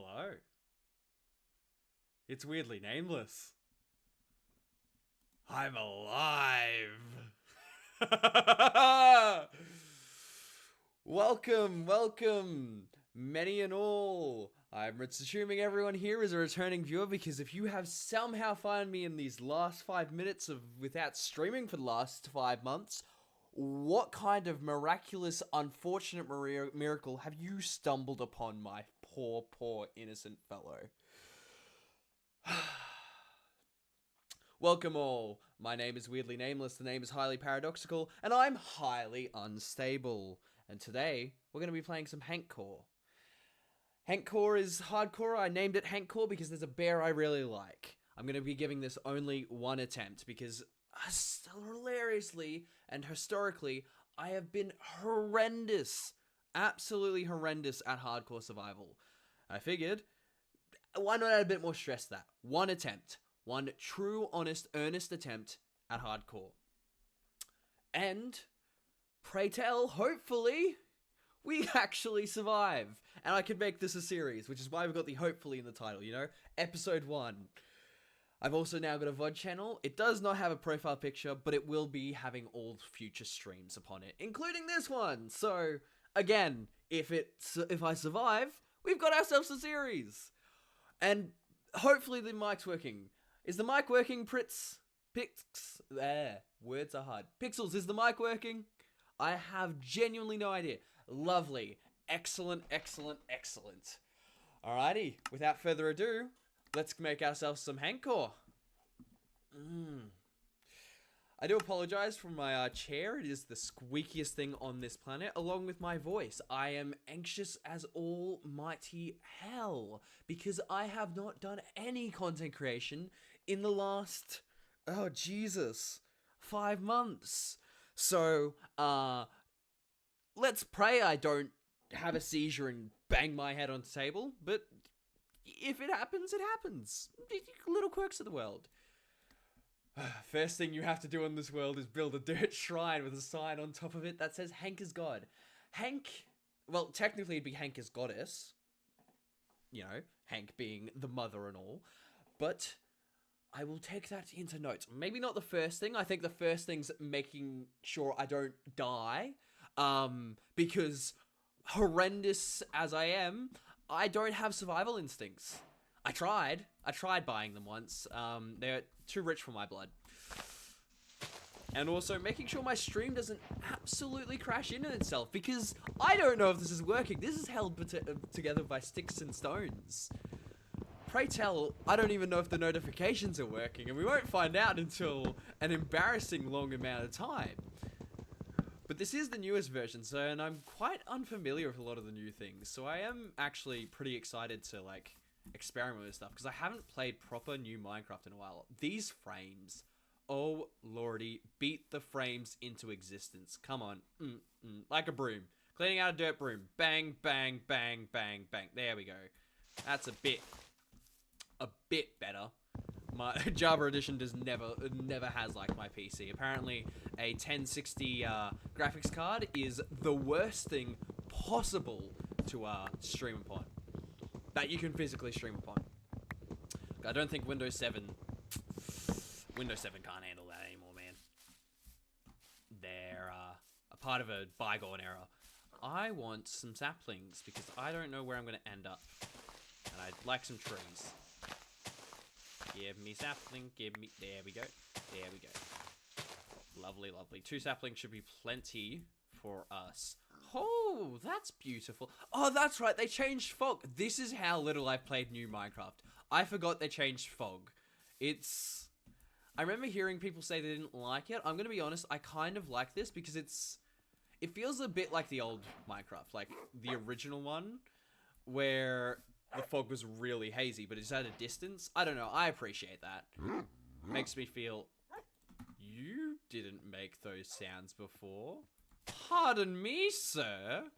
Hello. It's weirdly nameless. I'm alive. welcome, many and all. I'm assuming everyone here is a returning viewer because if you have somehow found me in these last 5 minutes of without streaming for the last 5 months, what kind of miraculous, unfortunate miracle have you stumbled upon, my poor, innocent fellow? Welcome all. My name is weirdly nameless, the name is highly paradoxical, and I'm highly unstable. And today, we're going to be playing some HankCore. HankCore is hardcore. I named it HankCore because there's a bear I really like. I'm going to be giving this only one attempt because hilariously and historically, I have been horrendous, absolutely horrendous at hardcore survival. I figured, why not add a bit more stress to that? One attempt. One true, honest, earnest attempt at hardcore. And, pray tell, hopefully, we actually survive. And I can make this a series, which is why we've got the hopefully in the title, you know? Episode 1. I've also now got a VOD channel. It does not have a profile picture, but it will be having all future streams upon it, including this one. So, again, if I survive, we've got ourselves a series. And hopefully the mic's working. Is the mic working, Pritz? Words are hard. Pixels, is the mic working? I have genuinely no idea. Lovely. Excellent. Alrighty, without further ado, let's make ourselves some HankCore. I do apologize for my chair. It is the squeakiest thing on this planet, along with my voice. I am anxious as almighty hell, because I have not done any content creation in the last, 5 months. So, let's pray I don't have a seizure and bang my head on the table, but if it happens, it happens. Little quirks of the world. First thing you have to do in this world is build a dirt shrine with a sign on top of it that says Hank is God. Hank, well, technically it'd be Hank is goddess. You know, Hank being the mother and all. But I will take that into note. Maybe not the first thing. I think the first thing's making sure I don't die. Because horrendous as I am, I don't have survival instincts. I tried buying them once. They're too rich for my blood. And also making sure my stream doesn't absolutely crash in on itself, because I don't know if this is working. This is held together by sticks and stones. Pray tell, I don't even know if the notifications are working, and we won't find out until an embarrassing long amount of time. But this is the newest version, and I'm quite unfamiliar with a lot of the new things, so I am actually pretty excited to, like, experiment with this stuff, because I haven't played proper new Minecraft in a while. These frames, oh lordy, beat the frames into existence. Come on, like a broom. Cleaning out a dirt broom. Bang, bang, bang, bang, bang. There we go. That's a bit better. My Java Edition never has like my PC. Apparently, a 1060 graphics card is the worst thing possible to stream upon. That you can physically stream upon. I don't think Windows 7 can't handle that anymore, man. They're a part of a bygone era. I want some saplings because I don't know where I'm going to end up. And I'd like some trees. Give me sapling, there we go. Lovely. 2 saplings should be plenty for us. Oh, that's beautiful. Oh, that's right, they changed fog. This is how little I've played new Minecraft. I forgot they changed fog. I remember hearing people say they didn't like it. I'm gonna be honest, I kind of like this because it feels a bit like the old Minecraft, like the original one, where the fog was really hazy, but it's at a distance. I don't know, I appreciate that. Makes me feel, you didn't make those sounds before. Pardon me, sir.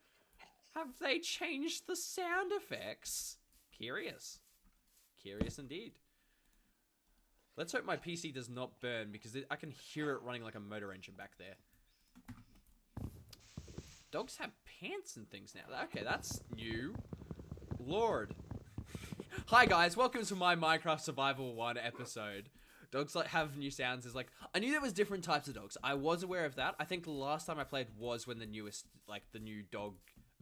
Have they changed the sound effects? Curious indeed. Let's hope my PC does not burn, because I can hear it running like a motor engine back there. Dogs have pants and things now. Okay, that's new. Lord. Hi guys, welcome to my Minecraft Survival 1 episode. Dogs like have new sounds. Is like, I knew there was different types of dogs. I was aware of that. I think the last time I played was when the newest, like the new dog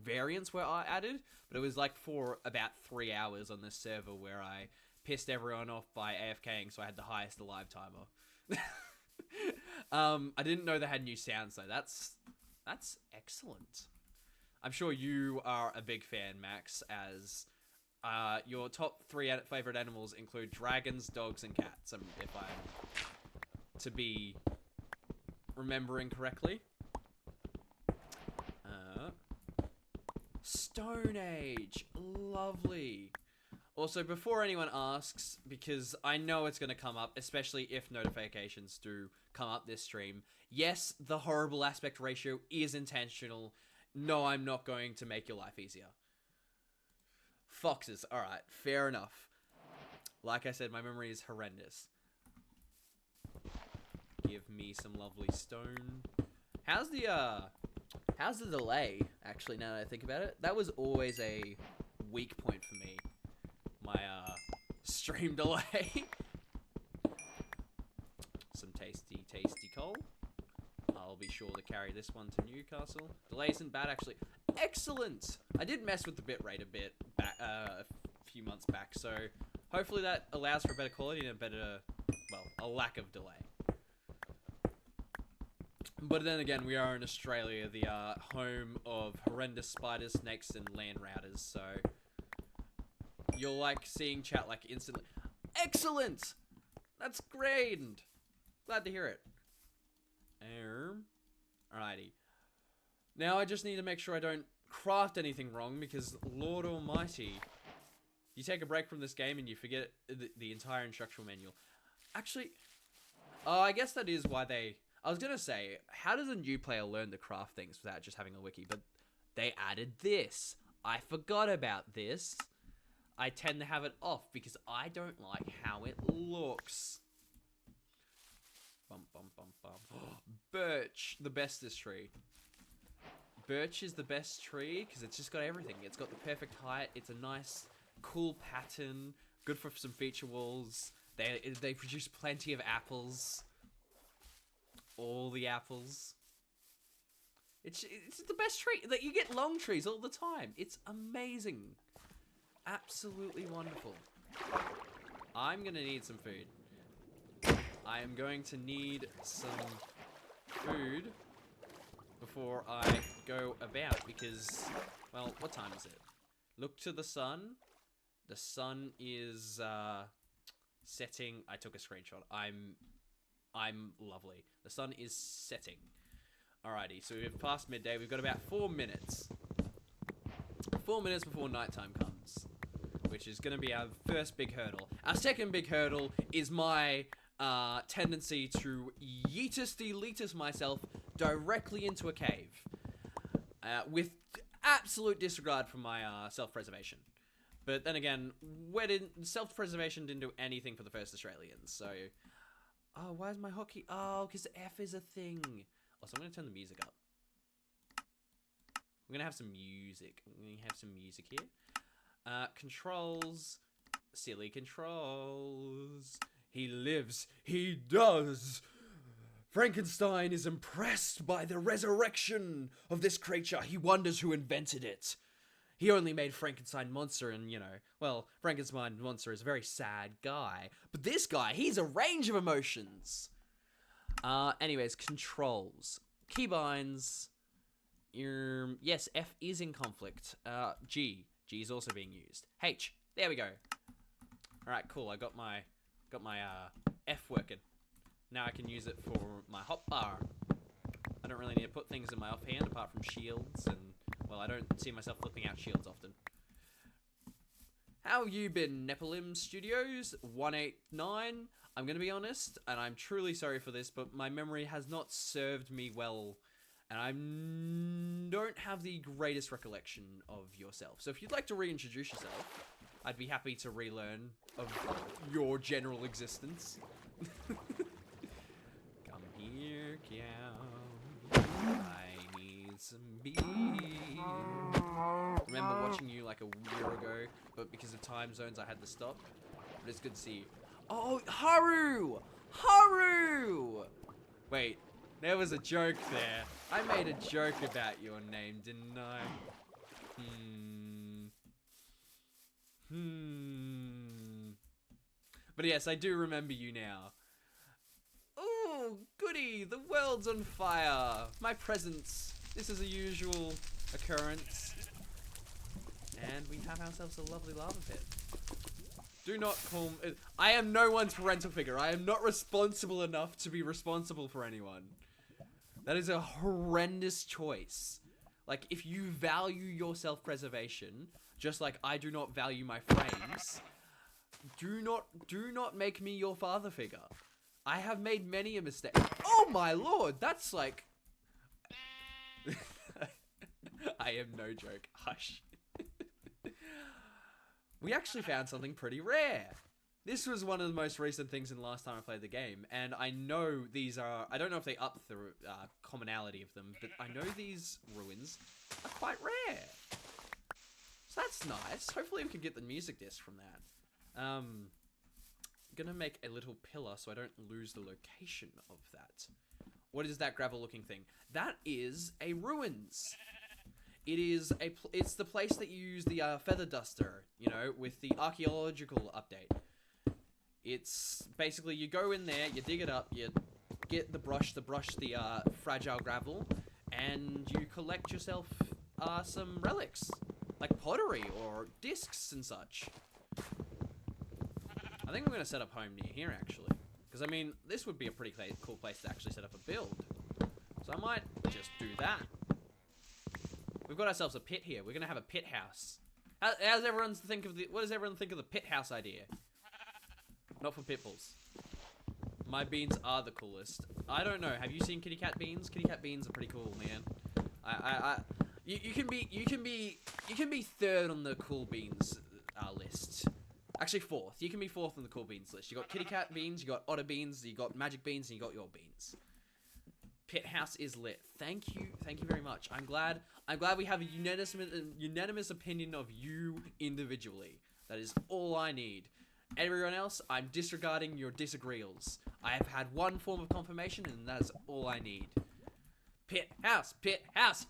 variants were added. But it was like for about 3 hours on this server where I pissed everyone off by AFKing, so I had the highest alive timer. I didn't know they had new sounds though. That's excellent. I'm sure you are a big fan, Max, as your top 3 favorite animals include dragons, dogs, and cats, if I'm to be remembering correctly. Stone Age. Lovely. Also, before anyone asks, because I know it's going to come up, especially if notifications do come up this stream, yes, the horrible aspect ratio is intentional. No, I'm not going to make your life easier. Foxes. Alright, fair enough. Like I said, my memory is horrendous. Give me some lovely stone. How's the delay, actually, now that I think about it? That was always a weak point for me. My, stream delay. Some tasty, tasty coal. I'll be sure to carry this one to Newcastle. Delay isn't bad, actually. Excellent! I did mess with the bitrate a bit back, a few months back, so hopefully that allows for better quality and a better, well, a lack of delay. But then again, we are in Australia, the home of horrendous spiders, snakes, and land routers, so you'll like seeing chat like instantly. Excellent! That's great! Glad to hear it. Alrighty. Now I just need to make sure I don't craft anything wrong, because Lord Almighty, you take a break from this game and you forget the entire instructional manual. Actually, I guess that is why they... I was gonna say, how does a new player learn to craft things without just having a wiki? But they added this. I forgot about this. I tend to have it off because I don't like how it looks. Bum, bum, bum, bum. Birch, the bestest tree. Birch is the best tree because it's just got everything. It's got the perfect height. It's a nice, cool pattern. Good for some feature walls. They produce plenty of apples. All the apples. It's the best tree. That you get long trees all the time. It's amazing. Absolutely wonderful. I'm gonna need some food. I am going to need some food before I go about because, well, what time is it? Look to the sun. The sun is setting. I took a screenshot. I'm lovely. The sun is setting. Alrighty, so we've passed midday. We've got about 4 minutes. 4 minutes before nighttime comes, which is going to be our first big hurdle. Our second big hurdle is my tendency to yeetus myself directly into a cave with absolute disregard for my self-preservation. But then again, self-preservation didn't do anything for the first Australians, so... Oh, why is my hotkey? Oh, because F is a thing. Also, I'm going to turn the music up. I'm going to have some music. I'm going to have some music here. Controls. Silly controls. He lives. He does. Frankenstein is impressed by the resurrection of this creature. He wonders who invented it. He only made Frankenstein monster and, you know, well, Frankenstein monster is a very sad guy. But this guy, he's a range of emotions. Anyways, controls. Keybinds. Yes, F is in conflict. G. G is also being used. H. There we go. Alright, cool. I got my F working. Now I can use it for my hotbar. I don't really need to put things in my offhand apart from shields and... Well, I don't see myself flipping out shields often. How have you been, Nephilim Studios 189? I'm going to be honest, and I'm truly sorry for this, but my memory has not served me well, and I don't have the greatest recollection of yourself. So if you'd like to reintroduce yourself, I'd be happy to relearn of your general existence. Come here, cow. I need some beer. Remember watching you like a year ago but because of time zones, I had to stop. But it's good to see you. Oh, Haru! Haru! Wait, there was a joke there. I made a joke about your name, didn't I? But yes, I do remember you now. Oh, goody, the world's on fire. My presence. This is a usual occurrence. And we have ourselves a lovely lava pit. Do not call me. I am no one's parental figure. I am not responsible enough to be responsible for anyone. That is a horrendous choice. Like, if you value your self-preservation, just like I do not value my frames, do not make me your father figure. I have made many a mistake. Oh my lord, that's like... I am no joke. Hush. We actually found something pretty rare. This was one of the most recent things in the last time I played the game, and I know these are... I don't know if they up the commonality of them, but I know these ruins are quite rare. So that's nice. Hopefully we can get the music disc from that. Gonna make a little pillar so I don't lose the location of that. What is that gravel looking thing? That is a ruins. It's the place that you use the feather duster, you know, with the archaeological update. It's basically you go in there, you dig it up, you get the brush to brush the fragile gravel, and you collect yourself some relics, like pottery or discs and such. I think I'm going to set up home near here, actually. Because, I mean, this would be a pretty cool place to actually set up a build. So I might just do that. We've got ourselves a pit here. We're going to have a pit house. How's everyone think of what does everyone think of the pit house idea? Not for pit bulls. My beans are the coolest. I don't know. Have you seen kitty cat beans? Kitty cat beans are pretty cool, man. You can be third on the cool beans list. Actually, fourth. You can be fourth on the cool beans list. You got kitty cat beans, you got otter beans, you got magic beans, and you got your beans. Pit house is lit. Thank you very much. I'm glad we have a unanimous opinion of you individually. That is all I need. Everyone else, I'm disregarding your disagreeals. I have had one form of confirmation, and that's all I need. Pit house,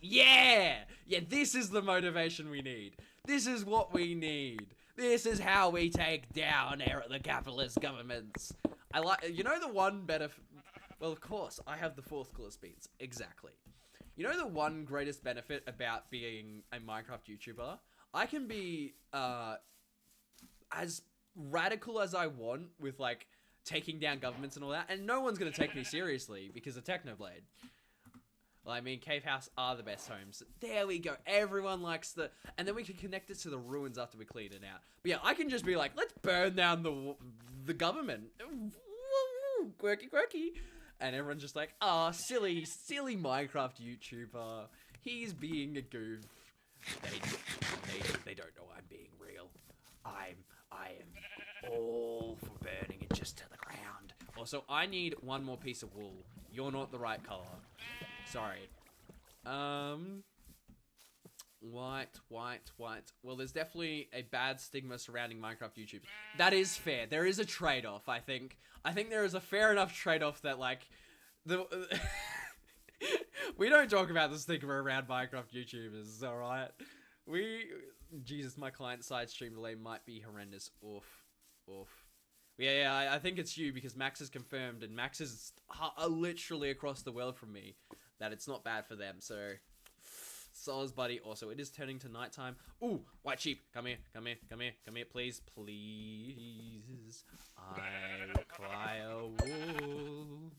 yeah! Yeah, this is the motivation we need. This is what we need. This is how we take down the capitalist governments. You know the one better... Well, of course, I have the fourth coolest beans. Exactly. You know the one greatest benefit about being a Minecraft YouTuber? I can be as radical as I want with, like, taking down governments and all that, and no one's going to take me seriously because of Technoblade. Well, I mean, cave house are the best homes. There we go. Everyone likes the... And then we can connect it to the ruins after we clean it out. But yeah, I can just be like, let's burn down the government. Quirky. And everyone's just like, ah, silly Minecraft YouTuber. He's being a goof. They don't know I'm being real. I am all for burning it just to the ground. Also, I need one more piece of wool. You're not the right color. Sorry. White. Well, there's definitely a bad stigma surrounding Minecraft YouTube. That is fair. There is a trade-off, I think. I think there is a fair enough trade-off that, like, we don't talk about the stigma around Minecraft YouTubers, alright? Jesus, my client-side stream delay might be horrendous. Oof. Yeah, I think it's you, because Max is confirmed, and Max is literally across the world from me, that it's not bad for them, so... Soz, buddy. Also, it is turning to nighttime. Ooh, white sheep. Come here, please. I require wool.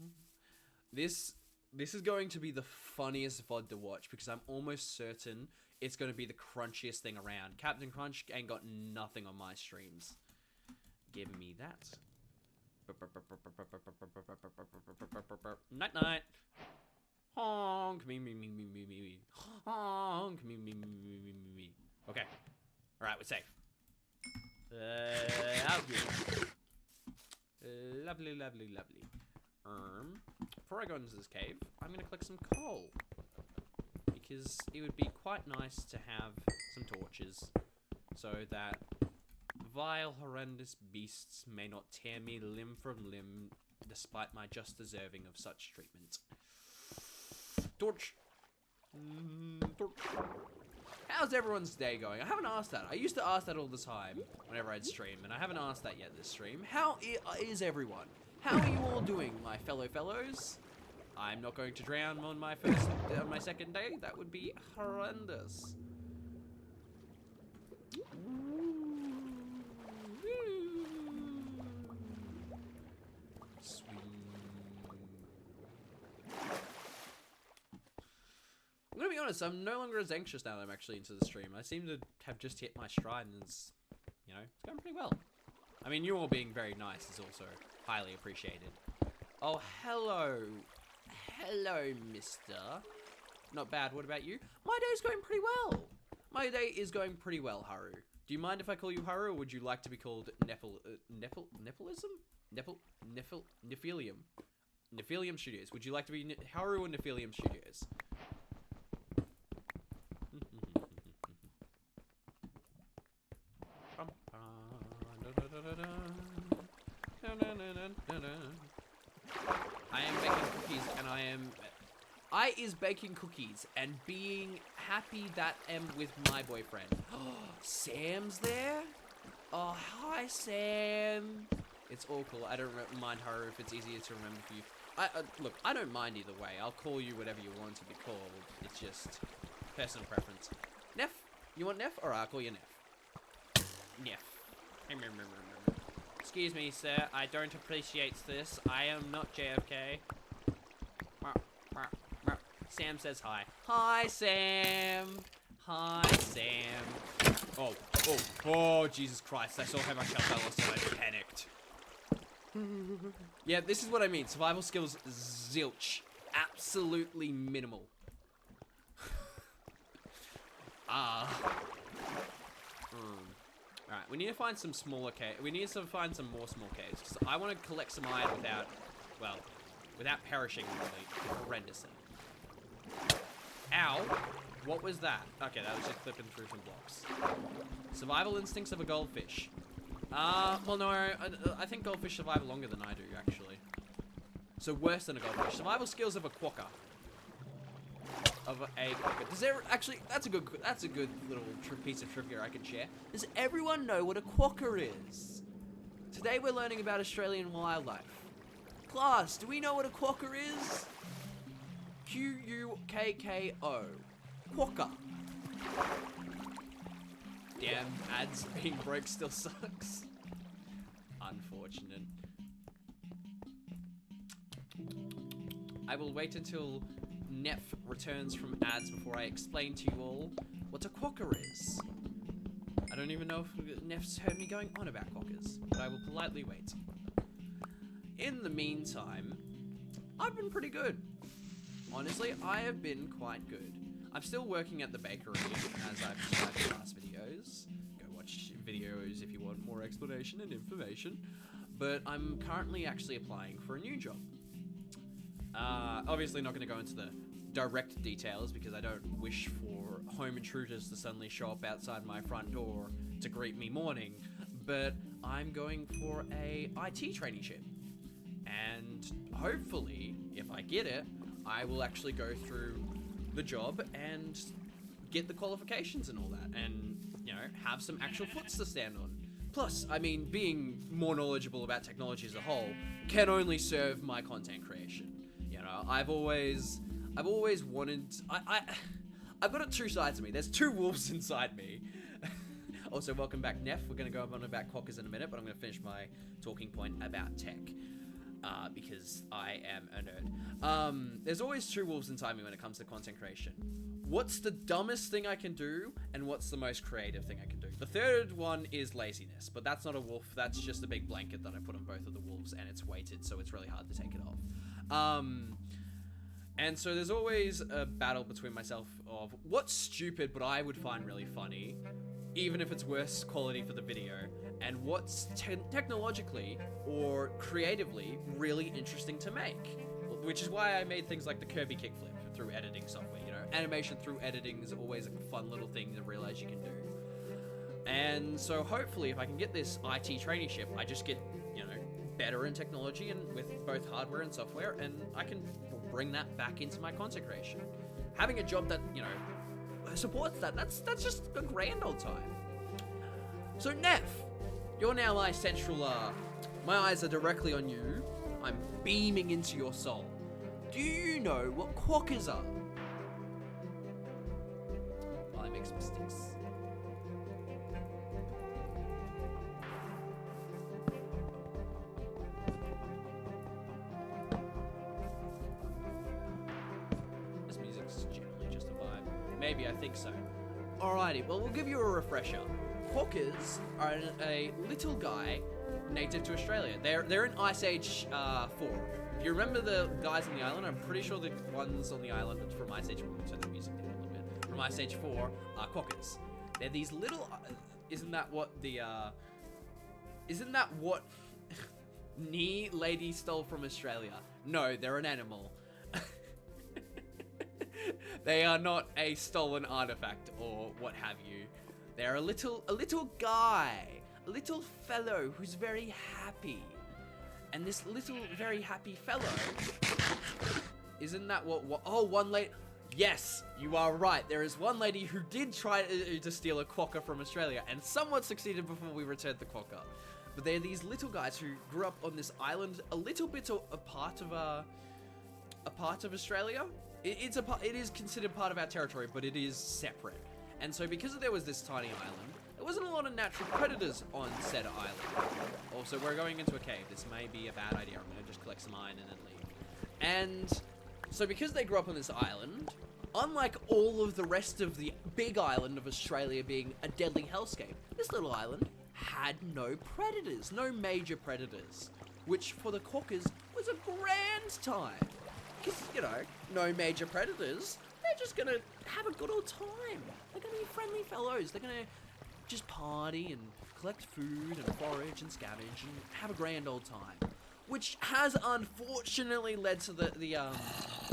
This is going to be the funniest VOD to watch, because I'm almost certain it's going to be the crunchiest thing around. Captain Crunch ain't got nothing on my streams. Give me that. Night. Honk me. Honk me. Okay. Alright, we're safe. How good. Lovely. Before I go into this cave, I'm gonna collect some coal. Because it would be quite nice to have some torches. So that Vile, horrendous beasts may not tear me limb from limb, despite my just deserving of such treatment. Torch. Torch. How's everyone's day going? I haven't asked that. I used to ask that all the time whenever I'd stream, and I haven't asked that yet this stream. How is everyone? How are you all doing, my fellows? I'm not going to drown on my second day. That would be horrendous. I'm gonna be honest, I'm no longer as anxious now that I'm actually into the stream. I seem to have just hit my stride and it's, you know, it's going pretty well. I mean, you all being very nice is also highly appreciated. Oh, hello. Hello, mister. Not bad, what about you? My day's going pretty well. My day is going pretty well, Haru. Do you mind if I call you Haru, or would you like to be called Nephilism? Nephilium? Nephilium Studios. Would you like to be Haru or Nephilium Studios? I am baking cookies and I is baking cookies and being happy that am with my boyfriend. Sam's there? Oh, hi Sam. It's all cool. I don't mind her if it's easier to remember for you. Look, I don't mind either way. I'll call you whatever you want to be called. It's just personal preference. Neff? You want Neff? Alright, I'll call you Neff. Neff. Excuse me, sir. I don't appreciate this. I am not JFK. Sam says hi. Hi, Sam. Hi, Sam. Oh, Jesus Christ. I saw how much health I lost and I panicked. Yeah, this is what I mean. Survival skills, zilch. Absolutely minimal. Alright, we need to find some smaller caves. We need to find some more small caves. Because I want to collect some iron without perishing really horrendously. Ow. What was that? Okay, that was just clipping through some blocks. Survival instincts of a goldfish. Well, no, I think goldfish survive longer than I do, actually. So worse than a goldfish. Survival skills of a quokka. Of a quokka. Does there actually? That's a good little piece of trivia I can share. Does everyone know what a quokka is? Today we're learning about Australian wildlife. Class, do we know what a quokka is? Quukko. Quokka. Damn, ads being broke still sucks. Unfortunate. I will wait until Neff returns from ads before I explain to you all what a quokka is. I don't even know if Neff's heard me going on about quokkas, but I will politely wait. In the meantime, I've been pretty good. Honestly, I have been quite good. I'm still working at the bakery, as I've described in past videos. Go watch videos if you want more explanation and information. But I'm currently actually applying for a new job. Obviously not going to go into the direct details because I don't wish for home intruders to suddenly show up outside my front door to greet me morning. But I'm going for a IT traineeship. And hopefully, if I get it, I will actually go through the job and get the qualifications and all that, and you know, have some actual foots to stand on. Plus, I mean, being more knowledgeable about technology as a whole can only serve my content creation. You know, I've always wanted. I've got two sides of me. There's two wolves inside me. Also, welcome back, Neff. We're gonna go on about quokkas in a minute, but I'm gonna finish my talking point about tech. Because I am a nerd. There's always two wolves inside me when it comes to content creation. What's the dumbest thing I can do, and what's the most creative thing I can do? The third one is laziness, but that's not a wolf, that's just a big blanket that I put on both of the wolves, and it's weighted, so it's really hard to take it off. And so there's always a battle between myself of what's stupid but I would find really funny, even if it's worse quality for the video, and what's technologically or creatively really interesting to make. Which is why I made things like the Kirby kickflip through editing software, you know. Animation through editing is always a fun little thing to realize you can do. And so hopefully, if I can get this IT traineeship, I just get, you know, better in technology and with both hardware and software, and I can bring that back into my content creation. Having a job that, you know, supports that, that's just a grand old time. So Neff, you're now my central, my eyes are directly on you. I'm beaming into your soul. Do you know what quokkas are? Well, I make some mistakes. This music's generally just a vibe. Maybe, I think so. Alrighty, well, we'll give you a refresher. Quokkas are a little guy native to Australia. They're in Ice Age 4. If you remember the guys on the island, I'm pretty sure the ones on the island from Ice Age 4, turn the music down a little bit, from Ice Age 4 are quokkas. They're these little, isn't that what Nee Lady stole from Australia? No, they're an animal. They are not a stolen artifact or what have you. They're a little guy, a little fellow who's very happy. And this little very happy fellow, isn't that what oh, one lady, yes, you are right. There is one lady who did try to steal a quokka from Australia and somewhat succeeded before we returned the quokka. But they're these little guys who grew up on this island, a little bit a part of Australia. It is considered part of our territory, but it is separate. And so because there was this tiny island, there wasn't a lot of natural predators on said island. Also, we're going into a cave. This may be a bad idea. I'm going to just collect some iron and then leave. And so because they grew up on this island, unlike all of the rest of the big island of Australia being a deadly hellscape, this little island had no predators, no major predators, which for the quokkas was a grand time. Because, you know, no major predators, they're just going to have a good old time. They're going to be friendly fellows. They're going to just party and collect food and forage and scavenge and have a grand old time. Which has unfortunately led to their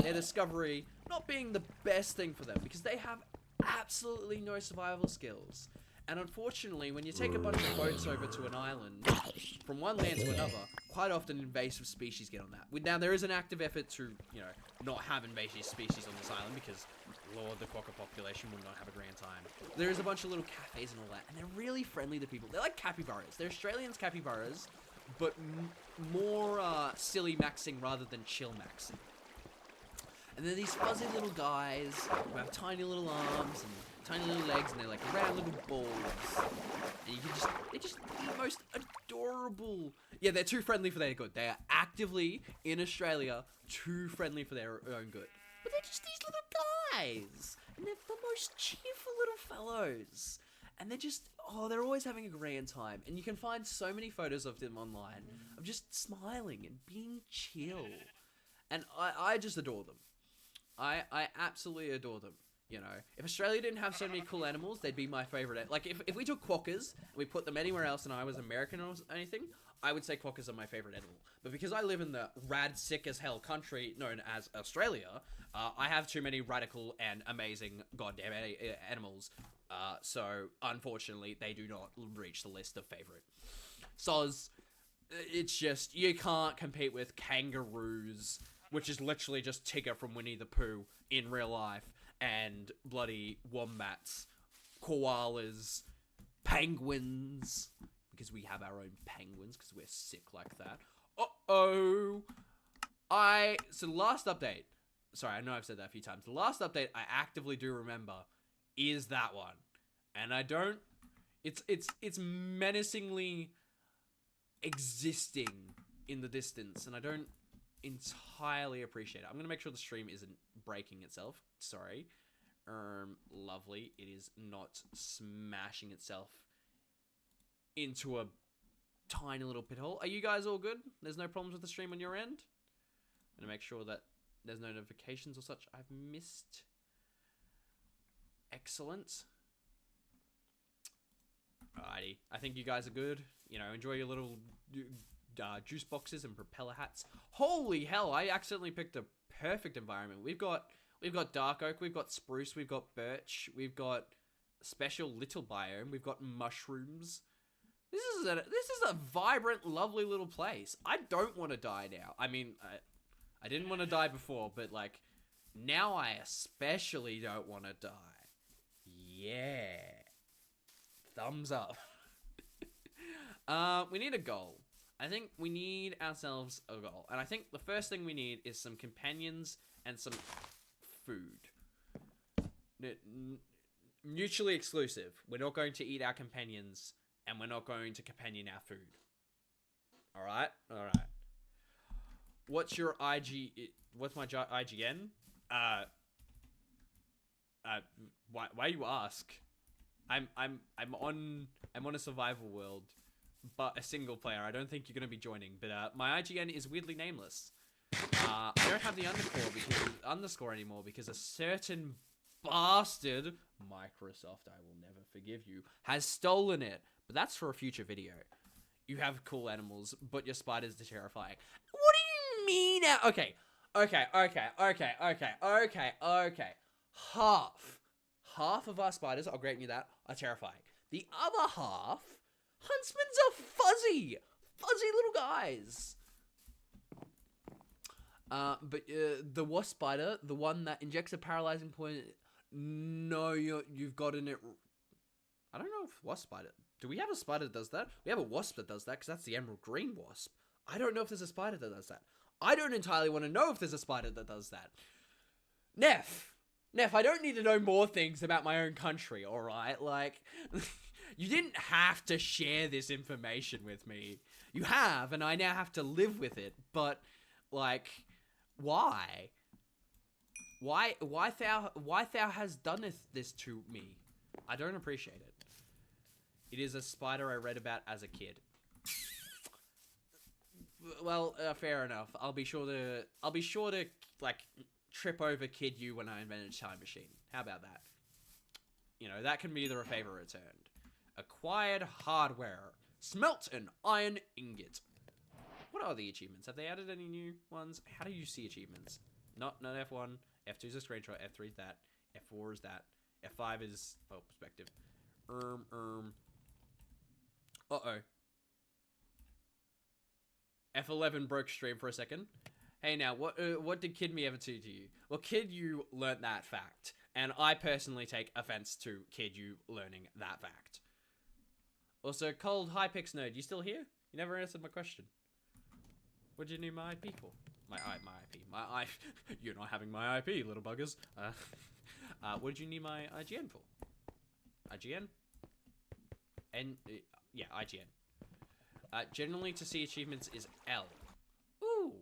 discovery not being the best thing for them, because they have absolutely no survival skills. And unfortunately, when you take a bunch of boats over to an island, from one land to another, quite often invasive species get on that. Now, there is an active effort to, you know, not have invasive species on this island, because, Lord, the quokka population would not have a grand time. There is a bunch of little cafes and all that, and they're really friendly to people. They're like capybaras. They're Australians capybaras, but more silly maxing rather than chill maxing. And they're these fuzzy little guys who have tiny little arms and tiny little legs, and they're like round little balls. And you can they're just the most adorable. Yeah, they're too friendly for their good. They are actively, in Australia, too friendly for their own good. But they're just these little guys. And they're the most cheerful little fellows. And they're just, oh, they're always having a grand time. And you can find so many photos of them online, of just smiling and being chill. And I just adore them. I absolutely adore them. You know, if Australia didn't have so many cool animals, they'd be my favorite. Like, if we took quokkas and we put them anywhere else and I was American or anything, I would say quokkas are my favorite animal. But because I live in the rad sick as hell country known as Australia, I have too many radical and amazing goddamn animals. So, unfortunately, they do not reach the list of favorite. Soz, it's just, you can't compete with kangaroos, which is literally just Tigger from Winnie the Pooh in real life, and bloody wombats, koalas, penguins, because we have our own penguins, because we're sick like that. Uh-oh! So the last update, sorry, I know I've said that a few times, the last update I actively do remember is that one. And I don't, it's menacingly existing in the distance, and I don't entirely appreciate it. I'm gonna make sure the stream isn't breaking itself. Sorry. Lovely. It is not smashing itself into a tiny little pit hole. Are you guys all good? There's no problems with the stream on your end? I'm gonna make sure that there's no notifications or such I've missed. Excellent. Alrighty. I think you guys are good. You know, enjoy your little juice boxes and propeller hats. Holy hell, I accidentally picked a perfect environment. We've got dark oak, we've got spruce, we've got birch, we've got special little biome. We've got mushrooms. This is a vibrant, lovely little place. I don't want to die now. I mean, I didn't want to die before, but like now I especially don't want to die. Yeah. Thumbs up. We need a goal. I think we need ourselves a goal. And I think the first thing we need is some companions and some food. Mutually exclusive. We're not going to eat our companions, and we're not going to companion our food. Alright? Alright. What's your what's my IGN? Why you ask? I'm on a survival world, but a single player. I don't think you're gonna be joining, but my IGN is weirdly nameless. I don't have the underscore anymore because a certain bastard, Microsoft, I will never forgive you, has stolen it. But that's for a future video. You have cool animals, but your spiders are terrifying. What do you mean? Okay. Half of our spiders, I'll grant you that, are terrifying. The other half, huntsmen's are fuzzy little guys. But the wasp spider, the one that injects a paralyzing poison, no, you've gotten it. I don't know if wasp spider. Do we have a spider that does that? We have a wasp that does that because that's the emerald green wasp. I don't know if there's a spider that does that. I don't entirely want to know if there's a spider that does that. Neff, I don't need to know more things about my own country, alright? Like, you didn't have to share this information with me. You have, and I now have to live with it, but, like, why? Why thou has done this to me? I don't appreciate it. It is a spider I read about as a kid. Well, fair enough. I'll be sure to like trip over Kid You when I invent a time machine. How about that? You know, that can be either a favor returned. Acquired hardware. Smelt an iron ingot. What are the achievements? Have they added any new ones? How do you see achievements? Not F1. F2 is a screenshot. F3 is that. F4 is that. F5 is perspective. Uh-oh. F11 broke stream for a second. Hey now, what did Kid Me ever do to you? Well, Kid You learnt that fact, and I personally take offense to Kid You learning that fact. Also, Cold Hypix Nerd, you still here? You never answered my question. What'd you need my IP for? My IP. You're not having my IP, little buggers. What did you need my IGN for? IGN? Yeah, IGN. Generally, to see achievements is L. Ooh.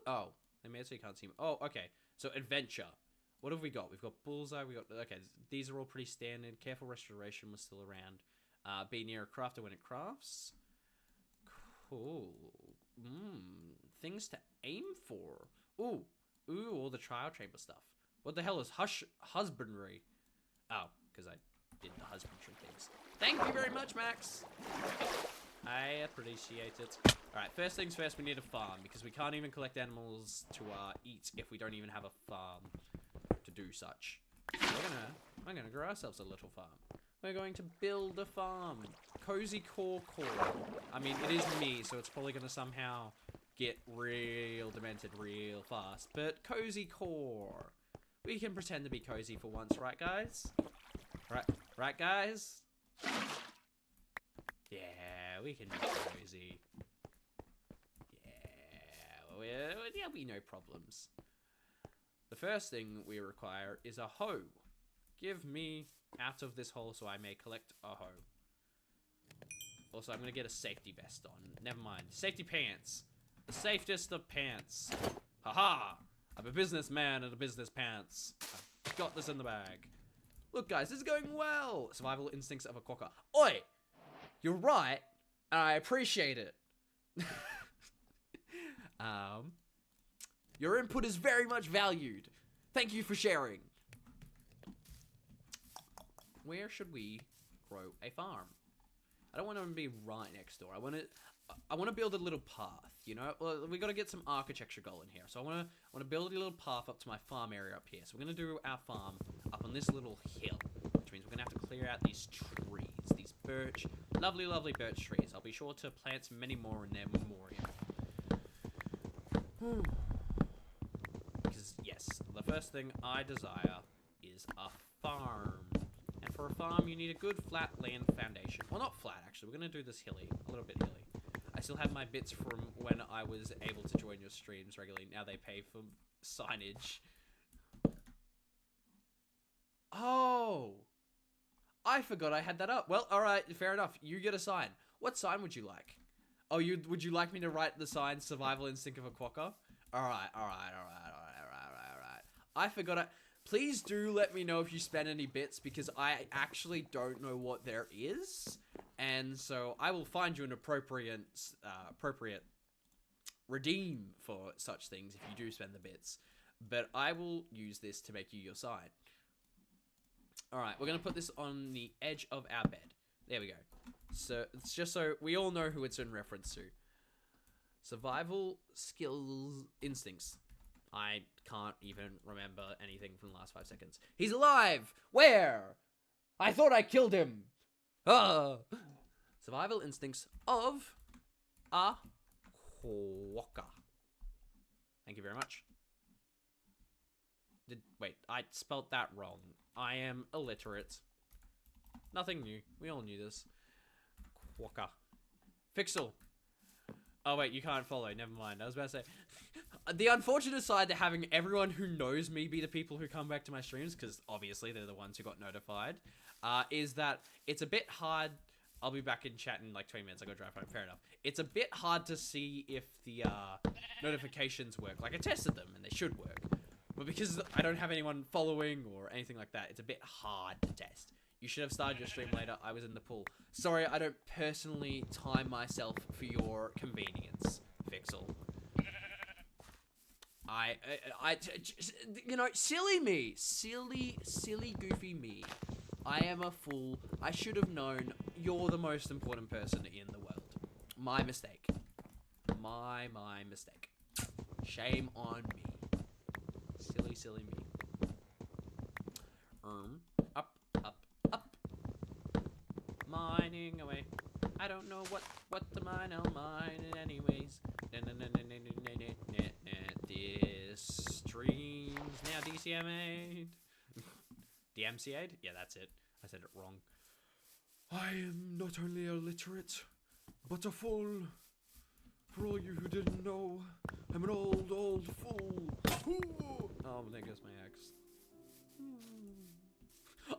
Oh, they made it so you can't see them. Oh, okay. So, adventure. What have we got? We've got bullseye. Okay, these are all pretty standard. Careful restoration was still around. Be near a crafter when it crafts. Cool. Things to aim for. Ooh, all the trial chamber stuff. What the hell is husbandry? Oh, because I did the husbandry things. Thank you very much, Max. I appreciate it. Alright, first things first, we need a farm, because we can't even collect animals to eat if we don't even have a farm to do such. So we're gonna grow ourselves a little farm. We're going to build a farm. Cozy core. I mean, it is me, so it's probably gonna somehow get real demented real fast. But cozy core. We can pretend to be cozy for once, right, guys? Right, guys? Yeah, we can be cozy. Yeah, there'll be no problems. The first thing we require is a hoe. Give me out of this hole so I may collect a hoe. Also, I'm going to get a safety vest on. Never mind. Safety pants. The safest of pants. Haha! I'm a businessman in a business pants. I've got this in the bag. Look, guys, this is going well. Survival instincts of a quokka. Oi! You're right, and I appreciate it. Your input is very much valued. Thank you for sharing. Where should we grow a farm? I don't want to be right next door. I want to build a little path, you know? Well, we got to get some architecture going here. So I want to build a little path up to my farm area up here. So we're going to do our farm up on this little hill, which means we're going to clear out these trees, these birch, lovely, lovely birch trees. I'll be sure to plant many more in their memoriam. Because, yes, the first thing I desire is a farm. And for a farm, you need a good flat land foundation. Well, not flat, actually. We're going to do this hilly, a little bit hilly. I still have my bits from when I was able to join your streams regularly. Now they pay for signage. Oh! I forgot I had that up. Well, alright, fair enough. You get a sign. What sign would you like? Oh, would you like me to write the sign, Survival Instinct of a Quokka? Alright. I forgot it. Please do let me know if you spend any bits, because I actually don't know what there is. And so I will find you an appropriate redeem for such things if you do spend the bits. But I will use this to make you your sign. Alright, we're going to put this on the edge of our bed. There we go. So, it's just so we all know who it's in reference to. Survival skills instincts. I can't even remember anything from the last 5 seconds. He's alive! Where? I thought I killed him! Survival instincts of a quokka. Thank you very much. Wait, I spelt that wrong. I am illiterate. Nothing new. We all knew this. Quokka. Fixel. Oh wait, you can't follow. Never mind. I was about to say. The unfortunate side to having everyone who knows me be the people who come back to my streams, because obviously they're the ones who got notified, is that it's a bit hard. I'll be back in chat in like 20 minutes. I go drive home. Fair enough. It's a bit hard to see if the notifications work. Like I tested them and they should work. But because I don't have anyone following or anything like that, it's a bit hard to test. You should have started your stream later. I was in the pool. Sorry, I don't personally time myself for your convenience, Fixel. You know, silly me. Silly, goofy me. I am a fool. I should have known you're the most important person in the world. My mistake. My mistake. Shame on me. Silly me. Up. Mining away. I don't know what to mine. I'll mine it anyways. This stream's now DCMA'd. DMCA'd? Yeah, that's it. I said it wrong. I am not only illiterate, but a fool. For all you who didn't know, I'm an old fool. Oh, there goes my axe.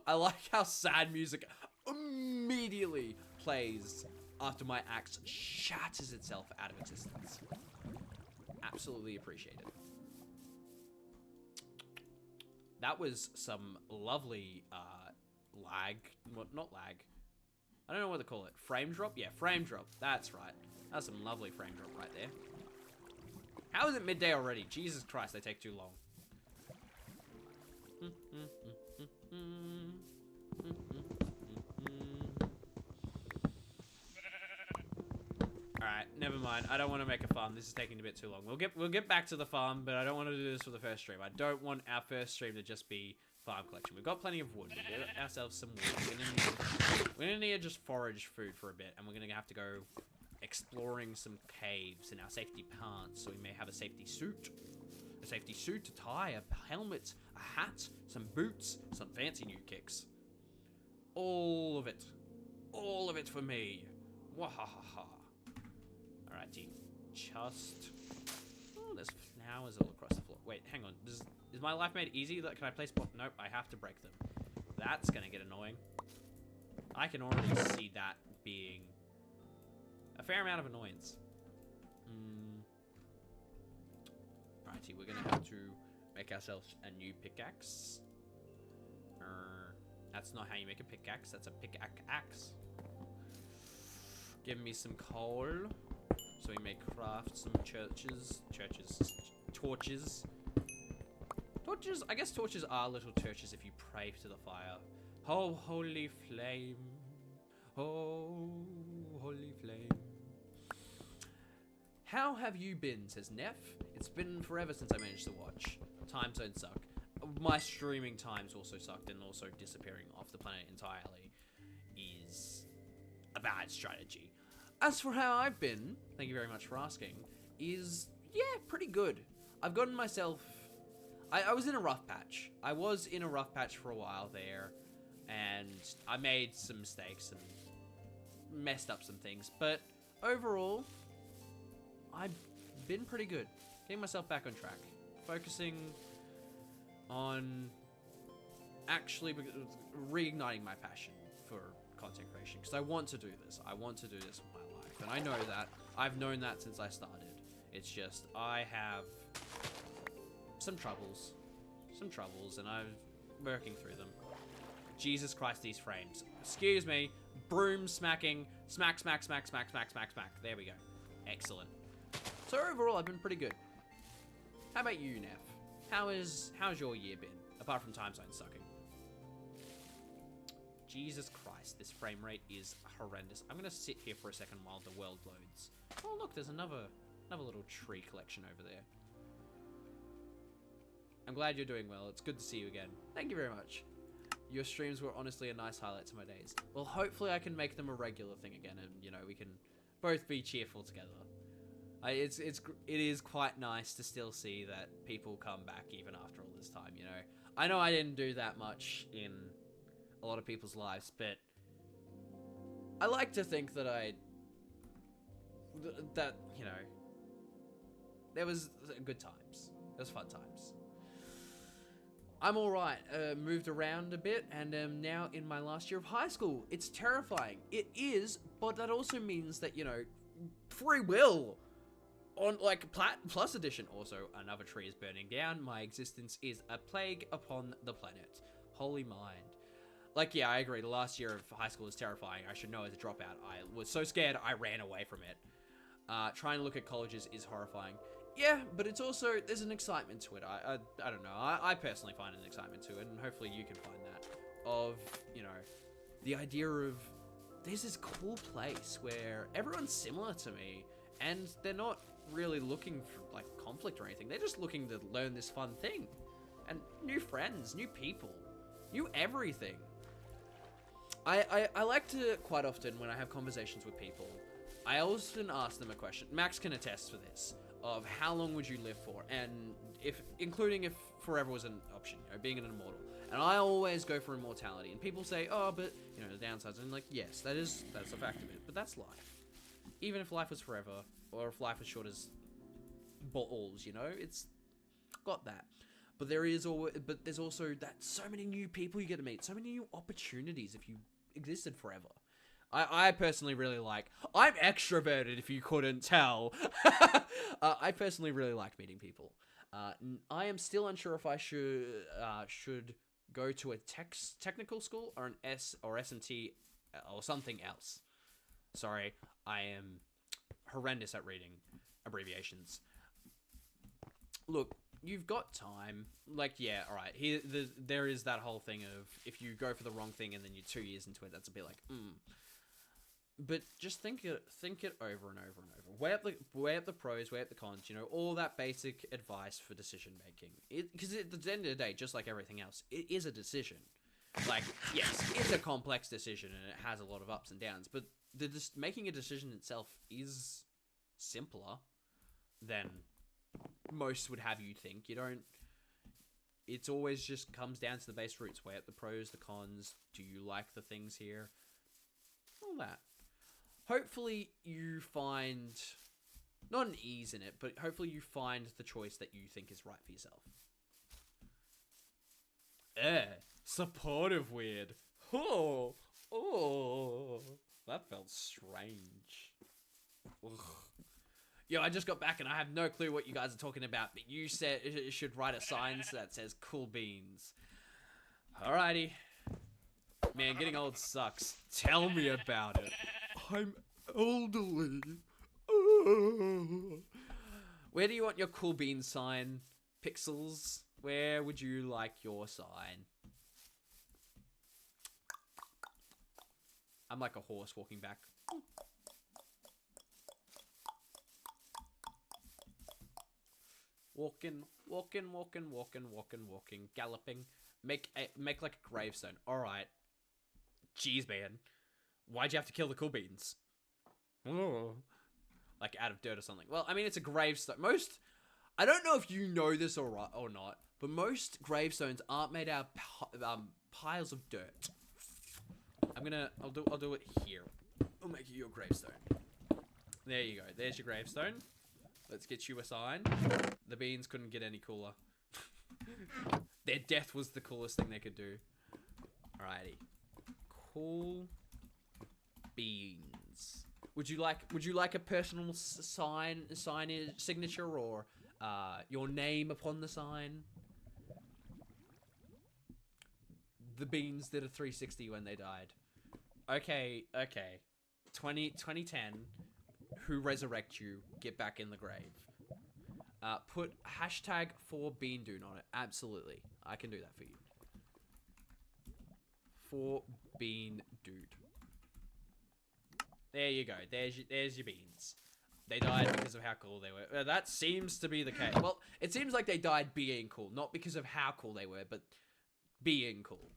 I like how sad music immediately plays after my axe shatters itself out of existence. Absolutely appreciated. That was some lovely lag. Well, not lag. I don't know what to call it. Frame drop? Yeah, frame drop. That's right. That's some lovely frame drop right there. How is it midday already? Jesus Christ, they take too long. Alright, never mind. I don't want to make a farm. This is taking a bit too long. We'll get back to the farm, but I don't want to do this for the first stream. I don't want our first stream to just be farm collection. We've got plenty of wood. We'll get ourselves some wood. We're gonna need to just forage food for a bit, and we're gonna have to go exploring some caves in our safety pants, so we may have a safety suit. A safety suit, a tie, a helmet, a hat, some boots, some fancy new kicks. All of it. All of it for me. Wahahaha. Alrighty. Just... Oh, there's flowers all across the floor. Wait, hang on. Is my life made easy? Can I place... Nope, I have to break them. That's gonna get annoying. I can already see that being a fair amount of annoyance. Righty, we're gonna have to make ourselves a new pickaxe. That's not how you make a pickaxe. That's a pickaxe. Give me some coal, so we may craft some torches. Torches. I guess torches are little torches if you pray to the fire. Oh, holy flame. Oh, holy flame. How have you been, says Neff. It's been forever since I managed to watch. Time zones suck. my streaming time's also sucked, and also disappearing off the planet entirely is a bad strategy. As for how I've been, thank you very much for asking, is, yeah, pretty good. I've gotten myself... I was in a rough patch. I was in a rough patch for a while there, and I made some mistakes and messed up some things, but overall, I've been pretty good. Getting myself back on track. Focusing on actually reigniting my passion for content creation, because I want to do this. I want to do this with my life, and I know that. I've known that since I started. It's just, I have some troubles, and I'm working through them. Jesus Christ, these frames. Excuse me. Broom smacking. Smack, smack, smack, smack, smack, smack, smack. There we go. Excellent. So overall, I've been pretty good. How about you, Neff? How's your year been? Apart from time zone sucking. Jesus Christ, this frame rate is horrendous. I'm gonna sit here for a second while the world loads. Oh look, there's another little tree collection over there. I'm glad you're doing well. It's good to see you again. Thank you very much. Your streams were honestly a nice highlight to my days. Well, hopefully I can make them a regular thing again, and you know, we can both be cheerful together. It is quite nice to still see that people come back even after all this time, you know. I know I didn't do that much in a lot of people's lives, but I like to think that you know, there was good times. There was fun times. I'm alright, moved around a bit, and am now in my last year of high school. It's terrifying. It is, but that also means that, you know, free will. On, like, Plus Edition. Also, another tree is burning down. My existence is a plague upon the planet. Holy mind. Like, yeah, I agree. The last year of high school is terrifying. I should know as a dropout. I was so scared, I ran away from it. Trying to look at colleges is horrifying. Yeah, but it's also, there's an excitement to it. I don't know. I personally find an excitement to it, and hopefully you can find that. Of, you know, the idea of, there's this cool place where everyone's similar to me, and they're not really looking for, like, conflict or anything. They're just looking to learn this fun thing. And new friends, new people, new everything. I like to, quite often, when I have conversations with people, I often ask them a question. Max can attest for this. Of how long would you live for, and including if forever was an option, you know, being an immortal. And I always go for immortality, and people say, oh, but, you know, the downsides, and like, yes, that's a fact of it, but that's life. Even if life was forever, or if life was short as balls, you know, it's got that. But there's also that so many new people you get to meet, so many new opportunities if you existed forever. I personally really like... I'm extroverted, if you couldn't tell. I personally really like meeting people. I am still unsure if I should go to a technical school or an S&T or something else. Sorry, I am horrendous at reading abbreviations. Look, you've got time. Like, yeah, all right. There is that whole thing of if you go for the wrong thing and then you're 2 years into it, that's a bit like, But just think it over and over and over. Weigh up the pros, weigh up the cons. You know, all that basic advice for decision making. Because at the end of the day, just like everything else, it is a decision. Like, yes, it's a complex decision and it has a lot of ups and downs. But making a decision itself is simpler than most would have you think. You don't. It's always just comes down to the base roots. Weigh up the pros, the cons. Do you like the things here? All that. Hopefully you find, not an ease in it, but hopefully you find the choice that you think is right for yourself. Supportive weird. Oh, that felt strange. Ugh. Yo, I just got back and I have no clue what you guys are talking about, but you said it should write a sign that says cool beans. Alrighty. Man, getting old sucks. Tell me about it. I'm elderly. Where do you want your cool bean sign? Pixels? Where would you like your sign? I'm like a horse walking back. walking, galloping. Make like a gravestone. All right. Jeez, man. Why'd you have to kill the cool beans? Oh. Like out of dirt or something. Well, I mean, it's a gravestone. I don't know if you know this or not, but most gravestones aren't made out of piles of dirt. I'll do it here. I'll make you your gravestone. There you go. There's your gravestone. Let's get you a sign. The beans couldn't get any cooler. Their death was the coolest thing they could do. Alrighty. Cool beans. Would you like a personal signature or your name upon the sign? The beans did a 360 when they died. Okay. 2010. Who resurrect you? Get back in the grave. Put hashtag 4beandude on it. Absolutely. I can do that for you. 4beandude. There you go. There's your beans. They died because of how cool they were. That seems to be the case. Well, it seems like they died being cool. Not because of how cool they were, but being cool.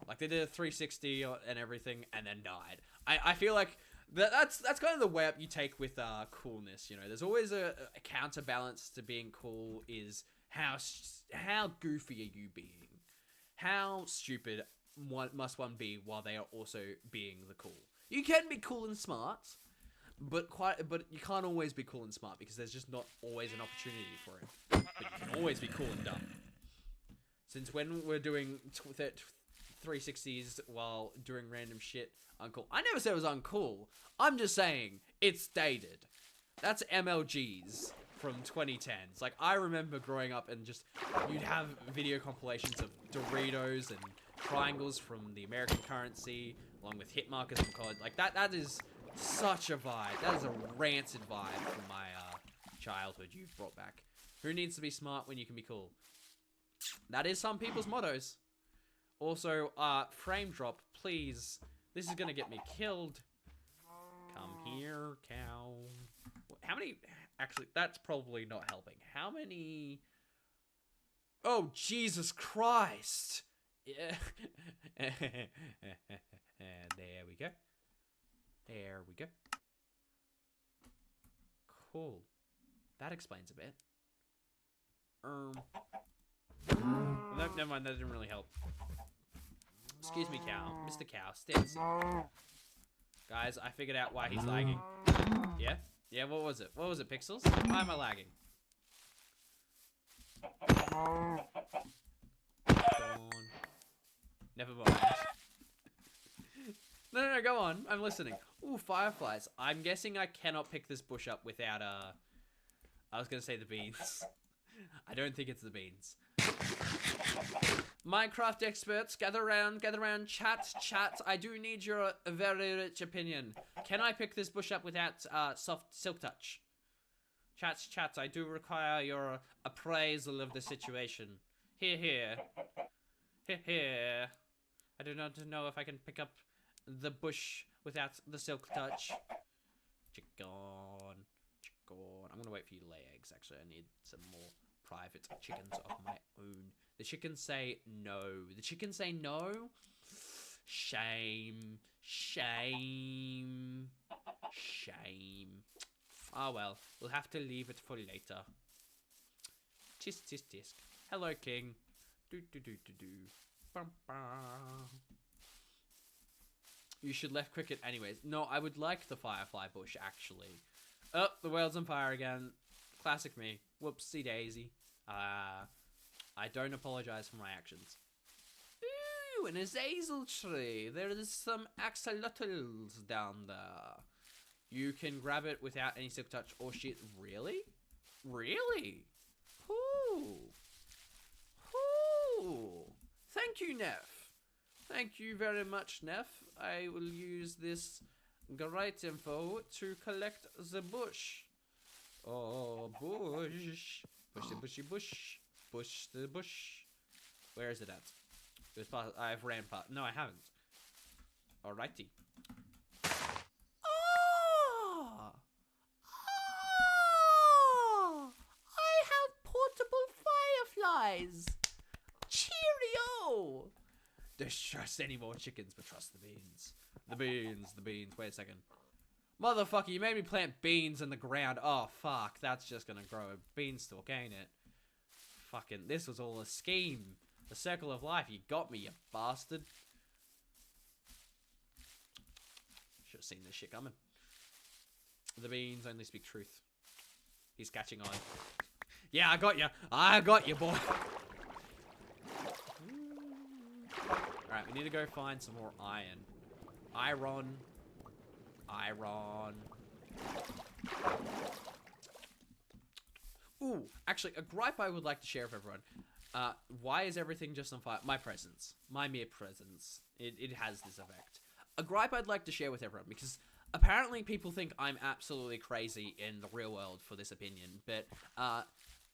Like, they did a 360 and everything, and then died. I feel like that's kind of the way up you take with coolness, you know. There's always a counterbalance to being cool is how goofy are you being? How stupid must one be while they are also being the cool? You can be cool and smart, but you can't always be cool and smart because there's just not always an opportunity for it. But you can always be cool and dumb. Since when we're doing 360s while doing random shit uncool. I never said it was uncool. I'm just saying it's dated. That's MLGs from 2010s. Like, I remember growing up and just you'd have video compilations of Doritos and triangles from the American currency along with hit markers from college. Like, that is such a vibe. That is a rancid vibe from my childhood you've brought back. Who needs to be smart when you can be cool? That is some people's mottos. Also, frame drop, please. This is gonna get me killed. Come here, cow. How many... Actually, that's probably not helping. How many... Oh, Jesus Christ! Yeah. There we go. There we go. Cool. That explains a bit. No, never mind, that didn't really help. Excuse me, cow. Mr. Cow, stand still. Guys, I figured out why he's lagging. Yeah? Yeah, what was it? What was it, Pixels? Why am I lagging? Never mind. No, go on. I'm listening. Ooh, fireflies. I'm guessing I cannot pick this bush up without, I was gonna say the beans. I don't think it's the beans. Minecraft experts, gather around, chat. I do need your very rich opinion. Can I pick this bush up without soft silk touch? Chat, I do require your appraisal of the situation. Here. I do not know if I can pick up the bush without the silk touch. Chicken. I'm gonna wait for you to lay eggs, actually. I need some more private chickens of my own. The chickens say no. The chickens say no? Shame. Ah, well. We'll have to leave it for later. Tisk. Hello, King. Do. Bum, bum. You should left cricket anyways. No, I would like the firefly bush, actually. Oh, the world's on fire again. Classic me. Whoopsie daisy. I don't apologize for my actions. Ooh, an azazel tree. There is some axolotls down there. You can grab it without any silk touch or shit. Really? Ooh. Thank you, Neff. Thank you very much, Neff. I will use this great info to collect the bush. Oh, bush. Bushy bush. Bush the bush. Where is it at? It was past, I've ran past. No, I haven't. Alrighty. I have portable fries. Cheerio. Don't trust any more chickens, but trust the beans. The beans, the beans. Wait a second. Motherfucker, you made me plant beans in the ground. Oh, fuck. That's just gonna grow a beanstalk, ain't it? Fucking, this was all a scheme. The circle of life. You got me, you bastard. Should have seen this shit coming. The beans only speak truth. He's catching on. Yeah, I got you. I got you, boy. Alright, we need to go find some more iron. Iron. Ooh, actually, a gripe I would like to share with everyone. Why is everything just on fire? My presence. My mere presence. It has this effect. A gripe I'd like to share with everyone, because apparently people think I'm absolutely crazy in the real world for this opinion, but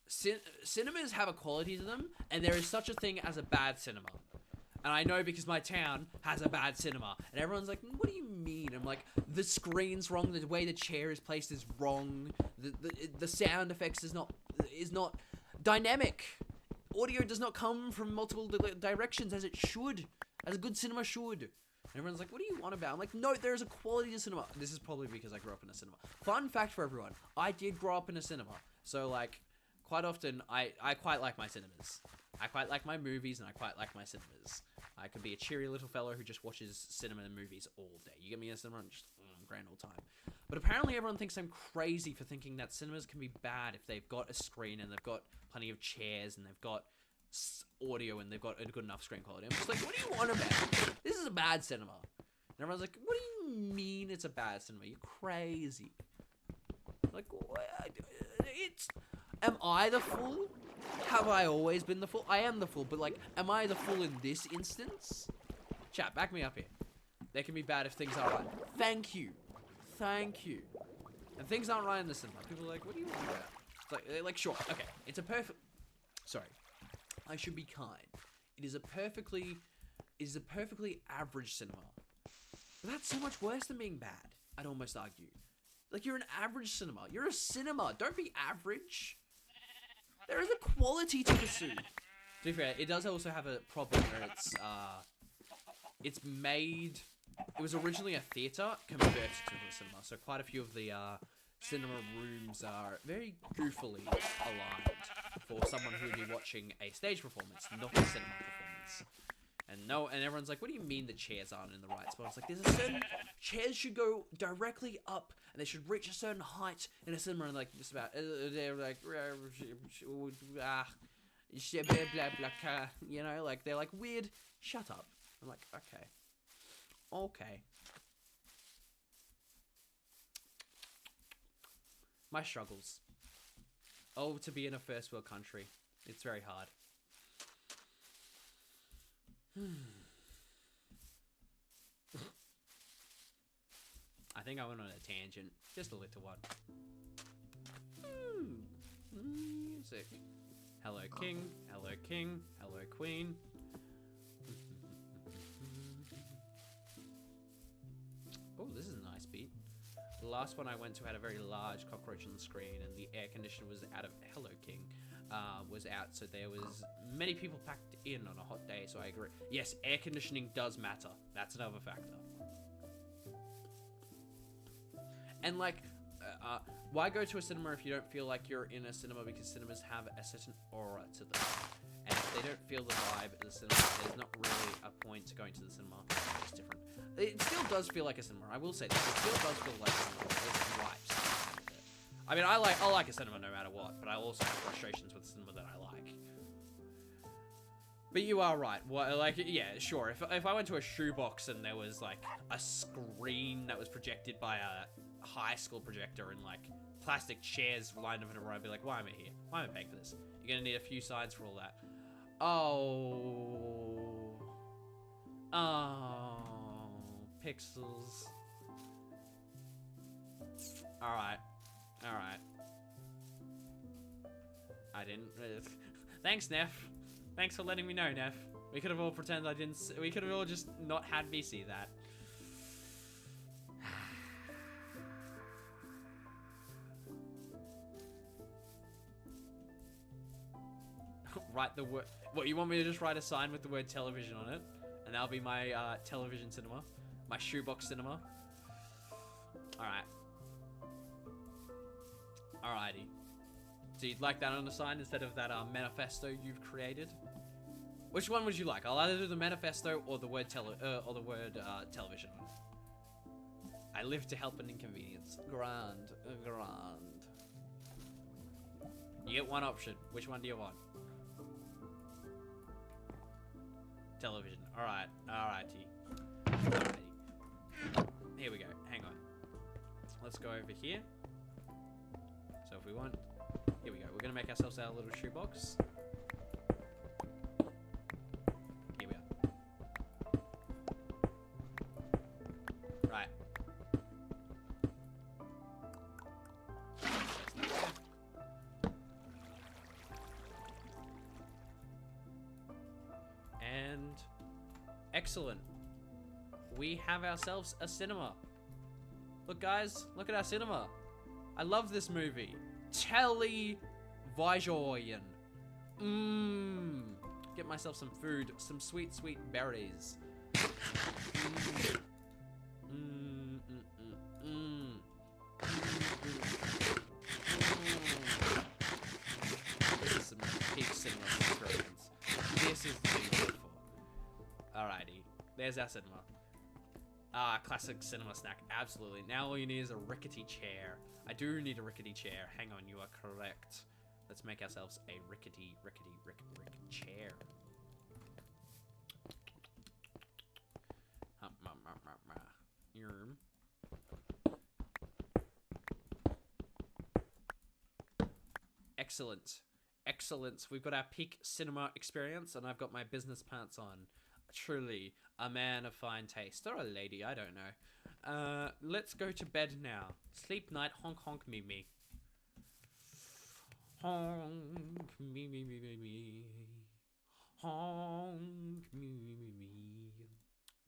cinemas have a quality to them, and there is such a thing as a bad cinema. And I know because my town has a bad cinema. And everyone's like, what do you mean? I'm like, the screen's wrong, the way the chair is placed is wrong, the sound effects is not dynamic. Audio does not come from multiple directions as it should, as a good cinema should. And everyone's like, what do you want about? I'm like, no, there's a quality to cinema. This is probably because I grew up in a cinema. Fun fact for everyone, I did grow up in a cinema. So like, quite often, I quite like my cinemas. I quite like my movies, and I quite like my cinemas. I could be a cheery little fellow who just watches cinema and movies all day. You get me in a cinema, and just grand old time. But apparently everyone thinks I'm crazy for thinking that cinemas can be bad if they've got a screen, and they've got plenty of chairs, and they've got audio, and they've got a good enough screen quality. I'm just like, what do you want about? This is a bad cinema. And everyone's like, what do you mean it's a bad cinema? You're crazy. Like, what? Am I the fool? Have I always been the fool? I am the fool, but like, am I the fool in this instance? Chat, back me up here. They can be bad if things aren't right. Thank you. Thank you. And things aren't right in the cinema. People are like, what do you want about? It's like, sure, okay. It's a perfect... Sorry. I should be kind. It is a perfectly average cinema. But that's so much worse than being bad, I'd almost argue. Like, you're an average cinema. You're a cinema. Don't be average. There is a quality to pursue. To be fair, it does also have a problem where it's made... It was originally a theatre converted to a cinema, so quite a few of the cinema rooms are very goofily aligned for someone who would be watching a stage performance, not a cinema performance. And everyone's like, what do you mean the chairs aren't in the right spot? It's like, there's a certain... Chairs should go directly up, and they should reach a certain height in a cinema, and like, just about... They're like... You know, like, they're like, weird, shut up. I'm like, okay. Okay. My struggles. Oh, to be in a first world country. It's very hard. I think I went on a tangent. Just a little one. Music. Hello, king. Hello, king. Hello, queen. Oh, this is a nice beat. The last one I went to had a very large cockroach on the screen, and the air conditioner was out of Hello King, was out, so there was many people packed in on a hot day, so I agree. Yes, air conditioning does matter. That's another factor. And like, why go to a cinema if you don't feel like you're in a cinema? Because cinemas have a certain aura to them. And if they don't feel the vibe of the cinema, there's not really a point to going to the cinema. It's different. It still does feel like a cinema. I will say that. It still does feel like a cinema. There's vibes. I mean, I like a cinema no matter what, but I also have frustrations with cinema that I like. But you are right. What, like, yeah, sure. If I went to a shoebox and there was like a screen that was projected by a high school projector and like plastic chairs lined up in a row, I'd be like, why am I here? Why am I paying for this? You're gonna need a few signs for all that. Oh, pixels. All right. I didn't. Thanks, Neff. Thanks for letting me know, Neff. We could have all pretended I didn't. We could have all just not had me see that. write the word. What, you want me to just write a sign with the word television on it, and that'll be my television cinema, my shoebox cinema. All right. Alrighty. So you'd like that on the sign instead of that manifesto you've created? Which one would you like? I'll either do the manifesto or the word television. I live to help and inconvenience. Grand. You get one option. Which one do you want? Television. Alrighty. Here we go. Hang on. Let's go over here. So if we want... Here we go. We're going to make ourselves our little shoebox. Here we are. Right. And... Excellent. We have ourselves a cinema. Look, guys. Look at our cinema. I love this movie. Television. Get myself some food. Some sweet, sweet berries. This is some peak cinema experience. This is beautiful. Alrighty. There's our cinema. Classic cinema snack. Absolutely. Now all you need is a rickety chair. I do need a rickety chair. Hang on, you are correct. Let's make ourselves a rickety chair. Excellent. Excellent. We've got our peak cinema experience, and I've got my business pants on. Truly, a man of fine taste. Or a lady, I don't know. Let's go to bed now. Sleep night, honk honk me me. Honk me me me me me. Honk me me me me.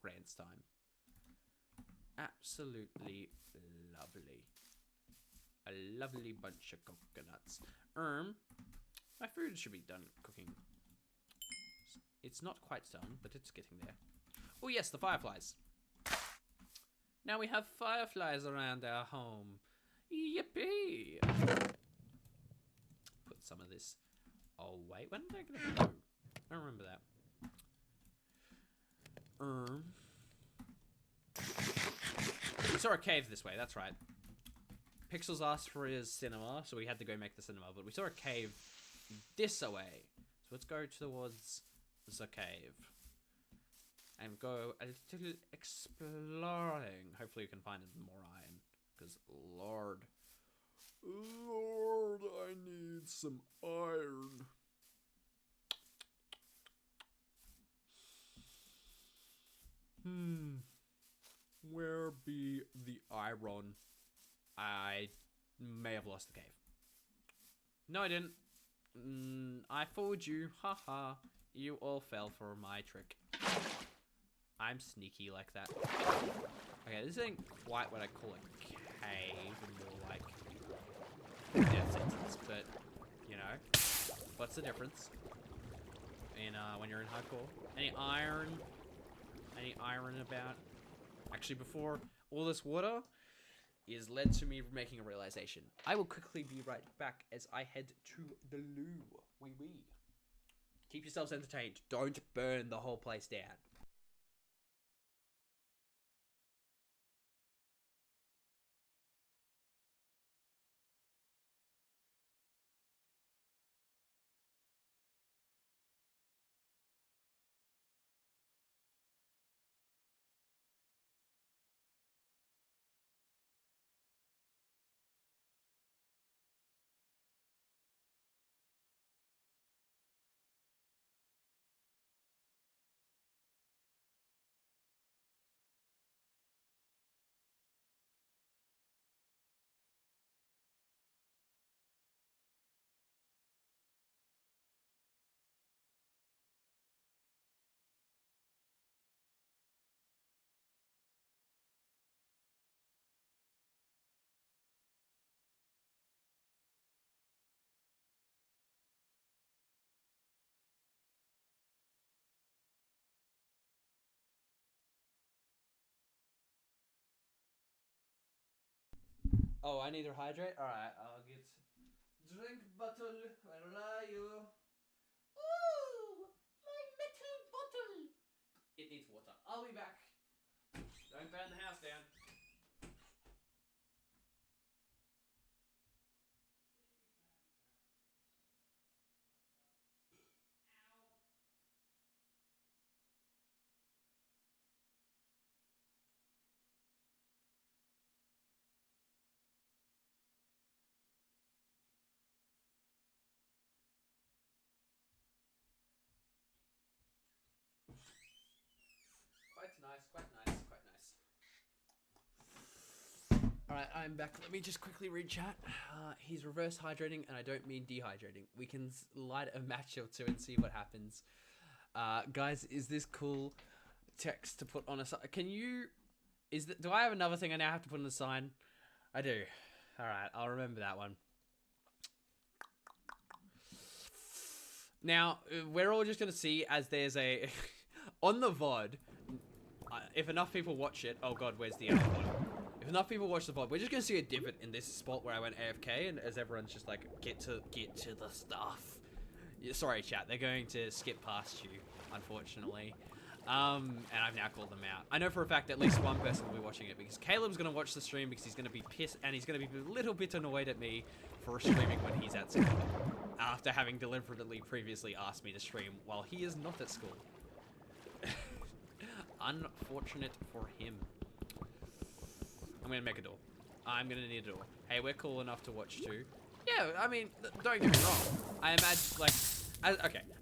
Grant's time. Absolutely lovely. A lovely bunch of coconuts. My food should be done cooking. It's not quite done, but it's getting there. Oh yes, the fireflies. Now we have fireflies around our home. Yippee! Put some of this away. When did I get a blue? I don't remember that. We saw a cave this way, that's right. Pixels asked for his cinema, so we had to go make the cinema, but we saw a cave this away. So let's go towards the cave and go a little exploring. Hopefully we can find more iron, because Lord, I need some iron. Where be the iron? I may have lost the cave. No, I didn't. I fooled you. Haha. You all fell for my trick. I'm sneaky like that. Okay, this ain't quite what I call a cave, and more like death sentence, but you know, what's the difference in when you're in HankCore? Any iron? Any iron about? Actually, before all this water is led to me making a realization. I will quickly be right back as I head to the loo. Wee wee. Keep yourselves entertained. Don't burn the whole place down. Oh, I need to hydrate? Alright, I'll get... Drink bottle, where are you? Ooh! My metal bottle! It needs water. I'll be back. Don't burn the house down. Quite nice, quite nice, quite nice. Alright, I'm back. Let me just quickly read chat. He's reverse hydrating, and I don't mean dehydrating. We can light a match or two and see what happens. Guys, is this cool text to put on a sign? Can you... do I have another thing I now have to put on the sign? I do. Alright, I'll remember that one. Now, we're all just going to see as there's a... on the VOD, if enough people watch it... Oh god, where's the other one? If enough people watch the VOD, we're just going to see a divot in this spot where I went AFK, and as everyone's just like, get to the stuff. Yeah, sorry, chat. They're going to skip past you, unfortunately. And I've now called them out. I know for a fact at least one person will be watching it, because Caleb's going to watch the stream because he's going to be pissed, and he's going to be a little bit annoyed at me for streaming when he's at school, after having deliberately previously asked me to stream while he is not at school. Unfortunate for him. I'm going to make a door. I'm going to need a door. Hey, we're cool enough to watch too. Yeah, I mean, don't get me wrong. I imagine, like,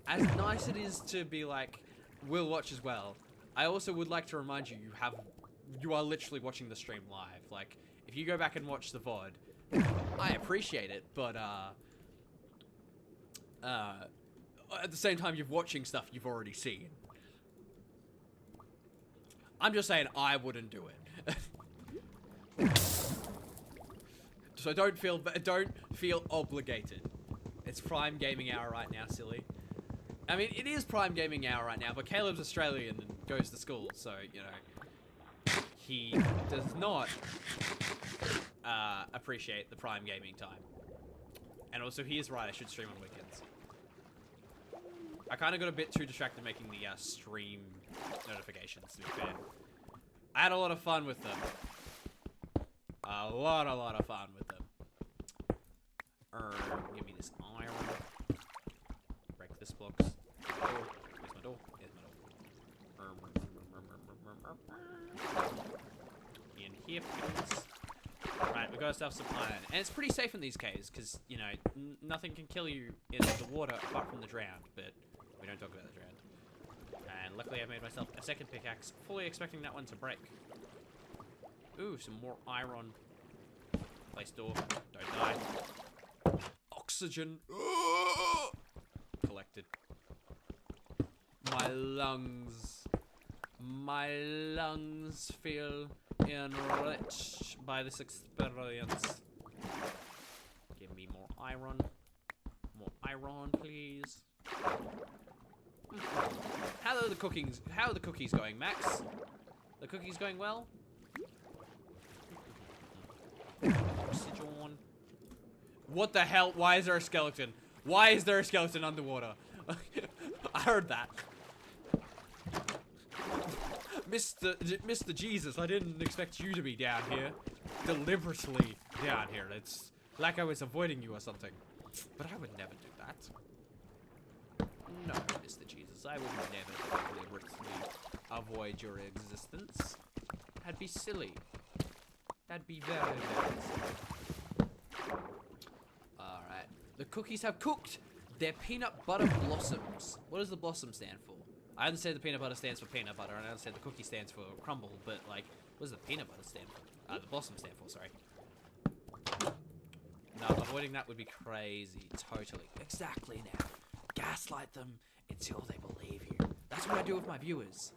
as nice it is to be like, we'll watch as well, I also would like to remind you, you are literally watching the stream live. Like, if you go back and watch the VOD, I appreciate it, but, at the same time, you're watching stuff you've already seen. I'm just saying I wouldn't do it. So don't feel obligated. It's prime gaming hour right now, silly. I mean, it is prime gaming hour right now, but Caleb's Australian and goes to school, so, you know, he does not appreciate the prime gaming time. And also, he is right, I should stream on weekends. I kind of got a bit too distracted making the stream notifications, to be fair. I had a lot of fun with them. A lot of fun with them. Give me this iron. Break this blocks. Oh, here's my door. Here's my door. In here, please. Right, we got ourselves some iron. And it's pretty safe in these caves, because, you know, nothing can kill you in the water apart from the drowned, but we don't talk about the drowned. And luckily I made myself a second pickaxe, fully expecting that one to break. Ooh, some more iron. Place door. Don't die. Oxygen. Collected. My lungs. My lungs feel enriched by this experience. Give me more iron. More iron, please. How are the cookies going, Max? The cookies going well? Oxygen. What the hell? Why is there a skeleton? Why is there a skeleton underwater? I heard that. Mr. Jesus, I didn't expect you to be down here. Deliberately down here. It's like I was avoiding you or something. But I would never do that. No, Mr. Jesus, I would never deliberately avoid your existence. That'd be silly. That'd be very, very silly. Alright. The cookies have cooked. They're peanut butter blossoms. What does the blossom stand for? I understand the peanut butter stands for peanut butter, and I understand the cookie stands for crumble, but, like, what does the peanut butter stand for? The blossom stand for, sorry. No, avoiding that would be crazy. Totally. Exactly now. Gaslight them until they believe you. That's what I do with my viewers.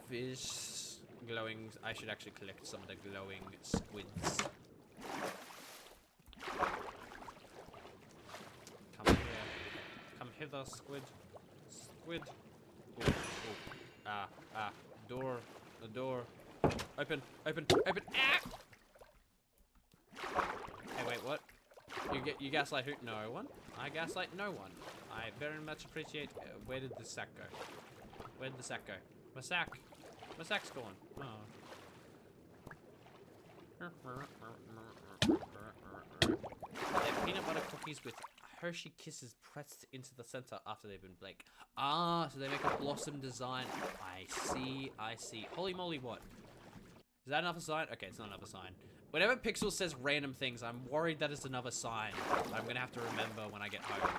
Fish. Glowing. I should actually collect some of the glowing squids. Come here. Come hither, squid. Squid. Ooh, ooh. Door. The door. Open. Ah! Hey, wait, what? You gaslight who? No one? I gaslight no one. I very much appreciate... where did the sack go? Where did the sack go? My sack. My sack's gone. Oh. They're peanut butter cookies with Hershey Kisses pressed into the center after they've been baked. Ah, so they make a blossom design. I see. Holy moly, what? Is that another sign? Okay, it's not another sign. Whenever Pixel says random things, I'm worried that it's another sign that I'm gonna have to remember when I get home.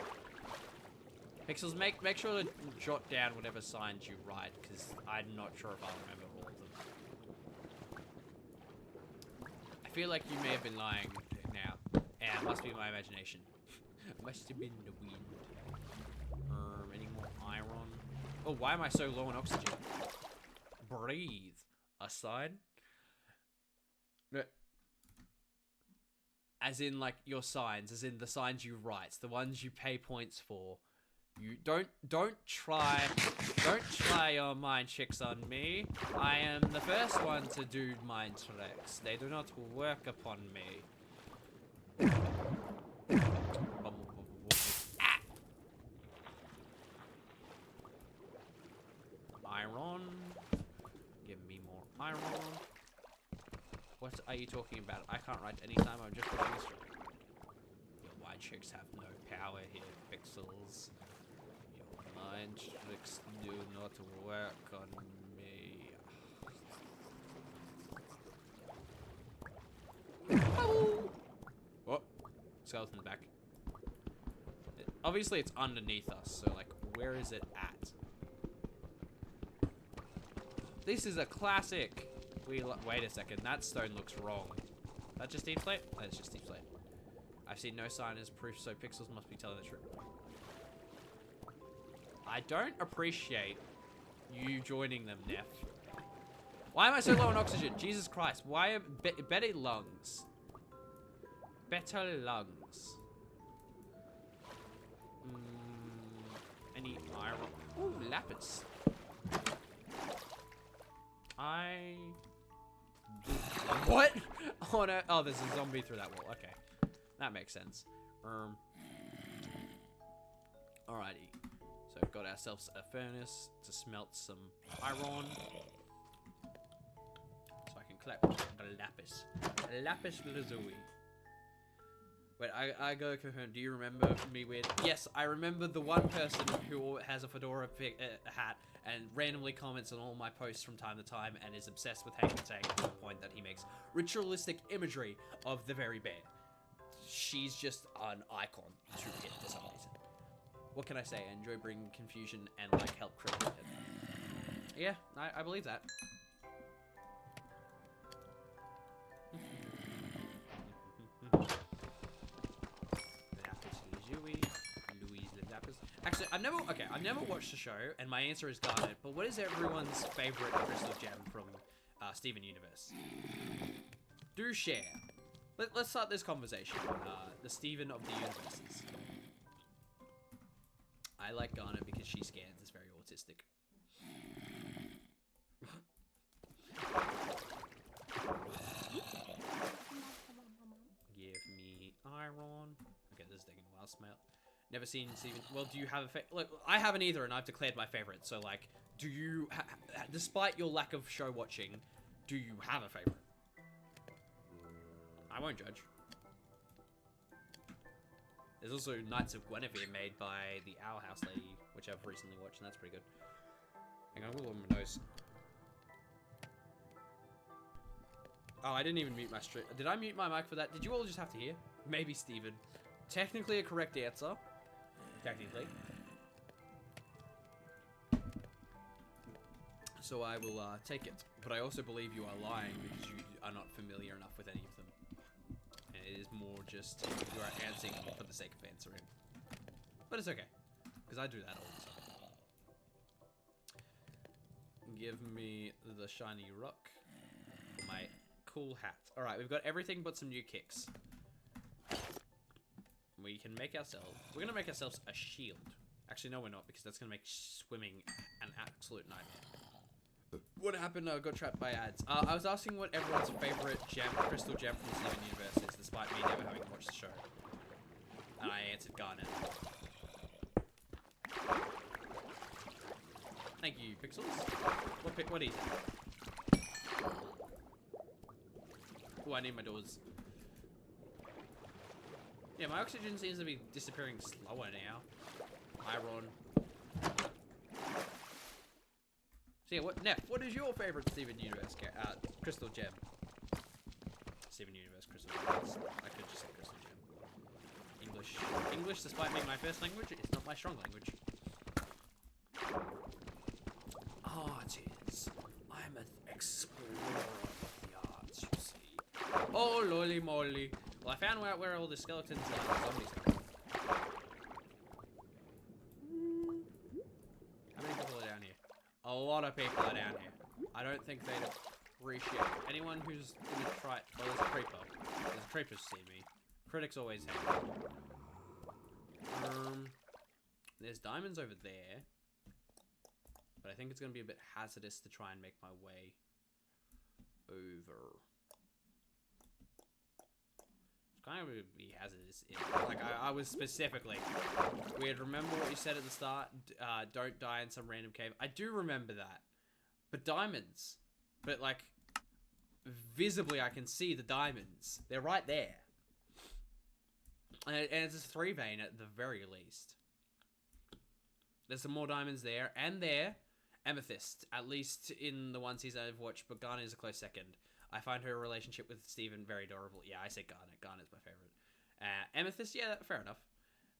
Pixels, make sure to jot down whatever signs you write, because I'm not sure if I'll remember all of them. I feel like you may have been lying now. Yeah, it must be my imagination. Must have been the wind. Any more iron? Oh, why am I so low on oxygen? Breathe. A sign? As in, like, your signs, as in the signs you write, the ones you pay points for. You don't try your mind tricks on me. I am the first one to do mind tricks. They do not work upon me. Ah! Iron. Give me more iron. What are you talking about? I can't write anytime. I'm just looking straight. Your mind tricks have no power here, Pixels. Your mind tricks do not work on me. Oh, skeleton's back. Obviously, it's underneath us. So, like, where is it at? This is a classic. Wait a second, that stone looks wrong. That just deep slate? That's just deep slate. I've seen no sign as proof, so Pixels must be telling the truth. I don't appreciate you joining them, Neff. Why am I so low on oxygen? Jesus Christ, why am... better lungs. Better lungs. Any iron? Ooh, lapis. What? Oh no! Oh, there's a zombie through that wall. Okay, that makes sense. Alrighty. So we've got ourselves a furnace to smelt some iron. So I can collect the lapis. Lapis lazuli. Wait, I gotta confirm. Do you remember me with? Yes, I remember the one person who has a fedora hat and randomly comments on all my posts from time to time and is obsessed with HankCore to the point that he makes ritualistic imagery of the very bear. She's just an icon to hit for some reason. What can I say? I enjoy bringing confusion and like help cripple it. Yeah, I believe that. Actually, I've never watched the show, and my answer is Garnet, but what is everyone's favorite crystal gem from Steven Universe? Do share. Let's start this conversation. The Steven of the Universes. I like Garnet because she scans is very autistic. Give me iron. Okay, this is taking a while. Smell. Never seen Steven. Well, do you have a look? I haven't either, and I've declared my favorite. So, like, do you, despite your lack of show watching, do you have a favorite? I won't judge. There's also Knights of Guinevere made by the Owl House lady, which I've recently watched, and that's pretty good. Hang on, I'm gonna blow my nose. Oh, I didn't even mute my stream. Did I mute my mic for that? Did you all just have to hear? Maybe Steven. Technically a correct answer. Technically. So I will take it. But I also believe you are lying because you are not familiar enough with any of them. And it is more just you are answering for the sake of answering. But it's okay. Because I do that all the time. Give me the shiny rock. For my cool hat. Alright, we've got everything but some new kicks. We can make ourselves... We're going to make ourselves a shield. Actually, no, we're not, because that's going to make swimming an absolute nightmare. What happened? I got trapped by ads. I was asking what everyone's favorite crystal gem from the Steven universe is, despite me never having watched the show. And I answered Garnet. Thank you, Pixels. What is it? Oh, I need my doors. Yeah, my oxygen seems to be disappearing slower now. Iron. So yeah, Neff, what is your favorite Steven Universe crystal gem? Steven Universe crystal gem. I could just say crystal gem. English, despite being my first language, is not my strong language. Artists. I'm an explorer of the arts, you see. Oh, lolly moly. Well, I found out where all the skeletons and zombies are. How many people are down here? A lot of people are down here. I don't think they'd appreciate it. Anyone who's gonna try. Oh, there's a creeper. There's a creeper to see me. Critics always hate me. There's diamonds over there. But I think it's gonna be a bit hazardous to try and make my way over. It's kind of be hazardous. Like I was specifically weird. Remember what you said at the start? Don't die in some random cave. I do remember that. But diamonds. But like visibly, I can see the diamonds. They're right there. And it's a 3 vein at the very least. There's some more diamonds there and there. Amethyst, at least in the one season I've watched, but Garnet is a close second. I find her relationship with Steven very adorable. Yeah, I say Garnet. Garnet's my favorite. Amethyst, yeah, fair enough.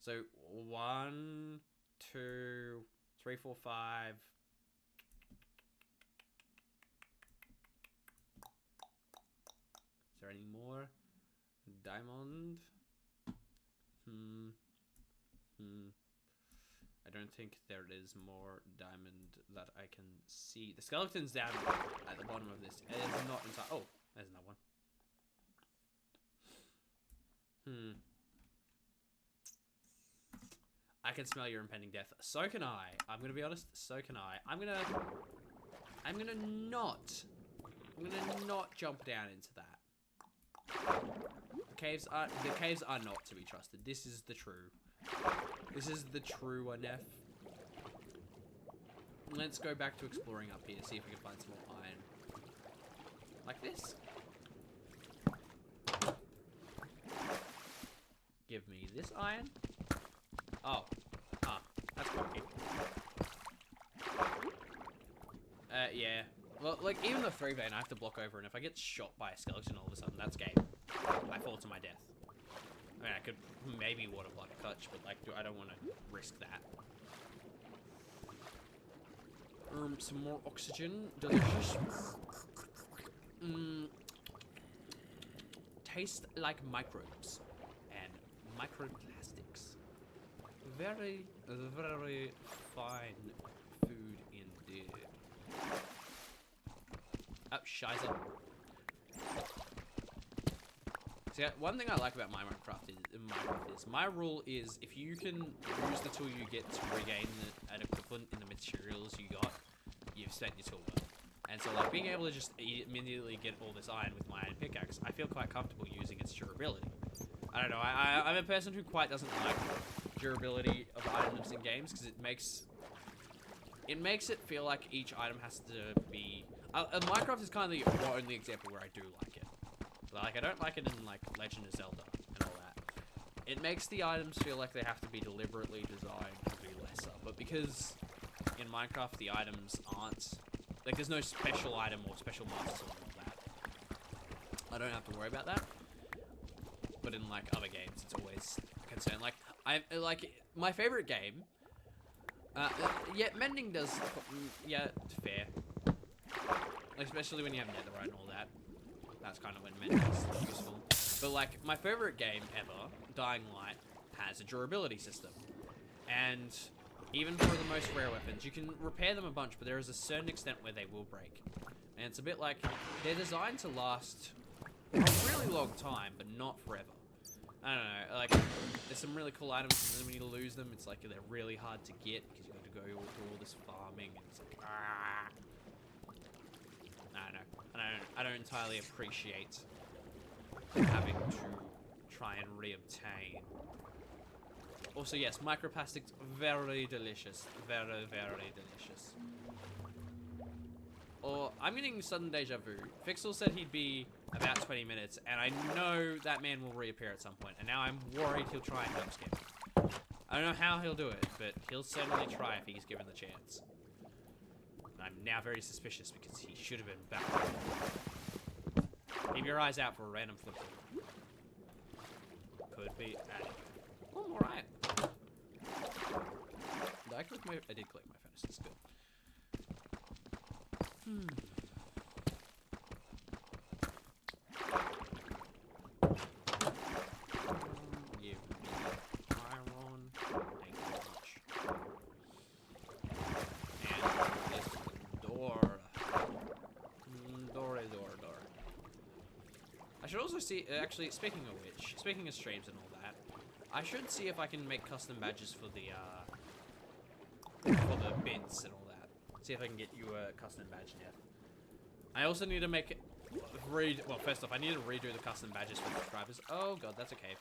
So 1, 2, 3, 4, 5. Is there any more? Diamond. I don't think there is more diamond that I can see. The skeleton's down at the bottom of this. It is not inside. Oh, there's another one. I can smell your impending death. So can I. I'm gonna be honest. So can I. I'm gonna not jump down into that. The caves are not to be trusted. This is the true. This is the true one, F. Let's go back to exploring up here, see if we can find some more iron. Like this. Give me this iron. Oh. That's funky. Yeah. Well, like, even the 3 vein, I have to block over, and if I get shot by a skeleton all of a sudden, that's game. I fall to my death. I mean, I could maybe water block a clutch, but like, I don't want to risk that. Some more oxygen. Delicious. Taste like microbes and microplastics. Very, very fine food indeed. Oh, shiza. So yeah, one thing I like about Minecraft is my rule is if you can use the tool you get to regain an equivalent in the materials you got, you've spent your tool well. And so like being able to just immediately get all this iron with my iron pickaxe, I feel quite comfortable using its durability. I don't know, I'm a person who quite doesn't like durability of items in games because it makes it feel like each item has to be... Minecraft is kind of the only example where I do like it. Like, I don't like it in, like, Legend of Zelda and all that. It makes the items feel like they have to be deliberately designed to be lesser. But because in Minecraft the items aren't... Like, there's no special item or special master sword or that. I don't have to worry about that. But in, like, other games, it's always a concern. Like, my favorite game... yeah, mending does... Yeah, it's fair. Especially when you have netherite and all that. That's kind of when mending is useful. But like, my favorite game ever, Dying Light, has a durability system. And even for the most rare weapons, you can repair them a bunch, but there is a certain extent where they will break. And it's a bit like, they're designed to last a really long time, but not forever. I don't know, like, there's some really cool items, and then when you lose them, it's like, they're really hard to get, because you have to go through all this farming, and it's like, And I don't entirely appreciate having to try and reobtain. Also, yes, microplastics, very delicious. Very, very delicious. Or, I'm getting sudden deja vu. Fixel said he'd be about 20 minutes, and I know that man will reappear at some point, and now I'm worried he'll try and jump scare. I don't know how he'll do it, but he'll certainly try if he's given the chance. And I'm now very suspicious because he should have been back. Keep your eyes out for a random flip. Could be at oh, I'm alright. Did I click my... I did click my furnaces, good. Give me iron. Thank you very much. And this door. Door. I should also see, actually, speaking of which, speaking of streams and all that, I should see if I can make custom badges for the bits and all that. See if I can get you a custom badge now. I also need to make well, first off, I need to redo the custom badges for subscribers. Oh god, that's a cave.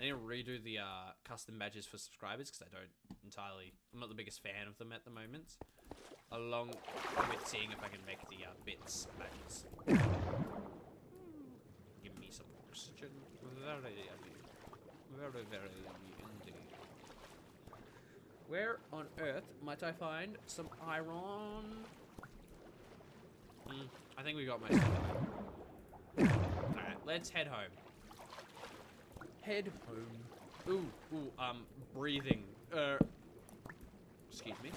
I need to redo the custom badges for subscribers because I'm not the biggest fan of them at the moment. Along with seeing if I can make the bits badges. Give me some oxygen. Very yummy. Very, very yummy indeed. Where on earth might I find some iron? I think we got most of it. Alright, let's head home. Head home. Ooh, breathing. Excuse me.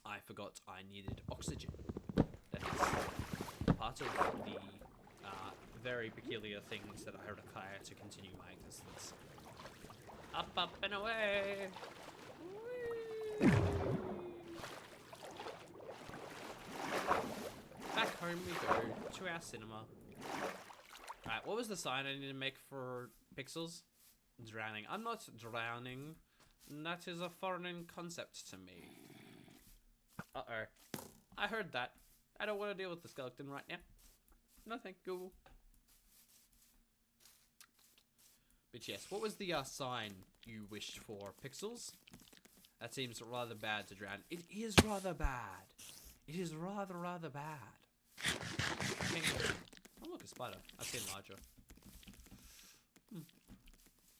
I forgot I needed oxygen. That is part of the very peculiar things that I require to continue my existence. Up, and away! Whee! Back home we go, to our cinema. Alright, what was the sign I need to make for Pixels? Drowning. I'm not drowning. That is a foreign concept to me. Uh-oh. I heard that. I don't want to deal with the skeleton right now. No thank Google. But yes, what was the sign you wished for, Pixels? That seems rather bad to drown. It is rather bad. It is rather bad. Oh look, a spider. I've seen larger.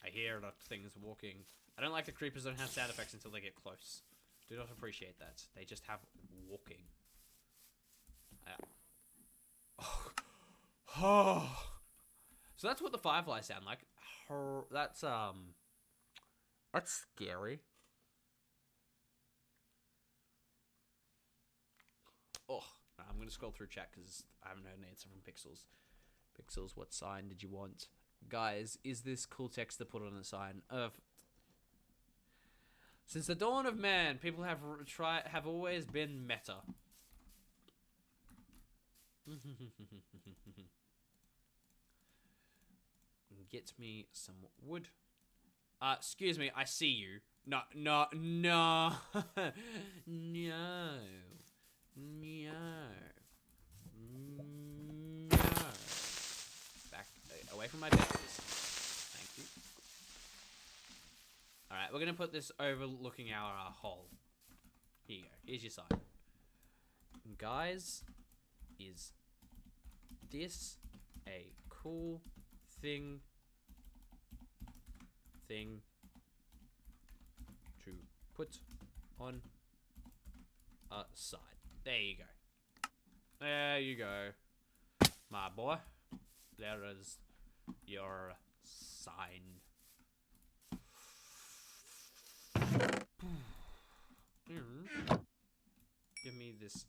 I hear things walking. I don't like the creepers don't have sound effects until they get close. Do not appreciate that. They just have walking. Oh. So that's what the fireflies sound like. That's scary. Oh, I'm gonna scroll through chat because I haven't heard an answer from Pixels. Pixels, what sign did you want? Guys, is this cool text to put on a sign? Since the dawn of man, people have always been meta. Get me some wood. Excuse me, I see you. No. No. Back away from my bears. Thank you. Alright, we're gonna put this overlooking our hole. Here you go. Here's your sign. Guys, is this a cool thing to put on a sign? There you go. There you go, my boy. There is your sign. Give me this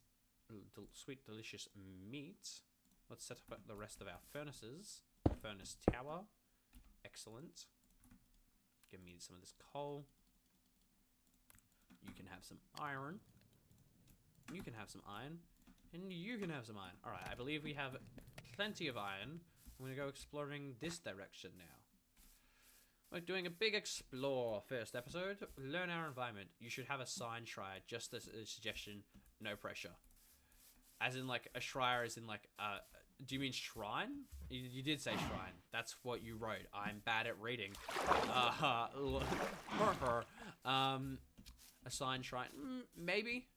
sweet, delicious meat. Let's set up the rest of our furnaces. Furnace tower. Excellent. Give me some of this coal. You can have some iron. You can have some iron. And you can have some iron. Alright, I believe we have plenty of iron. I'm going to go exploring this direction now. We're doing a big explore first episode. Learn our environment. You should have a sign tried. Just as a suggestion. No pressure. As in, like, a Shrier as in, like, do you mean shrine? You did say shrine. That's what you wrote. I'm bad at reading. Assigned shrine. Maybe.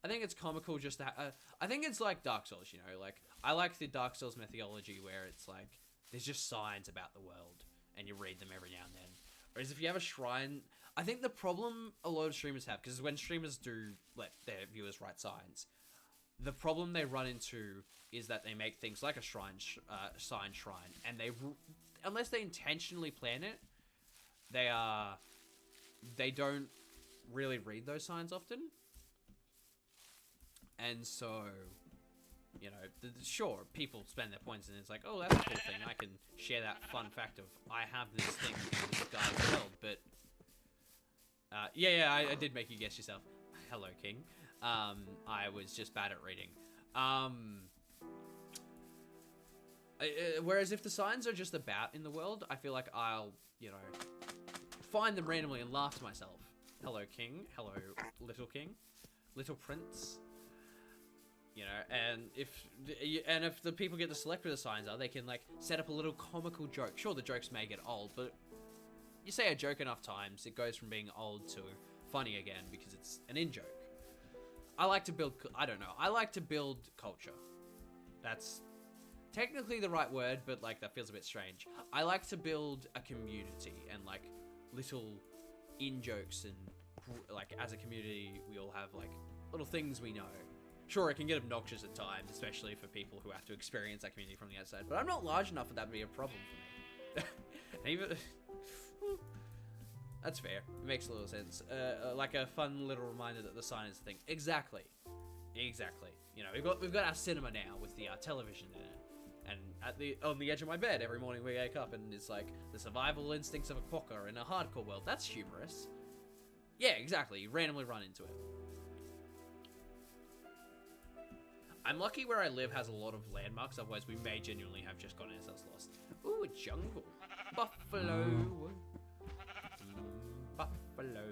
I think it's comical just to I think it's like Dark Souls, you know? Like, I like the Dark Souls mythology where it's like, there's just signs about the world, and you read them every now and then. Whereas if you have a shrine... I think the problem a lot of streamers have, because when streamers do let their viewers write signs, the problem they run into is that they make things like a shrine, signed shrine, and unless they intentionally plan it, they don't really read those signs often. And so, you know, sure, people spend their points and it's like, oh, that's a cool thing. I can share that fun fact of I have this thing in this guy's world, but... I did make you guess yourself. Hello, King. I was just bad at reading. Whereas if the signs are just about in the world, I feel like I'll, you know, find them randomly and laugh to myself. Hello, King. Hello, Little King. Little Prince. You know, and if the people get to select where the signs are, they can, like, set up a little comical joke. Sure, the jokes may get old, but you say a joke enough times, it goes from being old to funny again because it's an in-joke. I like to build... I don't know. I like to build culture. That's technically the right word, but, like, that feels a bit strange. I like to build a community and, like, little in-jokes and, like, as a community, we all have, like, little things we know. Sure, it can get obnoxious at times, especially for people who have to experience that community from the outside, but I'm not large enough for that to be a problem for me. Even... That's fair. It makes a little sense. Like a fun little reminder that the sign is the thing. Exactly. You know, we've got our cinema now with the television in it, and on the edge of my bed every morning we wake up and it's like the survival instincts of a quokka in a hardcore world. That's humorous. Yeah, exactly. You randomly run into it. I'm lucky where I live has a lot of landmarks, otherwise we may genuinely have just gotten ourselves lost. Ooh, a jungle. Buffalo. Buffalo.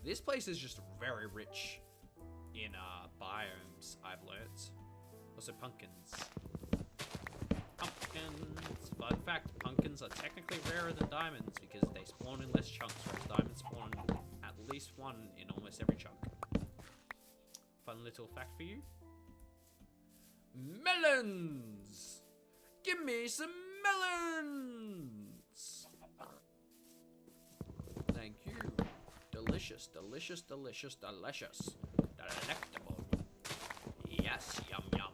This place is just very rich in biomes, I've learnt. Also pumpkins. Pumpkins. Fun fact, pumpkins are technically rarer than diamonds because they spawn in less chunks, whereas diamonds spawn at least one in almost every chunk. Fun little fact for you. Melons! Give me some melons! Thank you. Delicious, delicious, delicious, delicious. Delectable. Yes, yum yum.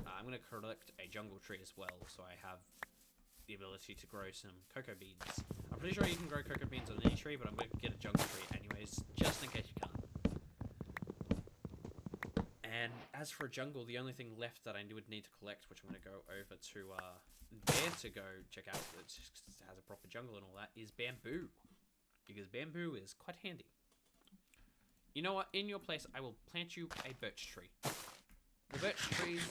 I'm gonna collect a jungle tree as well, so I have the ability to grow some cocoa beans. I'm pretty sure you can grow cocoa beans on any tree, but I'm going to get a jungle tree anyways, just in case you can't. And as for a jungle, the only thing left that I would need to collect, which I'm going to go over to there to go check out, it has a proper jungle and all that, is bamboo. Because bamboo is quite handy. You know what? In your place, I will plant you a birch tree. The birch trees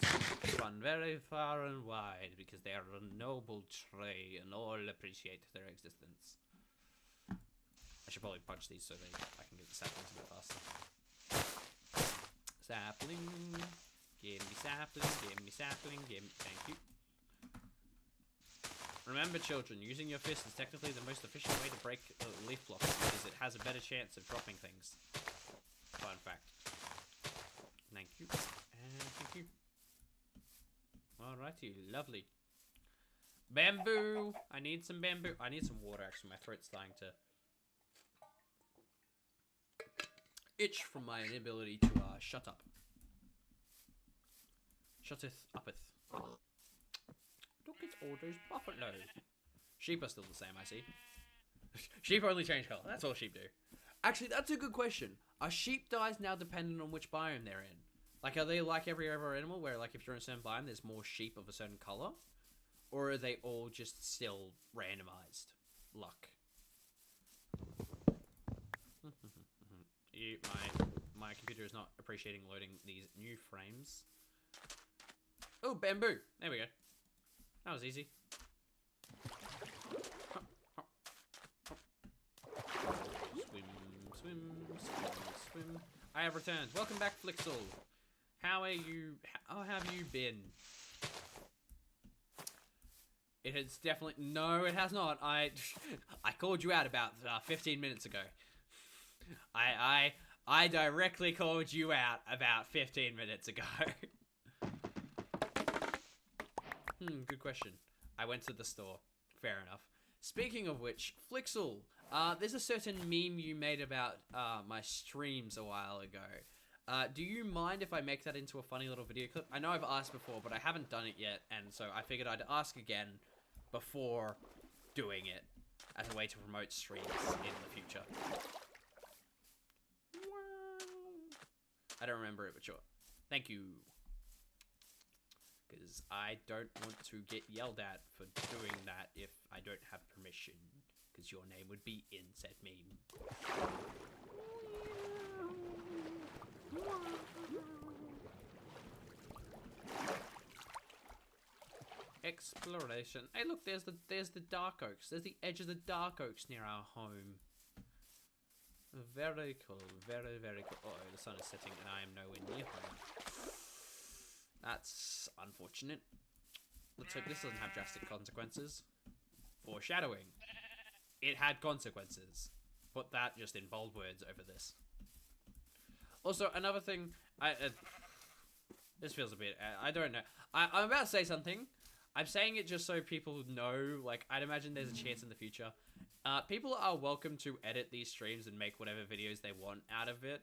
run very far and wide because they are a noble tree and all appreciate their existence. I should probably punch these so that I can get the saplings a bit faster. Sapling. Give me sapling, give me sapling, give me... Thank you. Remember, children, using your fist is technically the most efficient way to break leaf blocks because it has a better chance of dropping things. Fun fact. Thank you. Thank you. Alrighty, lovely. Bamboo! I need some bamboo. I need some water, actually. My throat's starting to itch from my inability to shut up. Shutteth uppeth. Look at all those buffalo. Sheep are still the same, I see. Sheep only change colour. That's all sheep do. Actually, that's a good question. Are sheep dyes now dependent on which biome they're in? Like, are they like every other animal where, like, if you're in a certain biome, there's more sheep of a certain colour? Or are they all just still randomized? Luck. My computer is not appreciating loading these new frames. Oh, bamboo. There we go. That was easy. swim, swim, swim. I have returned. Welcome back, Flixel. How are you? How have you been? It has definitely... No, it has not. I called you out about 15 minutes ago. I directly called you out about 15 minutes ago. Good question. I went to the store. Fair enough. Speaking of which, Flixel, there's a certain meme you made about my streams a while ago. Do you mind if I make that into a funny little video clip? I know I've asked before, but I haven't done it yet, and so I figured I'd ask again before doing it as a way to promote streams in the future. I don't remember it, but sure. Thank you. Because I don't want to get yelled at for doing that if I don't have permission. Because your name would be in said meme. Exploration. Hey, look, there's the dark oaks. There's the edge of the dark oaks near our home. Very cool. Very, very cool. Oh, the sun is setting and I am nowhere near home. That's unfortunate. Let's hope this doesn't have drastic consequences. Foreshadowing. It had consequences. Put that just in bold words over this. Also, another thing, this feels a bit, I don't know. I'm about to say something. I'm saying it just so people know, like, I'd imagine there's a chance in the future. People are welcome to edit these streams and make whatever videos they want out of it.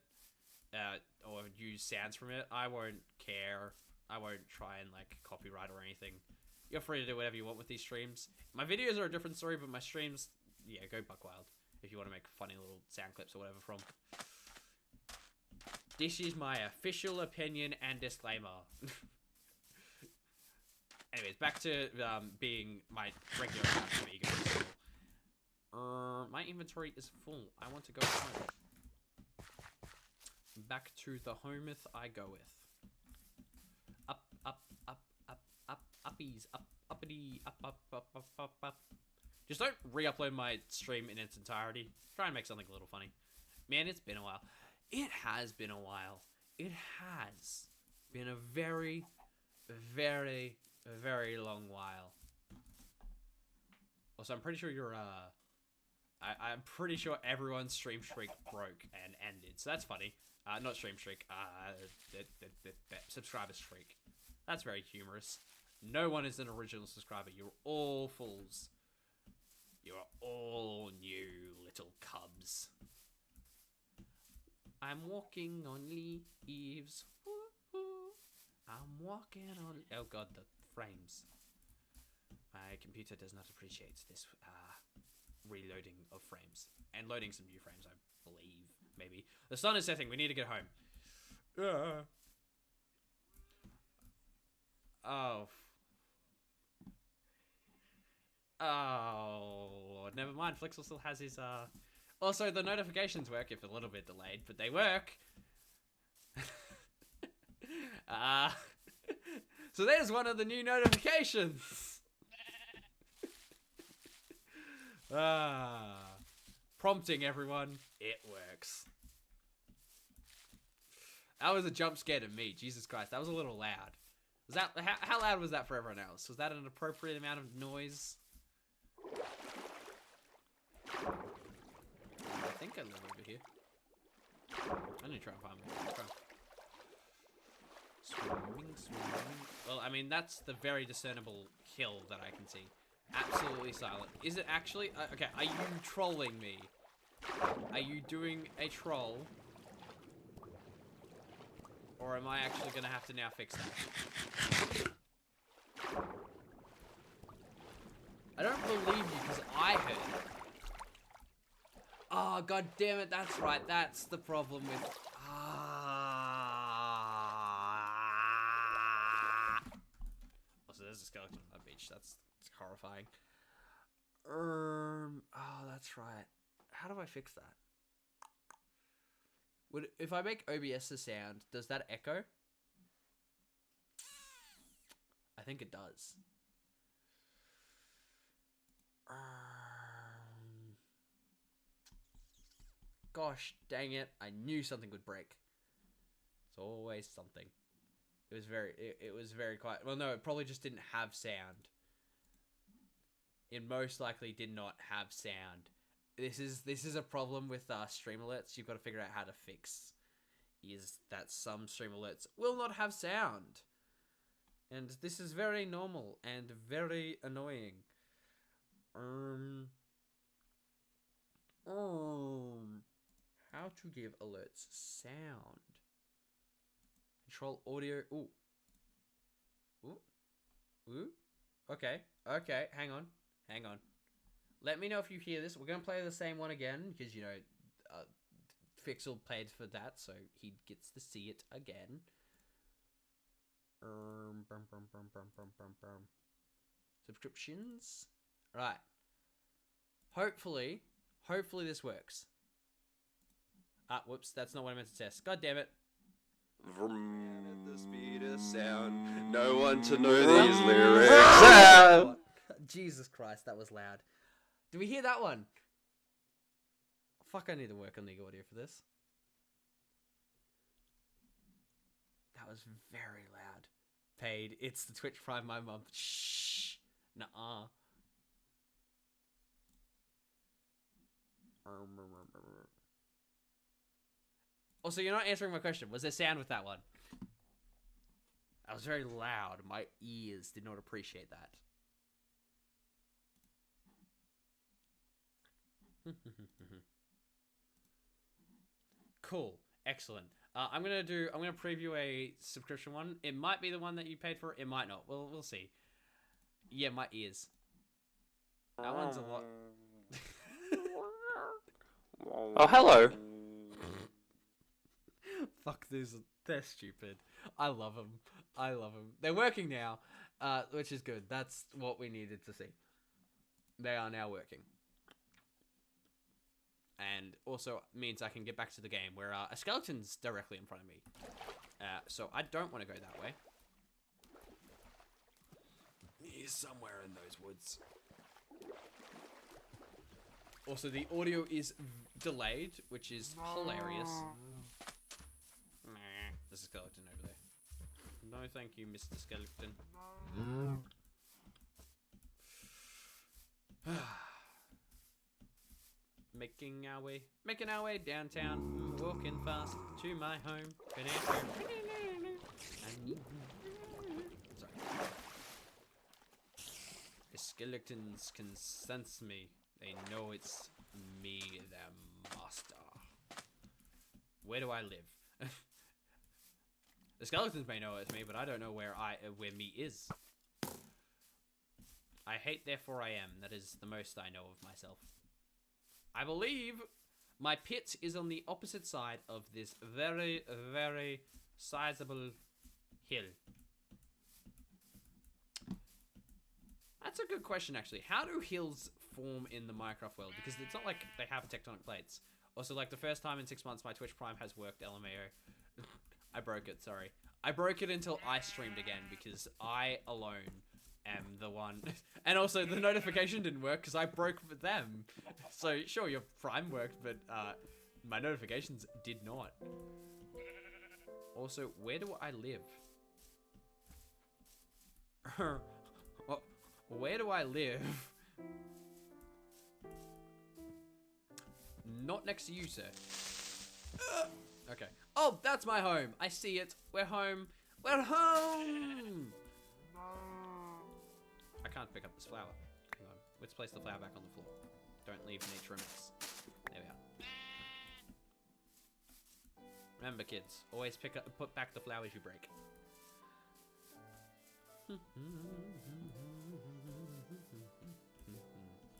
Or use sounds from it. I won't care. I won't try and, like, copyright or anything. You're free to do whatever you want with these streams. My videos are a different story, but my streams, yeah, go buck wild. If you want to make funny little sound clips or whatever from. This is my official opinion and disclaimer. Anyways, back to being my regular account for me guys. My inventory is full. I want to go home. Back to the hometh I goeth. Up, up, up, up, up, uppies, up, uppity, up, up, up, up, up, up. Just don't re-upload my stream in its entirety. Try and make something a little funny. Man, it's been a while. It has been a while. It has been a very, very, very long while. Also, I'm pretty sure you're, I'm pretty sure everyone's stream streak broke and ended. So that's funny. Not stream streak, the subscriber streak. That's very humorous. No one is an original subscriber. You're all fools. You're all new little cubs. I'm walking on leaves. I'm walking on... Oh god, the frames. My computer does not appreciate this reloading of frames. And loading some new frames, I believe. Maybe. The sun is setting. We need to get home. Oh. Oh. Never mind. Flixel still has his... Also, the notifications work, if a little bit delayed, but they work. So there's one of the new notifications. Prompting everyone, it works. That was a jump scare to me. Jesus Christ, that was a little loud. Was that how loud was that for everyone else? Was that an appropriate amount of noise? I think I live over here. I need to try and find me. Swimming, swimming. Well, I mean, that's the very discernible hill that I can see. Absolutely silent. Is it actually? Okay, are you trolling me? Are you doing a troll? Or am I actually going to have to now fix that? I don't believe you because I heard it. Oh, god damn it, that's right. That's the problem with... Also, there's a skeleton on that beach. That's horrifying. Oh, that's right. How do I fix that? If I make OBS a sound, does that echo? I think it does. gosh, dang it. I knew something would break. It's always something. It was very quiet. Well, no, it probably just didn't have sound. It most likely did not have sound. This is a problem with stream alerts you've got to figure out how to fix. Is that some stream alerts will not have sound. And this is very normal and very annoying. How to give alerts sound. Control audio. Ooh. Okay. Hang on. Let me know if you hear this. We're gonna play the same one again because Fixel paid for that, so he gets to see it again. Subscriptions. Right. Hopefully this works. Whoops, that's not what I meant to test. God damn it. Vroom, at the speed of sound, no one to know these lyrics. Jesus Christ, that was loud. Did we hear that one? Fuck, I need to work on the audio for this. That was very loud. Paid. It's the Twitch Prime my month. Shh. Nuh-uh. Also, you're not answering my question. Was there sound with that one? That was very loud. My ears did not appreciate that. Cool. Excellent. I'm gonna preview a subscription one. It might be the one that you paid for. It might not. We'll see. Yeah, my ears. That one's a lot. Oh, hello. Fuck these. They're stupid. I love them. They're working now, which is good. That's what we needed to see. They are now working. And also means I can get back to the game where a skeleton's directly in front of me. So I don't want to go that way. He's somewhere in those woods. Also, the audio is delayed, which is hilarious. There's a skeleton over there. No, thank you, Mr. Skeleton. Making our way downtown, walking fast to my home. Sorry. The skeletons can sense me. They know it's me, their master. Where do I live? The skeletons may know it's me, but I don't know where me is. I hate, therefore I am. That is the most I know of myself. I believe my pit is on the opposite side of this very, very sizable hill. That's a good question, actually. How do hills form in the Minecraft world? Because it's not like they have tectonic plates. Also, like, the first time in 6 months my Twitch Prime has worked, LMAO. I broke it, sorry. I broke it until I streamed again, because I alone am the one. And also, the notification didn't work, because I broke for them. So, sure, your Prime worked, but my notifications did not. Also, where do I live? Where do I live? Not next to you, sir. Okay. Oh, that's my home. I see it. We're home. We're home! I can't pick up this flower. Hang on. Let's place the flower back on the floor. Don't leave nature a mess. There we are. Remember, kids. Always put back the flowers you break.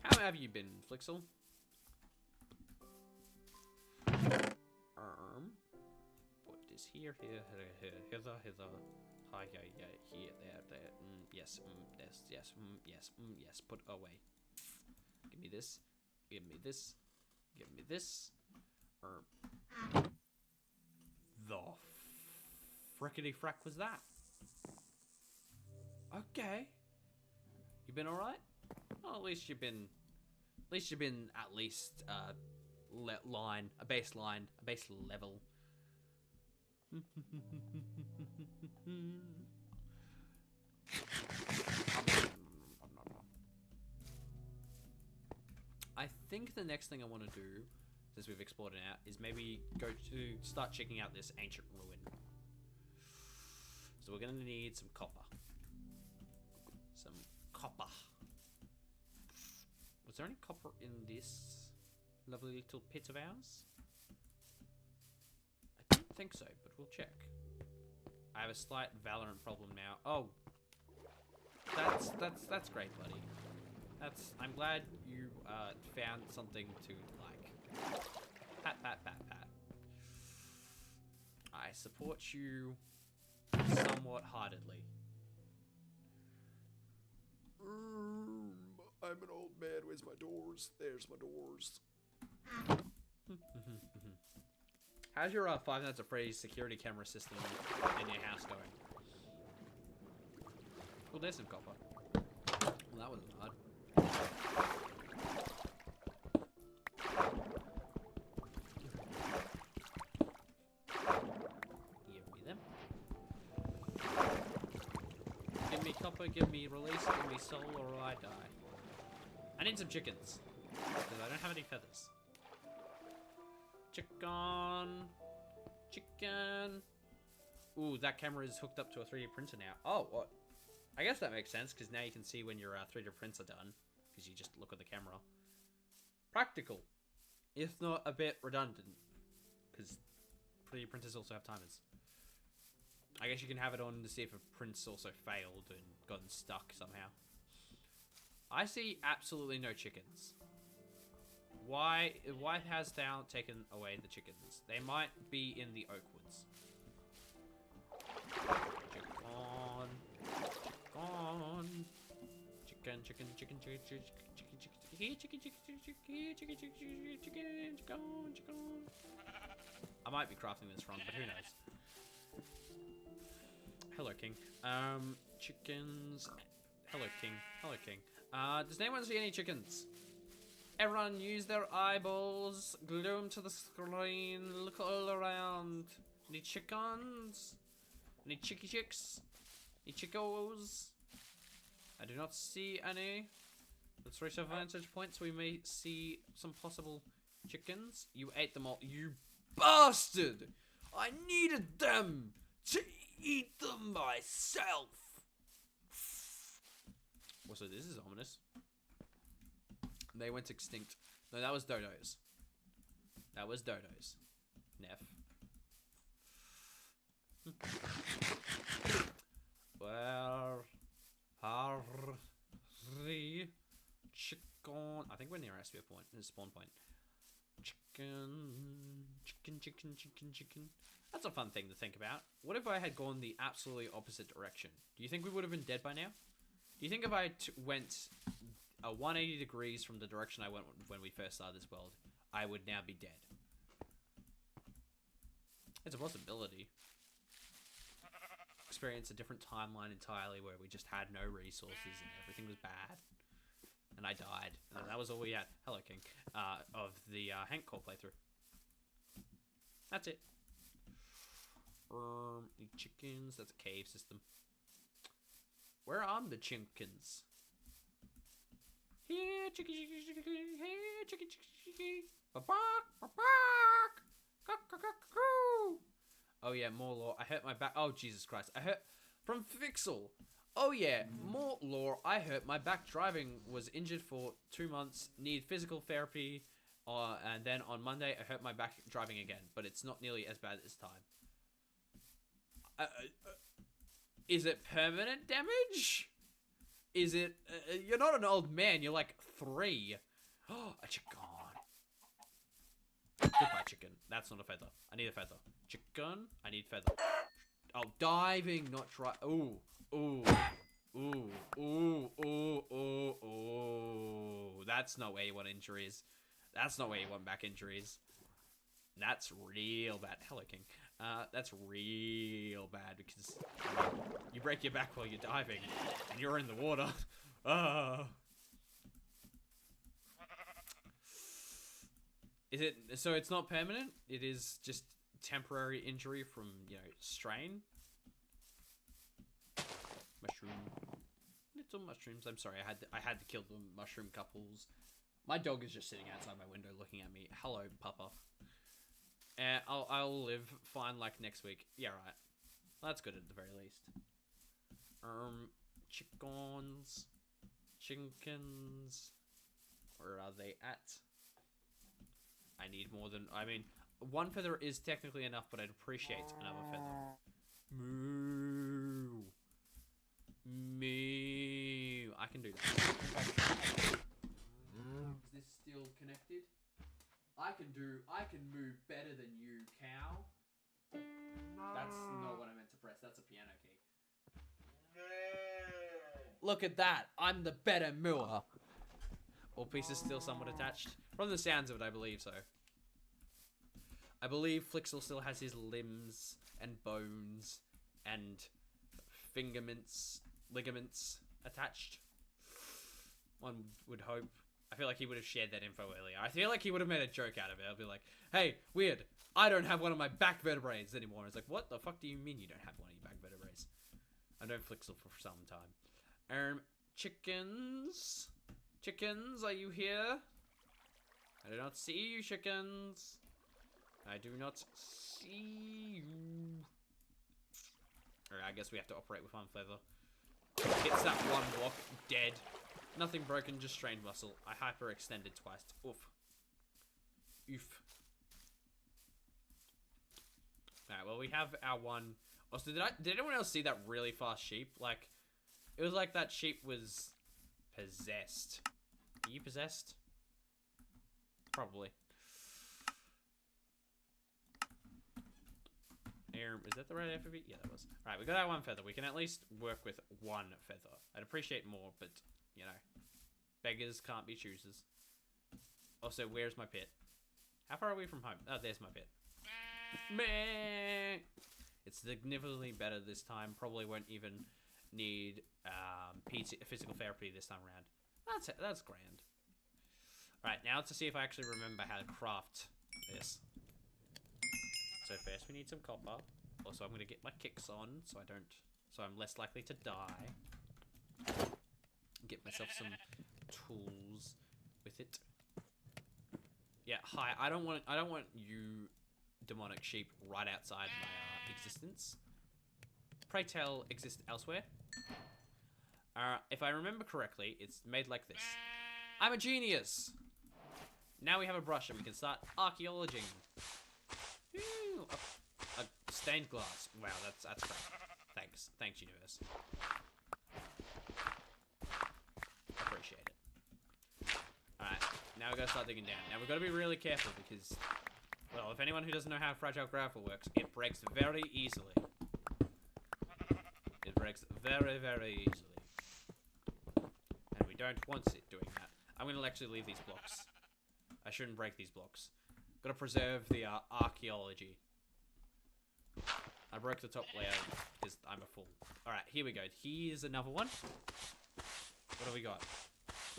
How have you been, Flixel? Put this here, hither. Hi, yeah, here, there. Yes, yes. Put away. Give me this. The frickety frack was that? Okay. You been alright? Well, at least you've been line, a base line, a base level. I think the next thing I want to do, since we've explored it out, is maybe start checking out this ancient ruin. So we're going to need some copper. Some copper. Was there any copper in this lovely little pit of ours? I don't think so, but we'll check. I have a slight Valorant problem now. Oh, that's great, buddy. I'm glad you found something to like. Pat, pat, pat, pat. I support you somewhat heartedly. I'm an old man. Where's my doors? There's my doors. How's your Five Nights at Freddy's security camera system in your house going? Well, there's some copper. Well, that wasn't hard. Give me them. Give me copper, give me release, give me soul, or I die. I need some chickens, because I don't have any feathers. Chicken! Chicken! Ooh, that camera is hooked up to a 3D printer now. Oh, what? I guess that makes sense, because now you can see when your 3D prints are done, because you just look at the camera. Practical, if not a bit redundant, because 3D printers also have timers. I guess you can have it on to see if a print's also failed and gotten stuck somehow. I see absolutely no chickens. Why has Down taken away the chickens? They might be in the Oakwoods. Chicken. I might be crafting this wrong, but who knows? Hello, King. Chickens. Hello, King. Does anyone see any chickens? Everyone use their eyeballs, glue them to the screen, look all around. Any chickens? Any chicks? Any chickos? I do not see any. Let's reach our vantage point so we may see some possible chickens. You ate them all. You bastard! I needed them to eat them myself. Well, so this is ominous. They went extinct. No, that was dodos. Neff. Where are the chicken? I think we're near our spawn point. Chicken. That's a fun thing to think about. What if I had gone the absolutely opposite direction? Do you think we would have been dead by now? Do you think if I went a 180 degrees from the direction I went when we first started this world, I would now be dead? It's a possibility. Experience a different timeline entirely where we just had no resources and everything was bad. And I died. And that was all we had. Hello, King. Of the HankCore playthrough. That's it. Chickens. That's a cave system. Where are the chickens? Here, chicky. Here, chicky. Ba-bark. Oh yeah, more lore. I hurt my back. Oh Jesus Christ! I hurt from Fixel. Oh yeah, more lore. I hurt my back driving. Was injured for 2 months. Need physical therapy. And then on Monday, I hurt my back driving again. But it's not nearly as bad this time. Is it permanent damage? Is it? You're not an old man. You're like 3. Oh, a chicken. Goodbye, chicken. That's not a feather. I need a feather. Chicken. I need feather. Oh, diving, not try. Ooh. That's not where you want injuries. That's not where you want back injuries. That's real bad. Hello, King. That's real bad because you break your back while you're diving and you're in the water. Is it? So it's not permanent. It is just temporary injury from strain. Mushroom, little mushrooms. I'm sorry. I had to kill the mushroom couples. My dog is just sitting outside my window looking at me. Hello, Papa. I'll live fine like next week. Yeah, right. Well, that's good at the very least. Chickens. Where are they at? I need more than... I mean, one feather is technically enough, but I'd appreciate another feather. Moo. Moo. I can do that. Is this still connected? I can move better than you, cow. That's not what I meant to press. That's a piano key. Look at that. I'm the better mower. All pieces still somewhat attached. From the sounds of it, I believe so. I believe Flixel still has his limbs and bones and ligaments attached. One would hope. I feel like he would have shared that info earlier. I feel like he would have made a joke out of it. I'll be like, hey, weird. I don't have one of my back vertebrae anymore. It's like, what the fuck do you mean you don't have one of your back vertebrae? I don't Flixel for some time. Chickens. Chickens, are you here? I do not see you, chickens. I do not see you. Alright, I guess we have to operate with one feather. Hits that one block, dead. Nothing broken, just strained muscle. I hyperextended twice. Oof. Oof. Alright, well we have our one. Also, did anyone else see that really fast sheep? Like, it was like that sheep was possessed. Are you possessed? Probably. Is that the right FFV? Yeah, that was. Alright, we got our one feather. We can at least work with one feather. I'd appreciate more, but, beggars can't be choosers. Also, where's my pit? How far are we from home? Oh, there's my pit. Meh. It's significantly better this time. Probably won't even need physical therapy this time around. That's grand. Alright, now to see if I actually remember how to craft this. So first we need some copper. Also, I'm going to get my kicks on so I'm less likely to die. Get myself some tools with it. Yeah, hi. I don't want you demonic sheep right outside my existence. Pray tell, exist elsewhere. If I remember correctly, it's made like this. I'm a genius! Now we have a brush and we can start archaeologing. Ooh, a stained glass. Wow, that's great. Thanks, universe. Appreciate it. Alright, now we gotta start digging down. Now we've got to be really careful because, well, if anyone who doesn't know how fragile gravel works, it breaks very easily. It breaks very, very easily. And we don't want it doing that. I'm gonna actually leave these blocks. I shouldn't break these blocks. Gotta preserve the archaeology. I broke the top layer because I'm a fool. Alright, here we go. Here's another one. What have we got?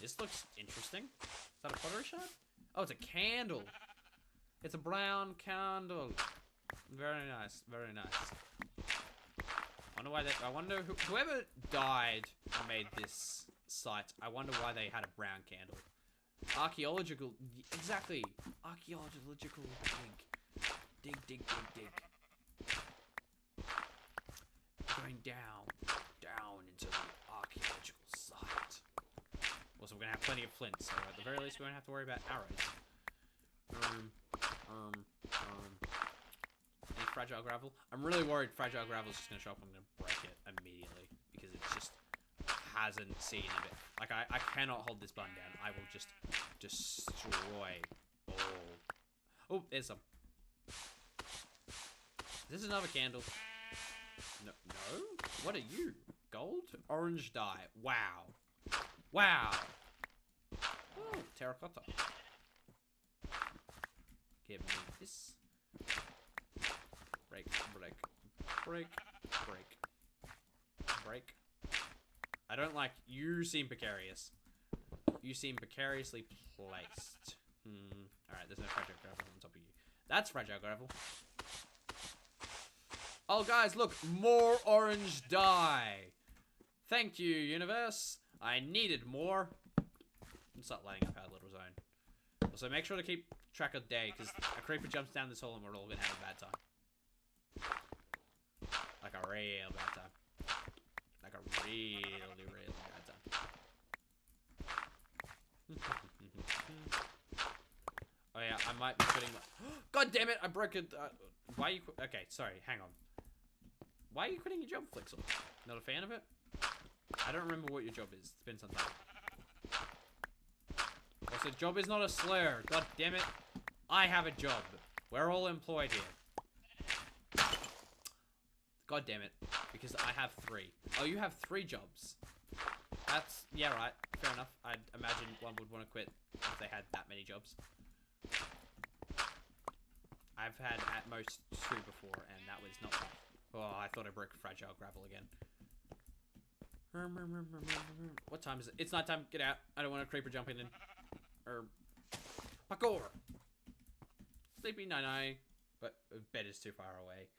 This looks interesting. Is that a pottery shard? Oh, it's a candle. It's a brown candle. Very nice. Very nice. I wonder whoever died and made this site, I wonder why they had a brown candle. Archaeological, exactly. Archaeological dig. Dig. Going down into the archaeological site. Also, we're gonna have plenty of flint, so at the very least, we won't have to worry about arrows. Any fragile gravel? I'm really worried fragile gravel is just gonna show up. I'm gonna break it immediately because it just hasn't seen a bit. Like I cannot hold this button down. I will just destroy all. Oh, there's some. This is another candle. No. What are you? Gold? Orange dye. Wow. Oh, terracotta. Give me this. Break. I don't like... You seem precarious. You seem precariously placed. Alright, there's no fragile gravel on top of you. That's fragile gravel. Oh, guys, look. More orange dye. Thank you, universe. I needed more. Let's start lighting up our little zone. Also, make sure to keep track of day, because a creeper jumps down this hole and we're all going to have a bad time. Like a real bad time. Like a really, really bad time. Oh yeah, I might be putting... God damn it, I broke it. Why are you... Okay, sorry, hang on. Why are you quitting your job, Flixel? Not a fan of it? I don't remember what your job is. It's been some time. Also, job is not a slur. God damn it. I have a job. We're all employed here. God damn it. Because I have 3. Oh, you have 3 jobs. That's... Yeah, right. Fair enough. I'd imagine one would want to quit if they had that many jobs. I've had at most 2 before, and that was not fun. Oh, I thought I broke fragile gravel again. What time is it? It's night time. Get out. I don't want a creeper jumping in. HankCore. Sleepy night-night. But bed is too far away.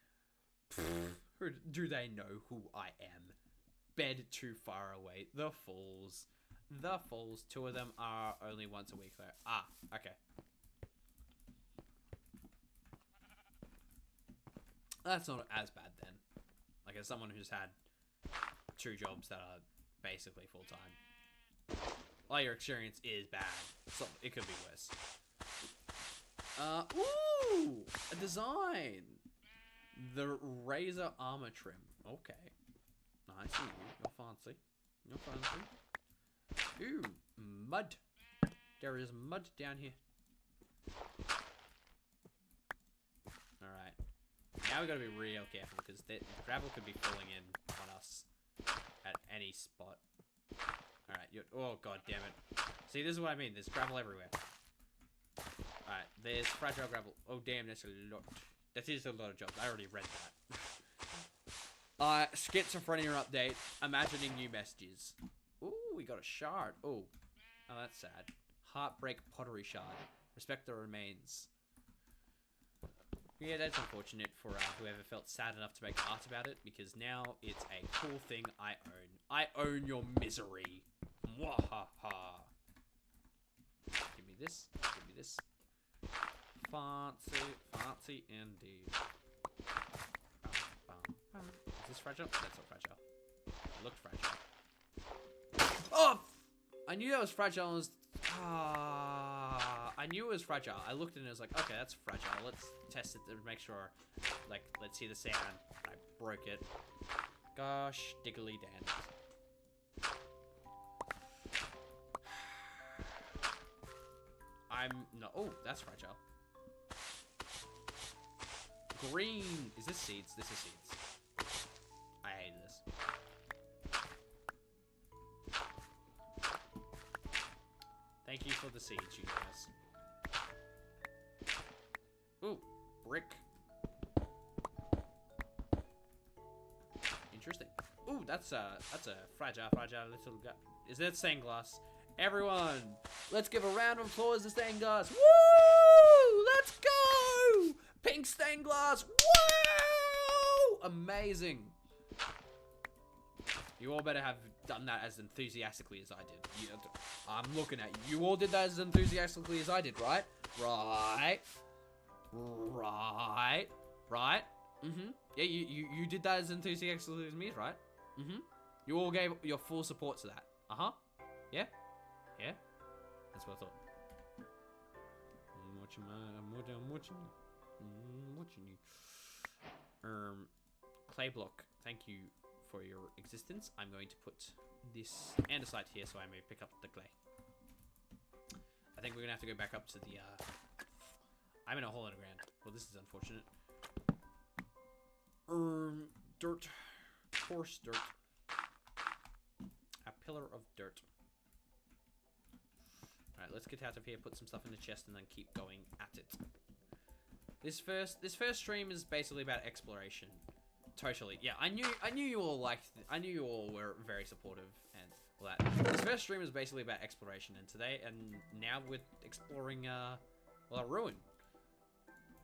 Do they know who I am? Bed too far away. The fools. The fools. 2 of them are only once a week though. Ah, okay. That's not as bad then. Like, as someone who's had 2 jobs that are basically full-time. Well, your experience is bad. So it could be worse. Ooh! A design! The razor armor trim. Okay. I see you. You're fancy. You're fancy. Ooh, mud. There is mud down here. Alright. Now we gotta be real careful, because the gravel could be falling in on us at any spot. Alright, oh god damn it. See, this is what I mean, there's gravel everywhere. Alright, there's fragile gravel. Oh damn, that's a lot. That is a lot of jobs, I already read that. Schizophrenia update, imagining new messages. Ooh, we got a shard. Oh, that's sad. Heartbreak pottery shard. Respect the remains. Yeah, that's unfortunate for whoever felt sad enough to make art about it, because now it's a cool thing I own. I own your misery. Mwahaha. Give me this. Give me this. Fancy, fancy indeed. Is this fragile? That's not fragile. It looked fragile. Oh! I knew that was fragile. I knew it was fragile. I looked at it and I was like, okay, that's fragile. Let's test it to make sure. Like, let's see the sand. I broke it. Gosh, diggly dand. Oh, that's fragile. Green. Is this seeds? This is seeds. I hate this. Thank you for the seeds, you guys. Ooh, brick. Interesting. Ooh, that's a fragile little guy. Is that stained glass? Everyone, let's give a round of applause to stained glass. Woo! Let's go! Pink stained glass. Woo! Amazing. You all better have done that as enthusiastically as I did. I'm looking at you. You all did that as enthusiastically as I did, right? Right. Right. Right. Mm-hmm. Yeah, you did that as enthusiastically as me, right? Mm-hmm. You all gave your full support to that. Uh-huh. Yeah? Yeah? That's what I thought. I'm watching you. Clay block. Thank you for your existence. I'm going to put this andesite here so I may pick up the clay. I think we're gonna have to go back up to the I'm in a hole in the ground. Well, this is unfortunate. Dirt. Coarse dirt. A pillar of dirt. Alright, let's get out of here, put some stuff in the chest, and then keep going at it. This first stream is basically about exploration. Totally. Yeah, I knew you all liked I knew you all were very supportive, and Well, that this first stream is basically about exploration, and now we're exploring a ruin.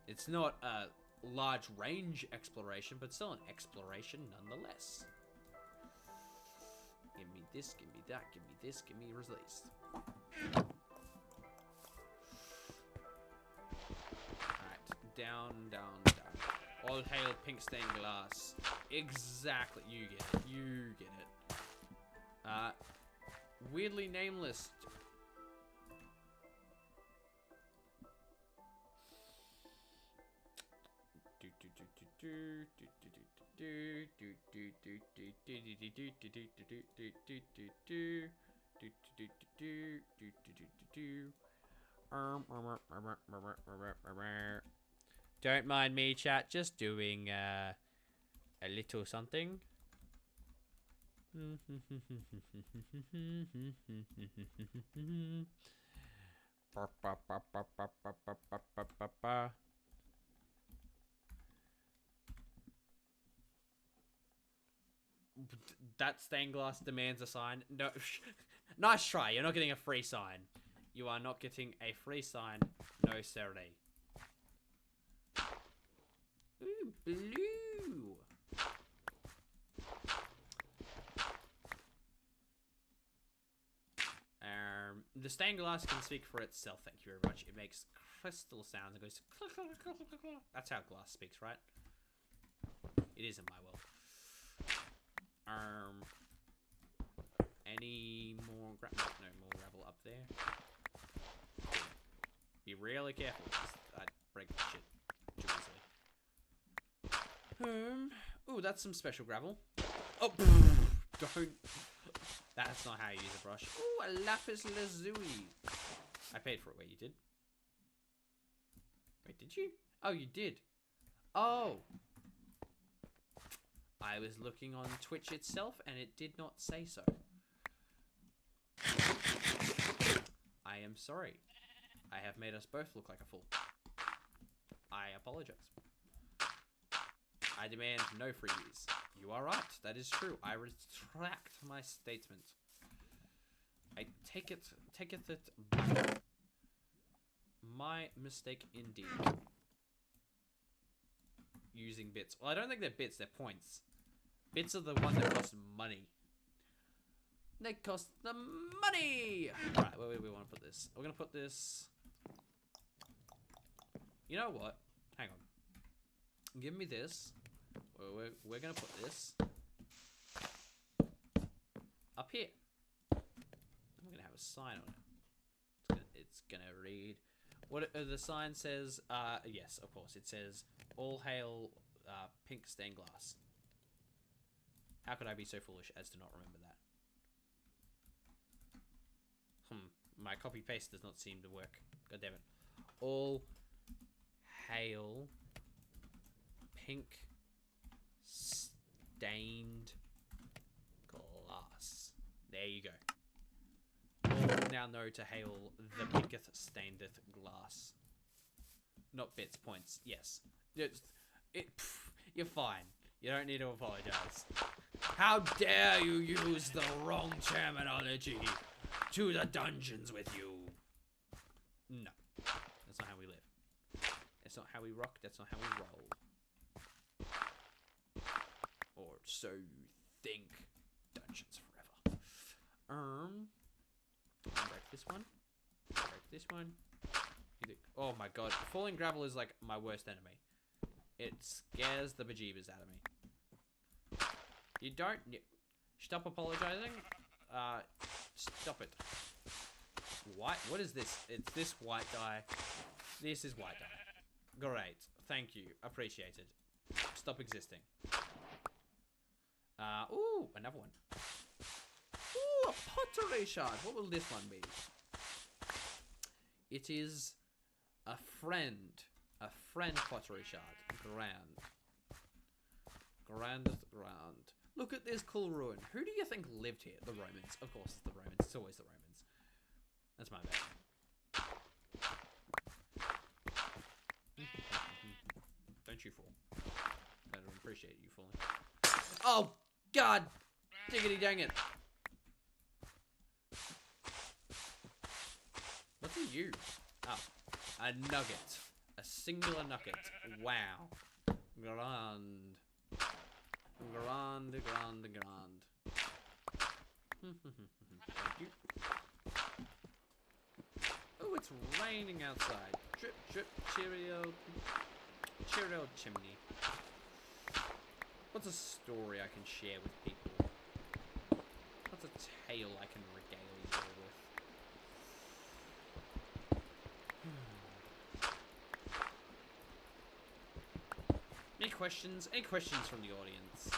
It's not a large range exploration, but still an exploration nonetheless. Give me this, give me that, give me this, give me release. Alright, down, down, down. All hail pink stained glass. Exactly, you get it, you get it. Weirdly nameless. Don't mind me, chat. Just doing a little something. That stained glass demands a sign. No, nice try. You're not getting a free sign. You are not getting a free sign. No, sirree. Ooh, blue. The stained glass can speak for itself. Thank you very much. It makes crystal sounds. It goes. That's how glass speaks, right? It is in my world. Any more gravel? No more gravel up there. Be really careful. I'd break the shit too easily. Ooh, that's some special gravel. Oh, don't. That's not how you use a brush. Ooh, a lapis lazuli. I paid for it. Wait, you did? Wait, did you? Oh, you did. Oh. I was looking on Twitch itself, and it did not say so. I am sorry. I have made us both look like a fool. I apologize. I demand no freebies. You are right. That is true. I retract my statement. I take it back. My mistake indeed. Using bits. Well, I don't think they're bits. They're points. Bits are the one that cost money. They cost the money! Right, where do we want to put this? We're going to put this... You know what? Hang on. Give me this. We're going to put this... up here. I'm going to have a sign on it. It's going to read... What the sign says... yes, of course. It says, all hail pink stained glass. How could I be so foolish as to not remember that? My copy paste does not seem to work. God damn it. All hail pink stained glass. There you go. All now know to hail the pinketh stainedeth glass. Not bits, points. Yes. You're fine. You don't need to apologize. How dare you use the wrong terminology to the dungeons with you? No. That's not how we live. That's not how we rock. That's not how we roll. Or so you think. Dungeons forever. Break this one. Break this one. Oh my god. Falling gravel is like my worst enemy. It scares the bejeebers out of me. You don't... Stop apologizing. Stop it. White? What is this? It's this white dye. This is white dye. Great. Thank you. Appreciated. Stop existing. Ooh, another one. Ooh, a pottery shard. What will this one be? It is a friend. A friend pottery shard. Grand. Grand. Look at this cool ruin. Who do you think lived here? The Romans. Of course, the Romans. It's always the Romans. That's my bad. Don't you fall. I don't appreciate you falling. Oh, God! Diggity dang it. Who are you? Oh, a nugget. A singular nugget. Wow. Grand. Grand. Thank you. Oh, it's raining outside. Drip, drip, Cheerio. Cheerio chimney. What's a story I can share with people? What's a tale I can regale you all with? Any questions? Any questions from the audience?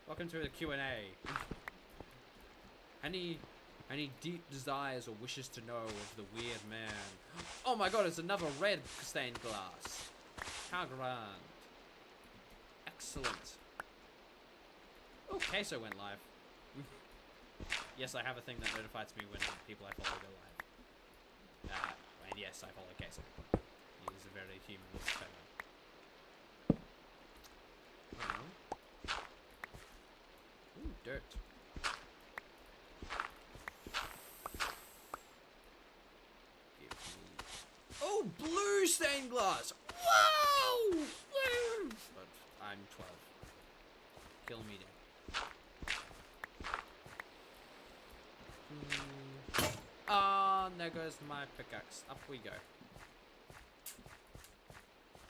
Welcome to the Q&A. Any deep desires or wishes to know of the weird man? Oh my god, it's another red stained glass. How grand. Excellent. Oh, Queso went live. Yes, I have a thing that notifies me when people I follow go live. And yes, I follow Queso. He is a very humorous fellow. Ooh, dirt. Give me... Oh, blue stained glass! Whoa! Woo! But I'm 12. Kill me dead. Ah, there goes my pickaxe. Up we go.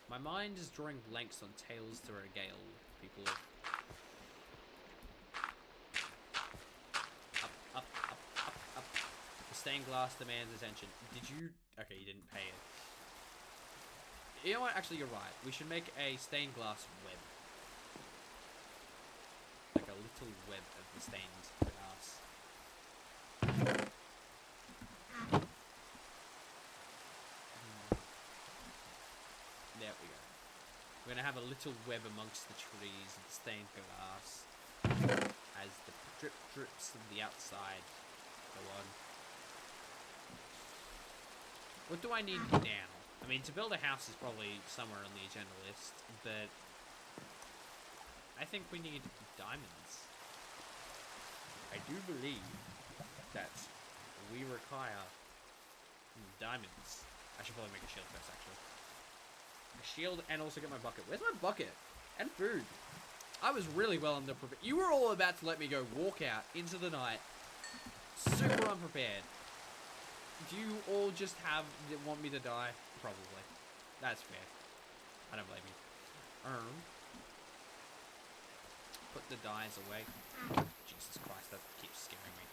My mind is drawing blanks on tales to regale people. Up. The stained glass demands attention. Did you... Okay, you didn't pay it. You know what? Actually, you're right. We should make a stained glass web. Like a little web of the stained glass. There we go. We're gonna have a little web amongst the trees of the stained glass as the drip drips of the outside go on. What do I need now? I mean, to build a house is probably somewhere on the agenda list, but I think we need diamonds. I do believe that we require diamonds. I should probably make a shield first, actually. A shield and also get my bucket. Where's my bucket? And food. I was really well underprepared. You were all about to let me go walk out into the night. Super unprepared. Do you all just want me to die? Probably. That's fair. I don't blame you. Put the dyes away. Jesus Christ, that keeps scaring me.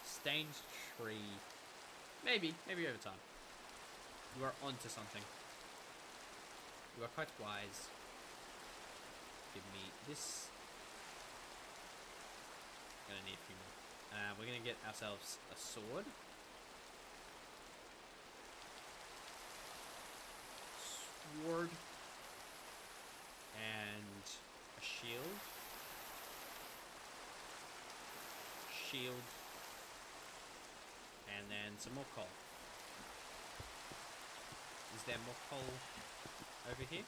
Stained tree. Maybe over time. You are onto something. You are quite wise. Give me this. Gonna need a few more. We're gonna get ourselves a sword. Sword. And a shield. Shield. And then some more coal. Is there more coal over here?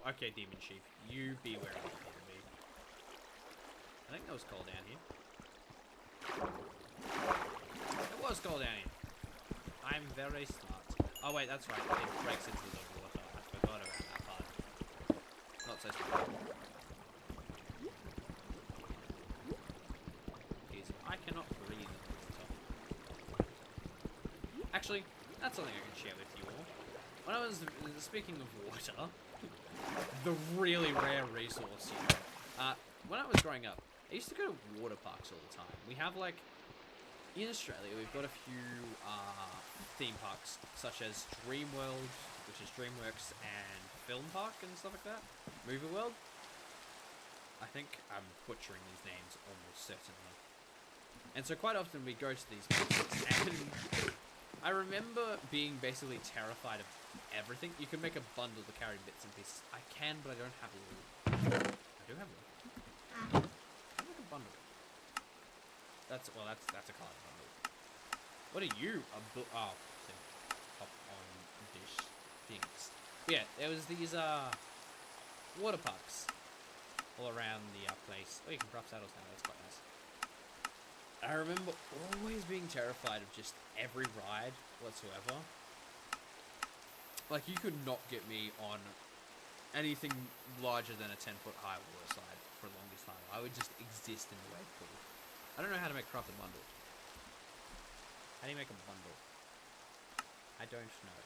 Okay, Demon Sheep. You be where you need to be. I think there was coal down here. There was coal down here. I'm very smart. Oh wait, that's right. It breaks into the water. I forgot about that part. Not so smart. Jeez, I cannot breathe at the top. Actually, that's something I can share with you all. When I was speaking of water, the really rare resource here. When I was growing up, I used to go to water parks all the time. We have like, in Australia, we've got a few theme parks, such as Dreamworld, which is DreamWorks, and Film Park and stuff like that. Movie World. I think I'm butchering these names almost certainly. And so quite often we go to these places, and I remember being basically terrified of everything. You can make a bundle to carry bits and pieces. I can, but I don't have wool. I do have wool. I make a bundle. That's a card bundle. What are you? Oh, pop on dish things. Yeah, there was these water parks all around the place. Oh, you can craft saddles now. That's quite nice. I remember always being terrified of just every ride whatsoever. Like, you could not get me on anything larger than a 10-foot high water slide for the longest time. I would just exist in the wave pool. I don't know how to make craft a bundle. How do you make a bundle? I don't know.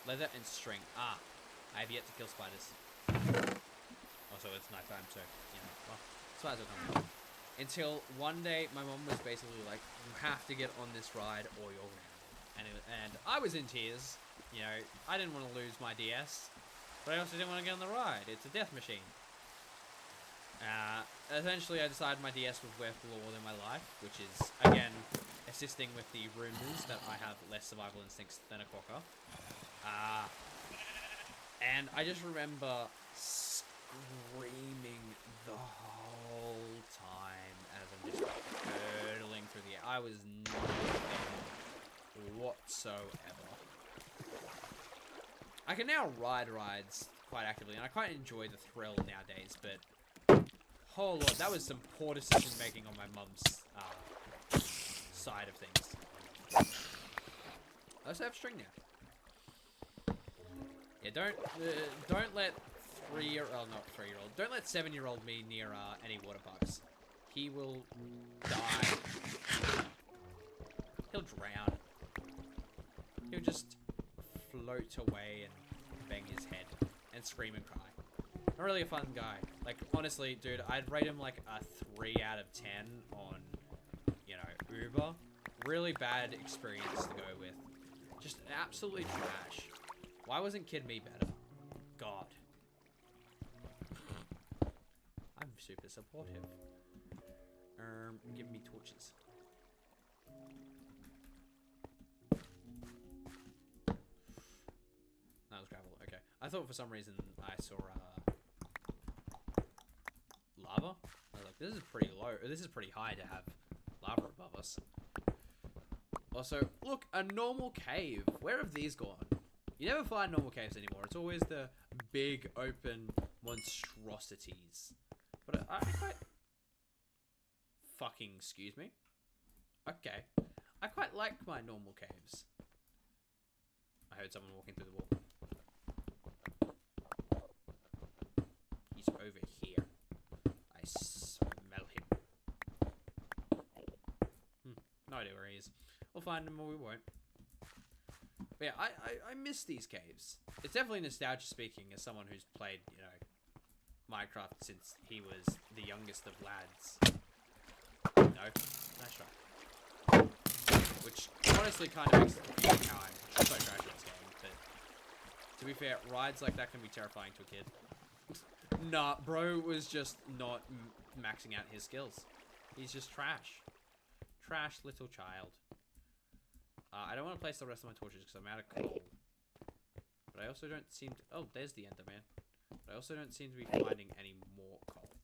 Leather and string. Ah, I have yet to kill spiders. Also, it's nighttime, so, you know, well, spiders will come. Until one day, my mom was basically like, you have to get on this ride or you're grounded. And I was in tears. You know, I didn't want to lose my DS, but I also didn't want to get on the ride. It's a death machine. Eventually, I decided my DS was worth more than my life, which is, again, assisting with the rumors that I have less survival instincts than a quokka. And I just remember screaming the whole time as I'm just hurtling through the air. I was not there whatsoever. I can now ride rides quite actively, and I quite enjoy the thrill nowadays, but oh lord, that was some poor decision making on my mum's side of things. I also have string now. Yeah, don't let don't let 7-year-old me near any water parks. He will die. He'll drown. He'll just float away and bang his head and scream and cry. Not really a fun guy. Like, honestly, dude, I'd rate him like a 3 out of 10 on, you know, Uber. Really bad experience to go with. Just absolutely trash. Why wasn't Kid Me better? God. I'm super supportive. Give me torches. That was gravel. Okay. I thought for some reason I saw lava. I was like, this is pretty low. This is pretty high to have lava above us. Also, look, a normal cave. Where have these gone? You never find normal caves anymore. It's always the big, open monstrosities. But I quite... Fucking excuse me? Okay. I quite like my normal caves. I heard someone walking through the wall. He's over here. I smell him. No idea where he is. We'll find him or we won't. But yeah, I miss these caves. It's definitely nostalgia speaking as someone who's played, you know, Minecraft since he was the youngest of lads. No, nice try. Which honestly kind of makes it confusing how I'm so trash at this game. But to be fair, rides like that can be terrifying to a kid. Nah, bro was just not maxing out his skills. He's just trash. Trash little child. I don't want to place the rest of my torches because I'm out of coal. But I also don't seem to... Oh, there's the Enderman. But I also don't seem to be finding any more coal.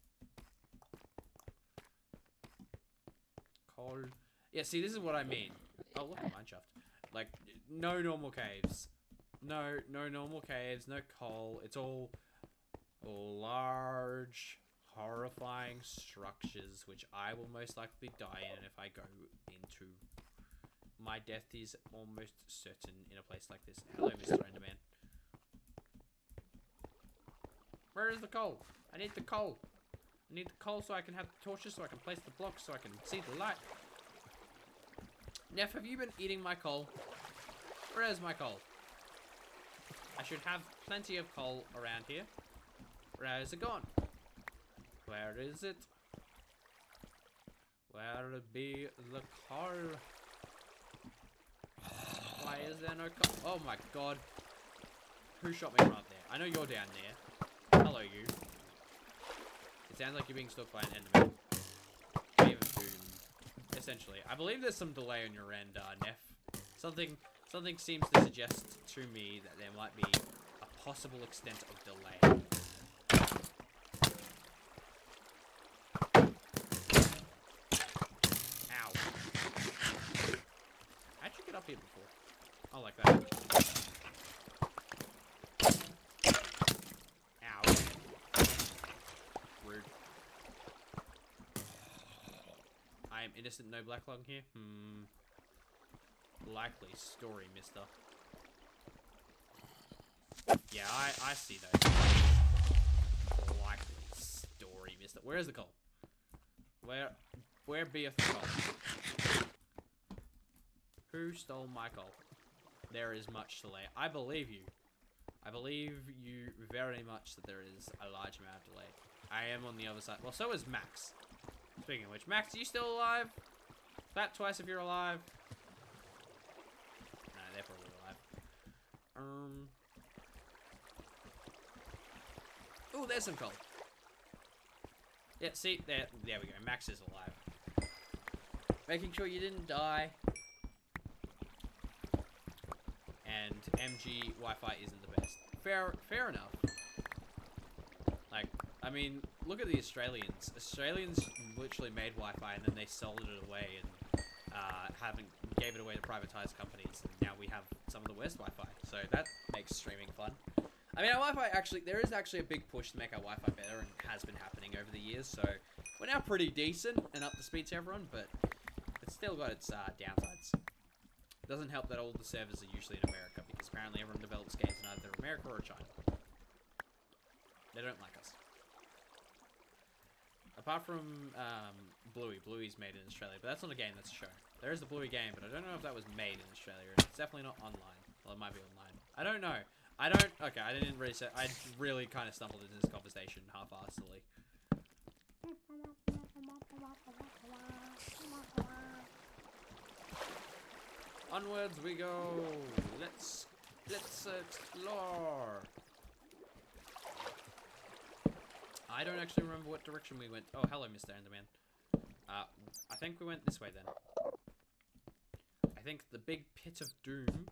Coal. Yeah, see, this is what I mean. Oh, look, a mine shaft. Like, no normal caves. No normal caves, no coal. It's all large, horrifying structures, which I will most likely die in if I go into... My death is almost certain in a place like this. Hello, Mr. Enderman. Where is the coal? I need the coal. I need the coal so I can have the torches, so I can place the blocks, so I can see the light. Neff, have you been eating my coal? Where is my coal? I should have plenty of coal around here. Where is it gone? Where is it? Where be the coal? Why is there no coal? Oh my god. Who shot me from up there? I know you're down there. Hello, you. It sounds like you're being stalked by an Enderman. Cave of Doom. Essentially. I believe there's some delay on your end, Neff. Something seems to suggest to me that there might be a possible extent of delay. Ow. How'd you get up here before? Oh, like that. Ow. Rude. I am innocent, no black lung here. Likely story, mister. Yeah, I see those. Likely story, mister. Where is the coal? Where beeth the coal? Who stole my coal? There is much to lay. I believe you. I believe you very much that there is a large amount of delay. I am on the other side. Well, so is Max. Speaking of which, Max, are you still alive? Bat twice if you're alive. No, they're probably alive. Oh, there's some coal. Yeah, see, there we go. Max is alive. Making sure you didn't die. And MG Wi-Fi isn't the best. Fair enough. Like, I mean, look at the Australians. Australians literally made Wi-Fi and then they sold it away and gave it away to privatized companies. And now we have some of the worst Wi-Fi. So that makes streaming fun. I mean, our Wi-Fi there is actually a big push to make our Wi-Fi better and has been happening over the years. So we're now pretty decent and up to speed to everyone, but it's still got its downsides. It doesn't help that all the servers are usually in America because apparently everyone develops games in either America or China. They don't like us. Apart from Bluey's made in Australia, but that's not a game, that's a show. There is a Bluey game, but I don't know if that was made in Australia. It's definitely not online. Well, it might be online. I don't know. Okay, I didn't really say. I really kind of stumbled into this conversation half-heartedly. Onwards we go. Let's explore. I don't actually remember what direction we went. Oh, hello, Mr. Enderman. I think we went this way then. I think the big pit of doom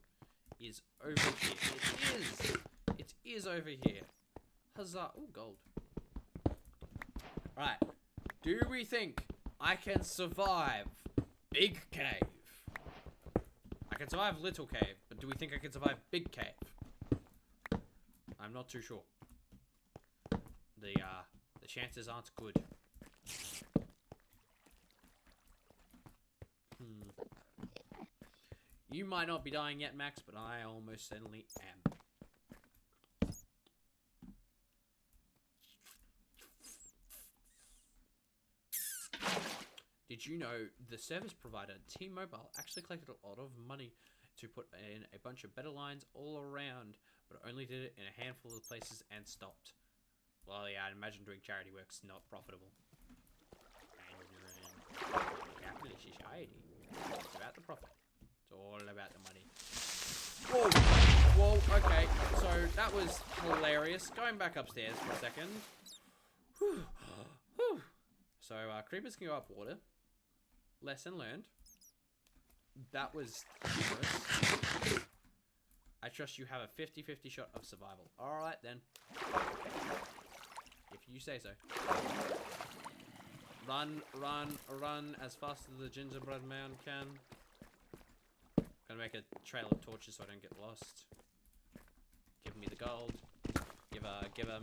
is over here. It is over here. Huzzah. Ooh, gold. Right. Do we think I can survive Big Cave? I can survive Little Cave, but do we think I can survive Big Cave? I'm not too sure. The chances aren't good. You might not be dying yet, Max, but I almost certainly am. Did you know the service provider, T-Mobile, actually collected a lot of money to put in a bunch of better lines all around, but only did it in a handful of places and stopped? Well, yeah, I'd imagine doing charity work's not profitable. Capitalist society. It's about the profit. It's all about the money. Whoa! Whoa, okay. So, that was hilarious. Going back upstairs for a second. Whew. Whew. So, creepers can go up water. Lesson learned. That was humorous. I trust you have a 50-50 shot of survival. Alright, then. If you say so. Run, run, run as fast as the gingerbread man can. Gonna make a trail of torches so I don't get lost. Give me the gold. Give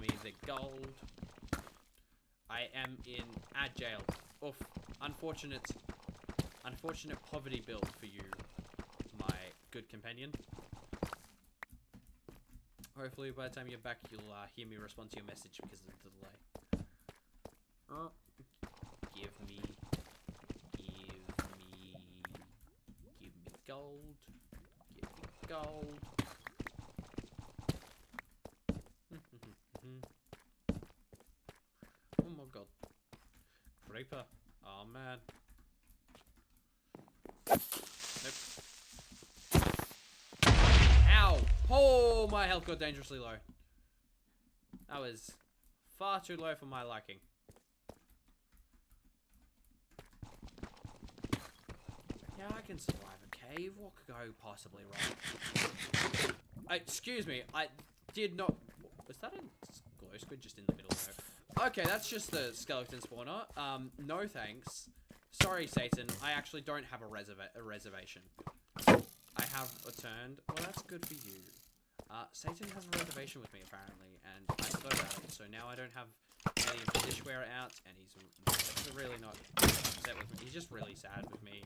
me the gold. I am in a jail. Oof. Unfortunate poverty build for you, my good companion. Hopefully by the time you're back, you'll hear me respond to your message because of the delay. Give me gold. Give me gold. Oh my god. Creeper. Oh man. Nope. Ow! Oh, my health got dangerously low. That was far too low for my liking. Yeah, I can survive a cave. What could go possibly wrong? Excuse me, I did not... Was that a glow squid just in the middle though? Okay, that's just the skeleton spawner. No thanks. Sorry, Satan. I actually don't have a reservation. I have returned. Well, that's good for you. Satan has a reservation with me, apparently, and I forgot about it, so now I don't have getting the dishware out, and he's really not upset with me. He's just really sad with me.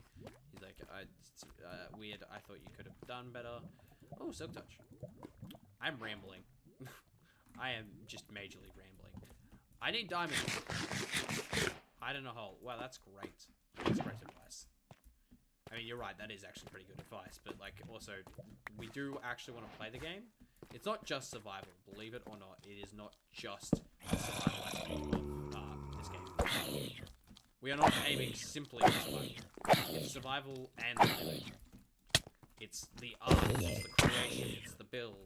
He's like, it's weird. I thought you could have done better. Oh, Silk Touch. I'm rambling. I am just majorly rambling. I need diamonds. Hide in a hole. Wow, that's great. That's great advice. I mean, you're right. That is actually pretty good advice. But, like, also, we do actually want to play the game. It's not just survival. Believe it or not, it is not just survival aspect of this game. We are not aiming simply at survival. It's survival and living. It's the art, it's the creation, it's the build.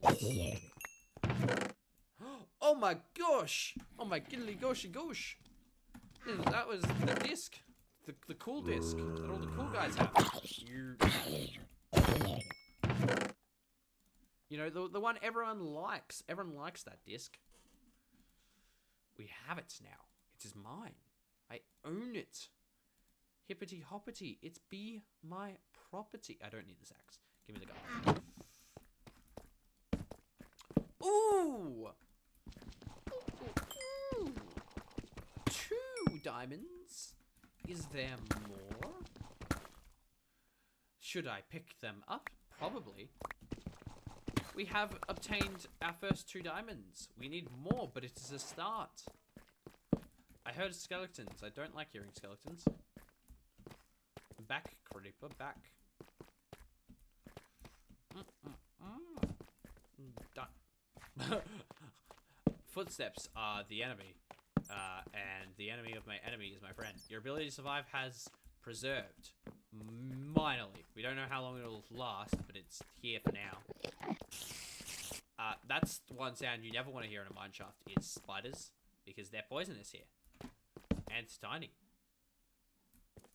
Oh my gosh! Oh my giddly goshy gosh! That was the disc. The cool disc that all the cool guys have. You know, the one everyone likes. Everyone likes that disc. We have it now. It is mine. I own it. Hippity hoppity. It's be my property. I don't need this axe. Give me the gun. Ooh! Ooh. 2 diamonds. Is there more? Should I pick them up? Probably. We have obtained our first 2 diamonds. We need more, but it is a start. I heard skeletons. I don't like hearing skeletons. Back, creeper, back. Footsteps are the enemy. And the enemy of my enemy is my friend. Your ability to survive has preserved. Minorly. We don't know how long it'll last, but it's here for now. That's one sound you never want to hear in a mineshaft is spiders, because they're poisonous here. And it's tiny.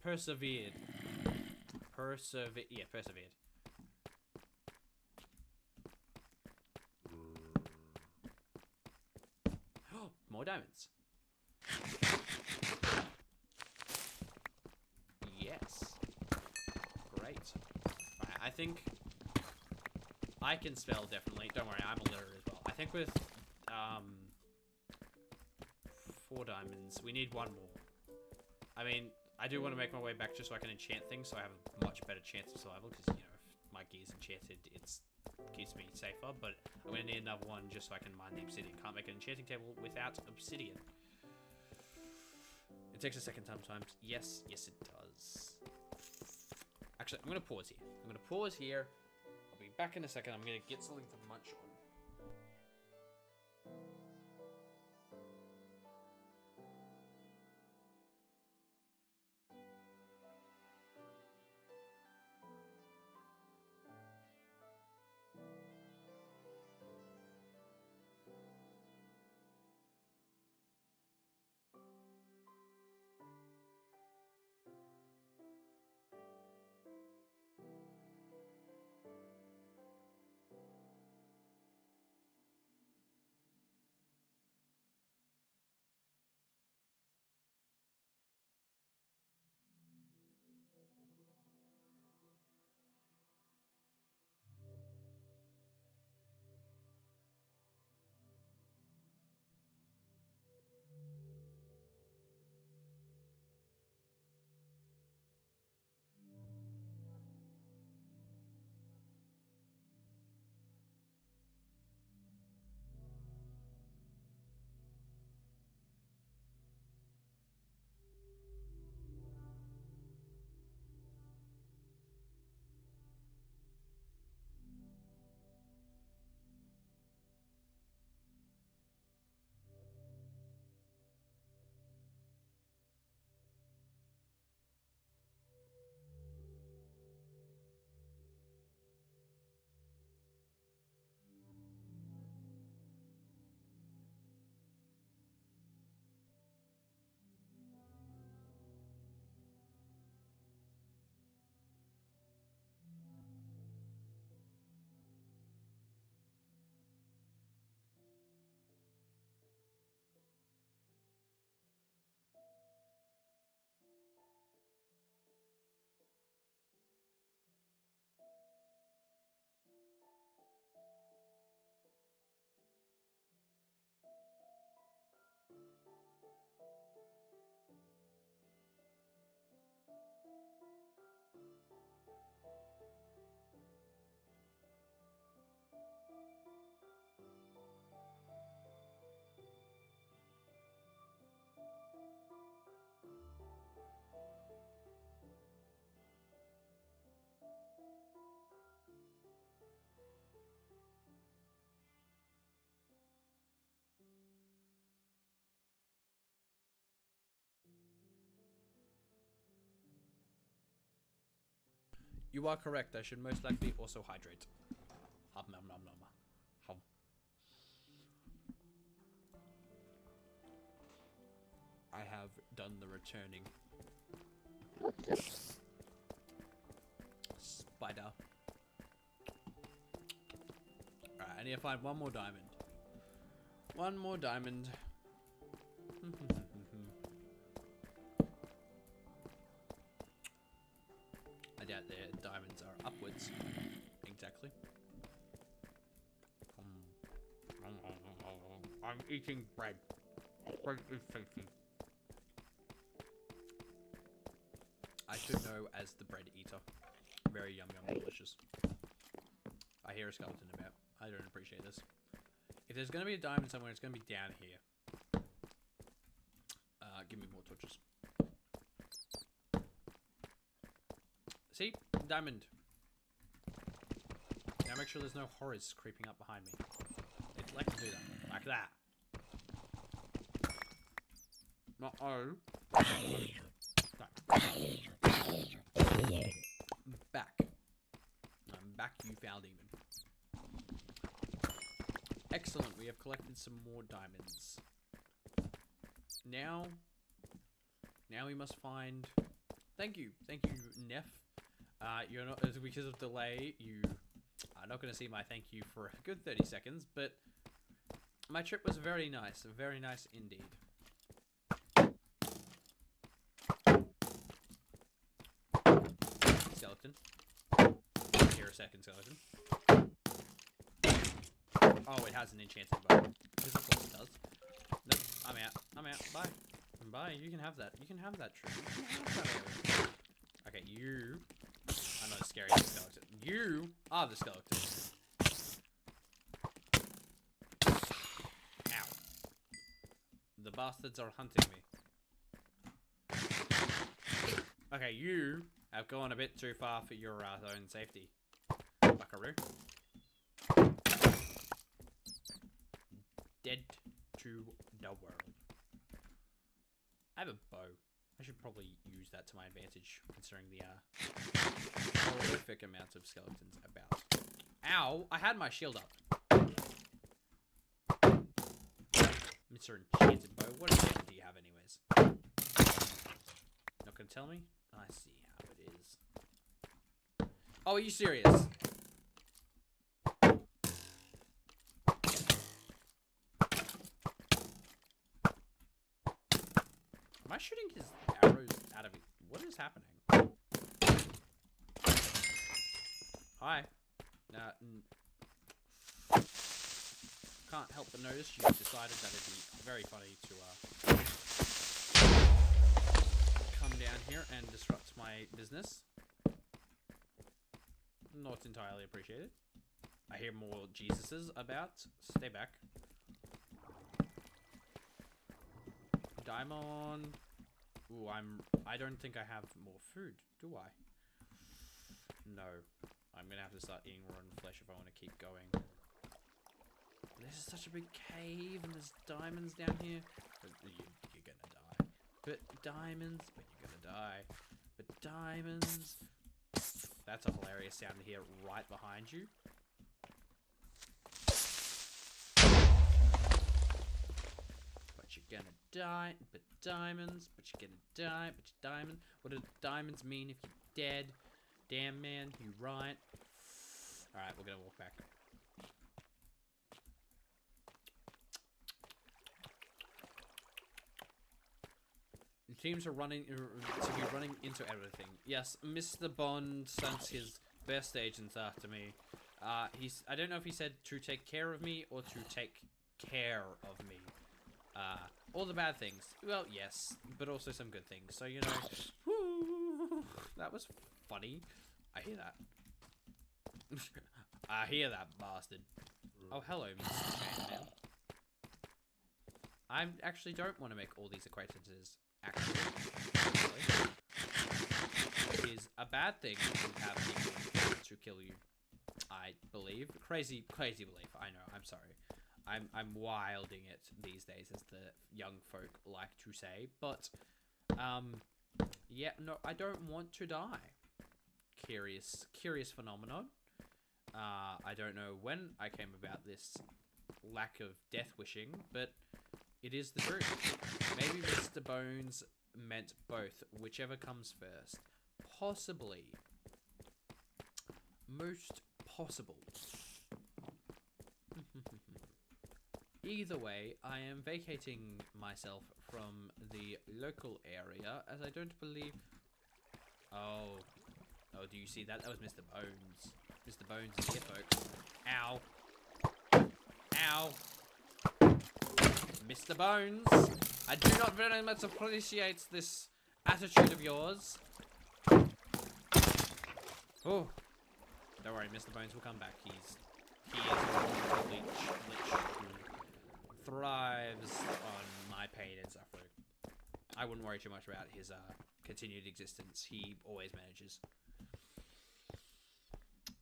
Persevered. Yeah, persevered. Oh, more diamonds. Yes. Great. Right, I think I can spell definitely. Don't worry, I'm illiterate as well. I think with 4 diamonds, we need 1 more. I mean, I do want to make my way back just so I can enchant things, so I have a much better chance of survival, because, you know, if my gear's enchanted, it keeps me safer, but I'm going to need another one just so I can mine the obsidian. Can't make an enchanting table without obsidian. It takes a second sometimes. Yes, it does. Actually, I'm going to pause here. I'll be back in a second. I'm going to get something to munch on. You are correct. I should most likely also hydrate. Nom nom nom nom. Hum. I have done the returning. Spider. Alright, I need to find one more diamond. One more diamond. I doubt their diamonds are upwards. Exactly. I'm eating bread. Bread is tasty. I should know as the bread eater. Very yum yum delicious. I hear a skeleton about. I don't appreciate this. If there's gonna be a diamond somewhere, it's gonna be down here. Give me more torches. See? Diamond. Now make sure there's no horrors creeping up behind me. It's like to do that. Like that. Uh-oh. Back. I'm back, you foul demon. Excellent, we have collected some more diamonds. Now we must find... Thank you, Neff. You're not, because of delay, you are not going to see my thank you for a good 30 seconds, but my trip was very nice indeed. Skeleton. Here a second, skeleton. Oh, it has an enchanted bow. Because of course it does. Nope, I'm out. Bye. Bye, you can have that. You can have that tree. Okay, you are not as scary as the skeleton. You are the skeleton. Ow. The bastards are hunting me. Okay, you have gone a bit too far for your own safety, buckaroo. Dead to the world. I have a bow. I should probably use that to my advantage, considering the horrific amounts of skeletons about. Ow! I had my shield up. Mr. Enchanted Bow, what shield do you have anyways? Not gonna tell me? I see how it is. Oh, are you serious? Am I shooting his arrows out of it? What is happening? Hi. Can't help but notice you decided that it'd be very funny to come down here and disrupt my business. Not entirely appreciated. I hear more Jesuses about. Stay back. Diamond. Ooh, I don't think I have more food, do I? No. I'm gonna have to start eating rotten flesh if I want to keep going. This is such a big cave and there's diamonds down here. But you're gonna die. But diamonds, but you're gonna die. But diamonds. That's a hilarious sound to hear right behind you. But you're gonna die, but diamonds, but you're gonna die, but you're diamond. What do diamonds mean if you're dead? Damn, man, you right. Alright, we're gonna walk back. It seems to be running into everything. Yes, Mr. Bond sent his best agents after me. I don't know if he said to take care of me or to take care of me. All the bad things. Well, yes, but also some good things. So, you know, whoo, that was funny. I hear that. I hear that, bastard. Oh, hello, Mr. Chainman. I actually don't want to make all these acquaintances. Actually, it is a bad thing to have people to kill you. I believe. Crazy belief. I know. I'm sorry. I'm wilding it these days, as the young folk like to say. But, yeah, no, I don't want to die. curious phenomenon. I don't know when I came about this lack of death wishing, but it is the truth. Maybe Mr. Bones meant both, whichever comes first. Possibly. Most possible. Either way, I am vacating myself from the local area, as I don't believe... Oh, do you see that? That was Mr. Bones. Mr. Bones is here, folks. Ow. Ow. Mr. Bones, I do not very much appreciate this attitude of yours. Oh. Don't worry, Mr. Bones will come back. He is a lich who thrives on my pain and suffering. I wouldn't worry too much about his continued existence. He always manages.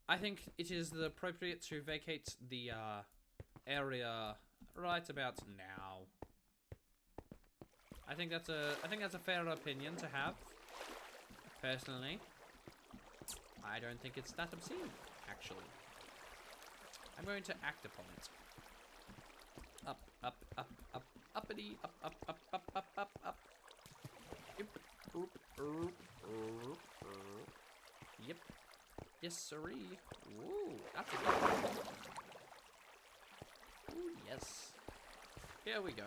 I think it is appropriate to vacate the area right about now. I think that's a fair opinion to have. Personally, I don't think it's that obscene. Actually, I'm going to act upon it. Up, up, up, up, uppity, up, up, up, up, up, up, up. Yep. Yes, sirree. Woo, that's a good one. Ooh, yes. Here we go.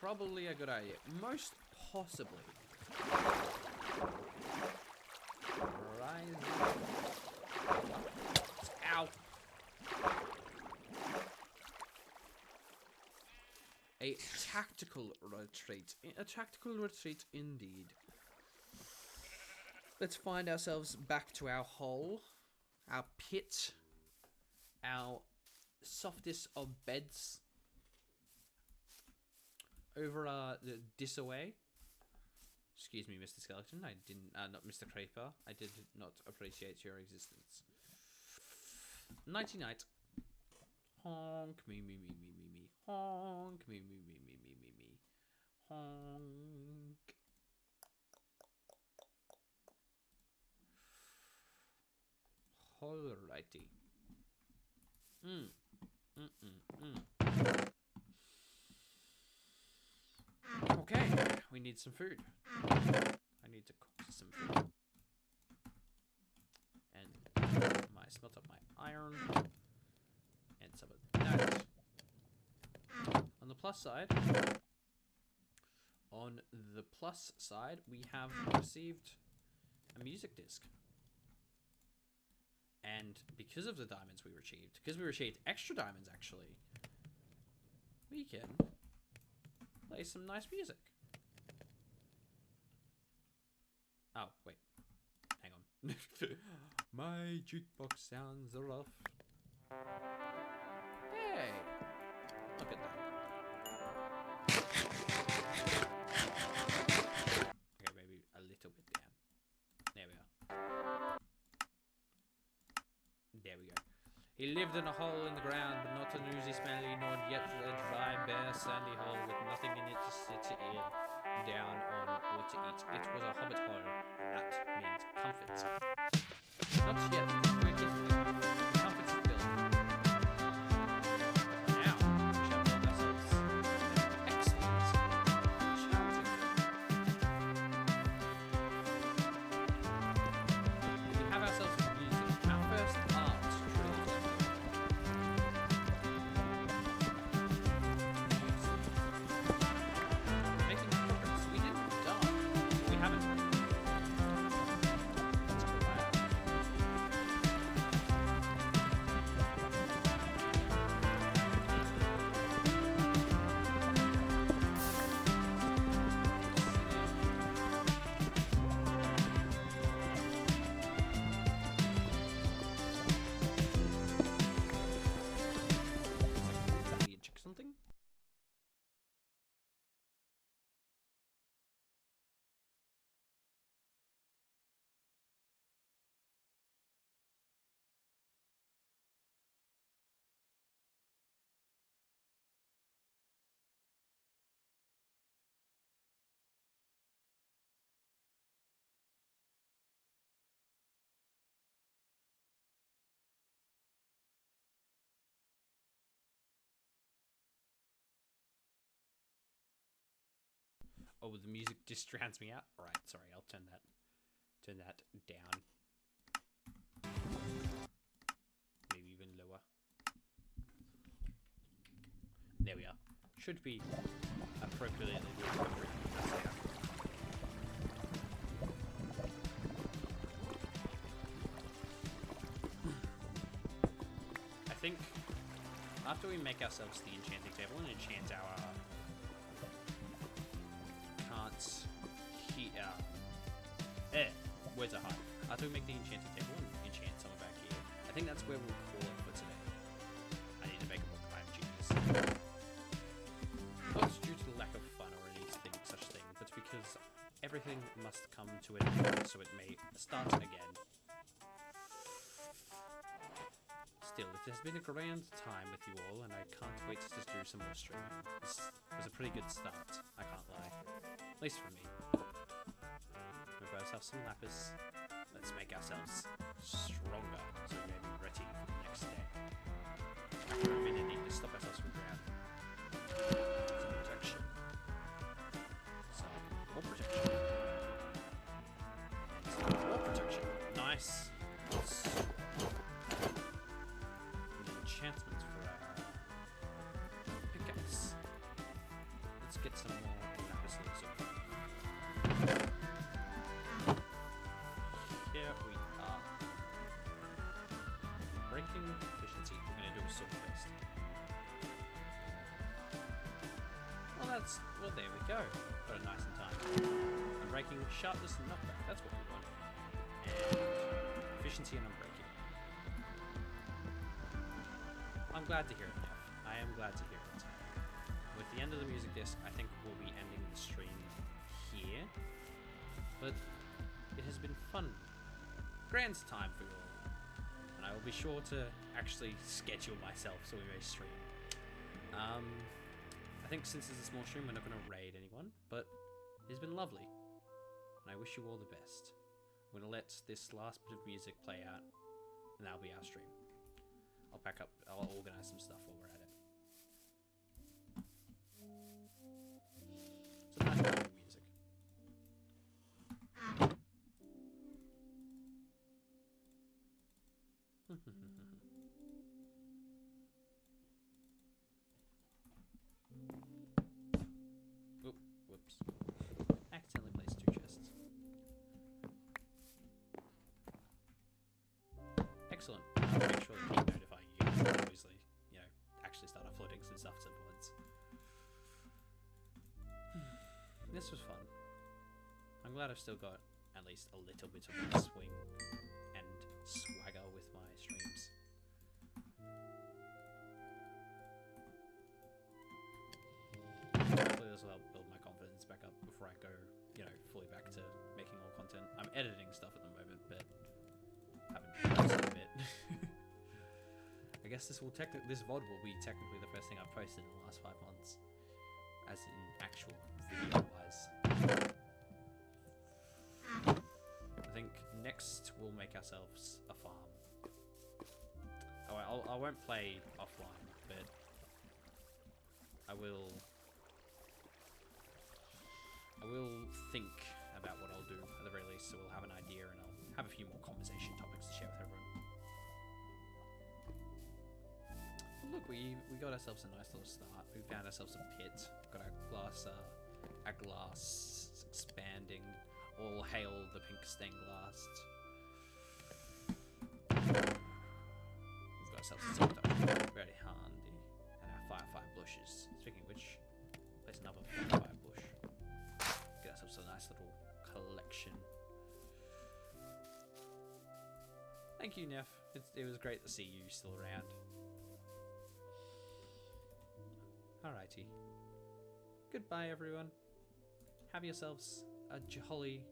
Probably a good idea. Most possibly. Rise. Ow. A tactical retreat. A tactical retreat indeed. Let's find ourselves back to our hole, our pit, our softest of beds. Over this away. Excuse me, Mr. Skeleton. I didn't, not Mr. Creeper. I did not appreciate your existence. Nighty night. Honk me me me me me me. Honk me me me me me me me. Honk. Alrighty. Okay, we need some food. I need to cook some food. And smelt up my iron. And some of that. On the plus side, we have received a music disc. And because of the diamonds we received, because we received extra diamonds actually, we can play some nice music. Oh, wait. Hang on. My jukebox sounds rough. Hey! Look at that. Okay, maybe a little bit down. There we are. There we go. He lived in a hole in the ground, but not an oozy, smelly, nor yet a dry, bare, sandy hole with nothing in it to sit in, down on, or to eat. It was a hobbit hole. That means comfort. Not yet. We're getting there. The comforts are built. Now, we shall build ourselves an excellent shouting. We have ourselves some music. Our first art. Making progress. We didn't die. We haven't. That's correct. Oh, the music just drowns me out. All right, sorry. I'll turn that down. Maybe even lower. There we are. Should be appropriately appropriate. I think after we make ourselves the enchanting table and enchant our words are hard. After we make the enchanting table and enchant some of our gear, I think that's where we'll call it for today. I need to make a book. I'm genius. Not due to lack of fun or anything such thing, but because everything must come to an end so it may start again. Still, it has been a grand time with you all, and I can't wait to just do some more streaming. This was a pretty good start, I can't lie. At least for me. We've got ourselves some lapis. Let's make ourselves stronger so we may be ready for the next day. We're gonna need to stop ourselves from drowning. Some protection. Some more protection. Some more protection. Nice. Enchantment for our pickaxe. Let's get some more lapis lazuli. Here we are. Breaking efficiency. We're gonna do a sword first. Well, there we go. Got it nice and tight. I'm breaking sharpness and knockback. That's what we want. And efficiency and unbreaking. I'm glad to hear it, Neff. I am glad to hear it. With the end of the music disc, I think we'll be ending the stream here. But it has been fun. Grand time for you all. And I will be sure to actually schedule myself so we may stream. I think since it's a small stream, we're not going to raid anyone, but it has been lovely. And I wish you all the best. I'm going to let this last bit of music play out, and that'll be our stream. I'll pack up, I'll organize some stuff while we're at it. So nice bit of music. Oop, whoops. Accidentally placed 2 chests. Excellent. I'll make sure to keep notifying you. Obviously, you know, actually start uploading some stuff to once. This was fun. I'm glad I've still got at least a little bit of a swing and swagger with my streams. Hopefully this will help build my confidence back up before I go, you know, fully back to making all content. I'm editing stuff at the moment, but haven't posted a bit. I guess this VOD will be technically the first thing I've posted in the last 5 months, as in actual video-wise. I think next we'll make ourselves a farm. Oh, I won't play offline, but I will think about what I'll do at the very least, so we'll have an idea and I'll have a few more conversation topics to share with everyone. Look, we got ourselves a nice little start. We found ourselves a pit. Got our glass expanding. All hail the pink stained glass. We've got ourselves a silk touch. Very handy. And our fire bushes. Speaking of which, place another fire bush. Get ourselves a nice little collection. Thank you, Neff. It was great to see you still around. Alrighty. Goodbye, everyone. Have yourselves a jolly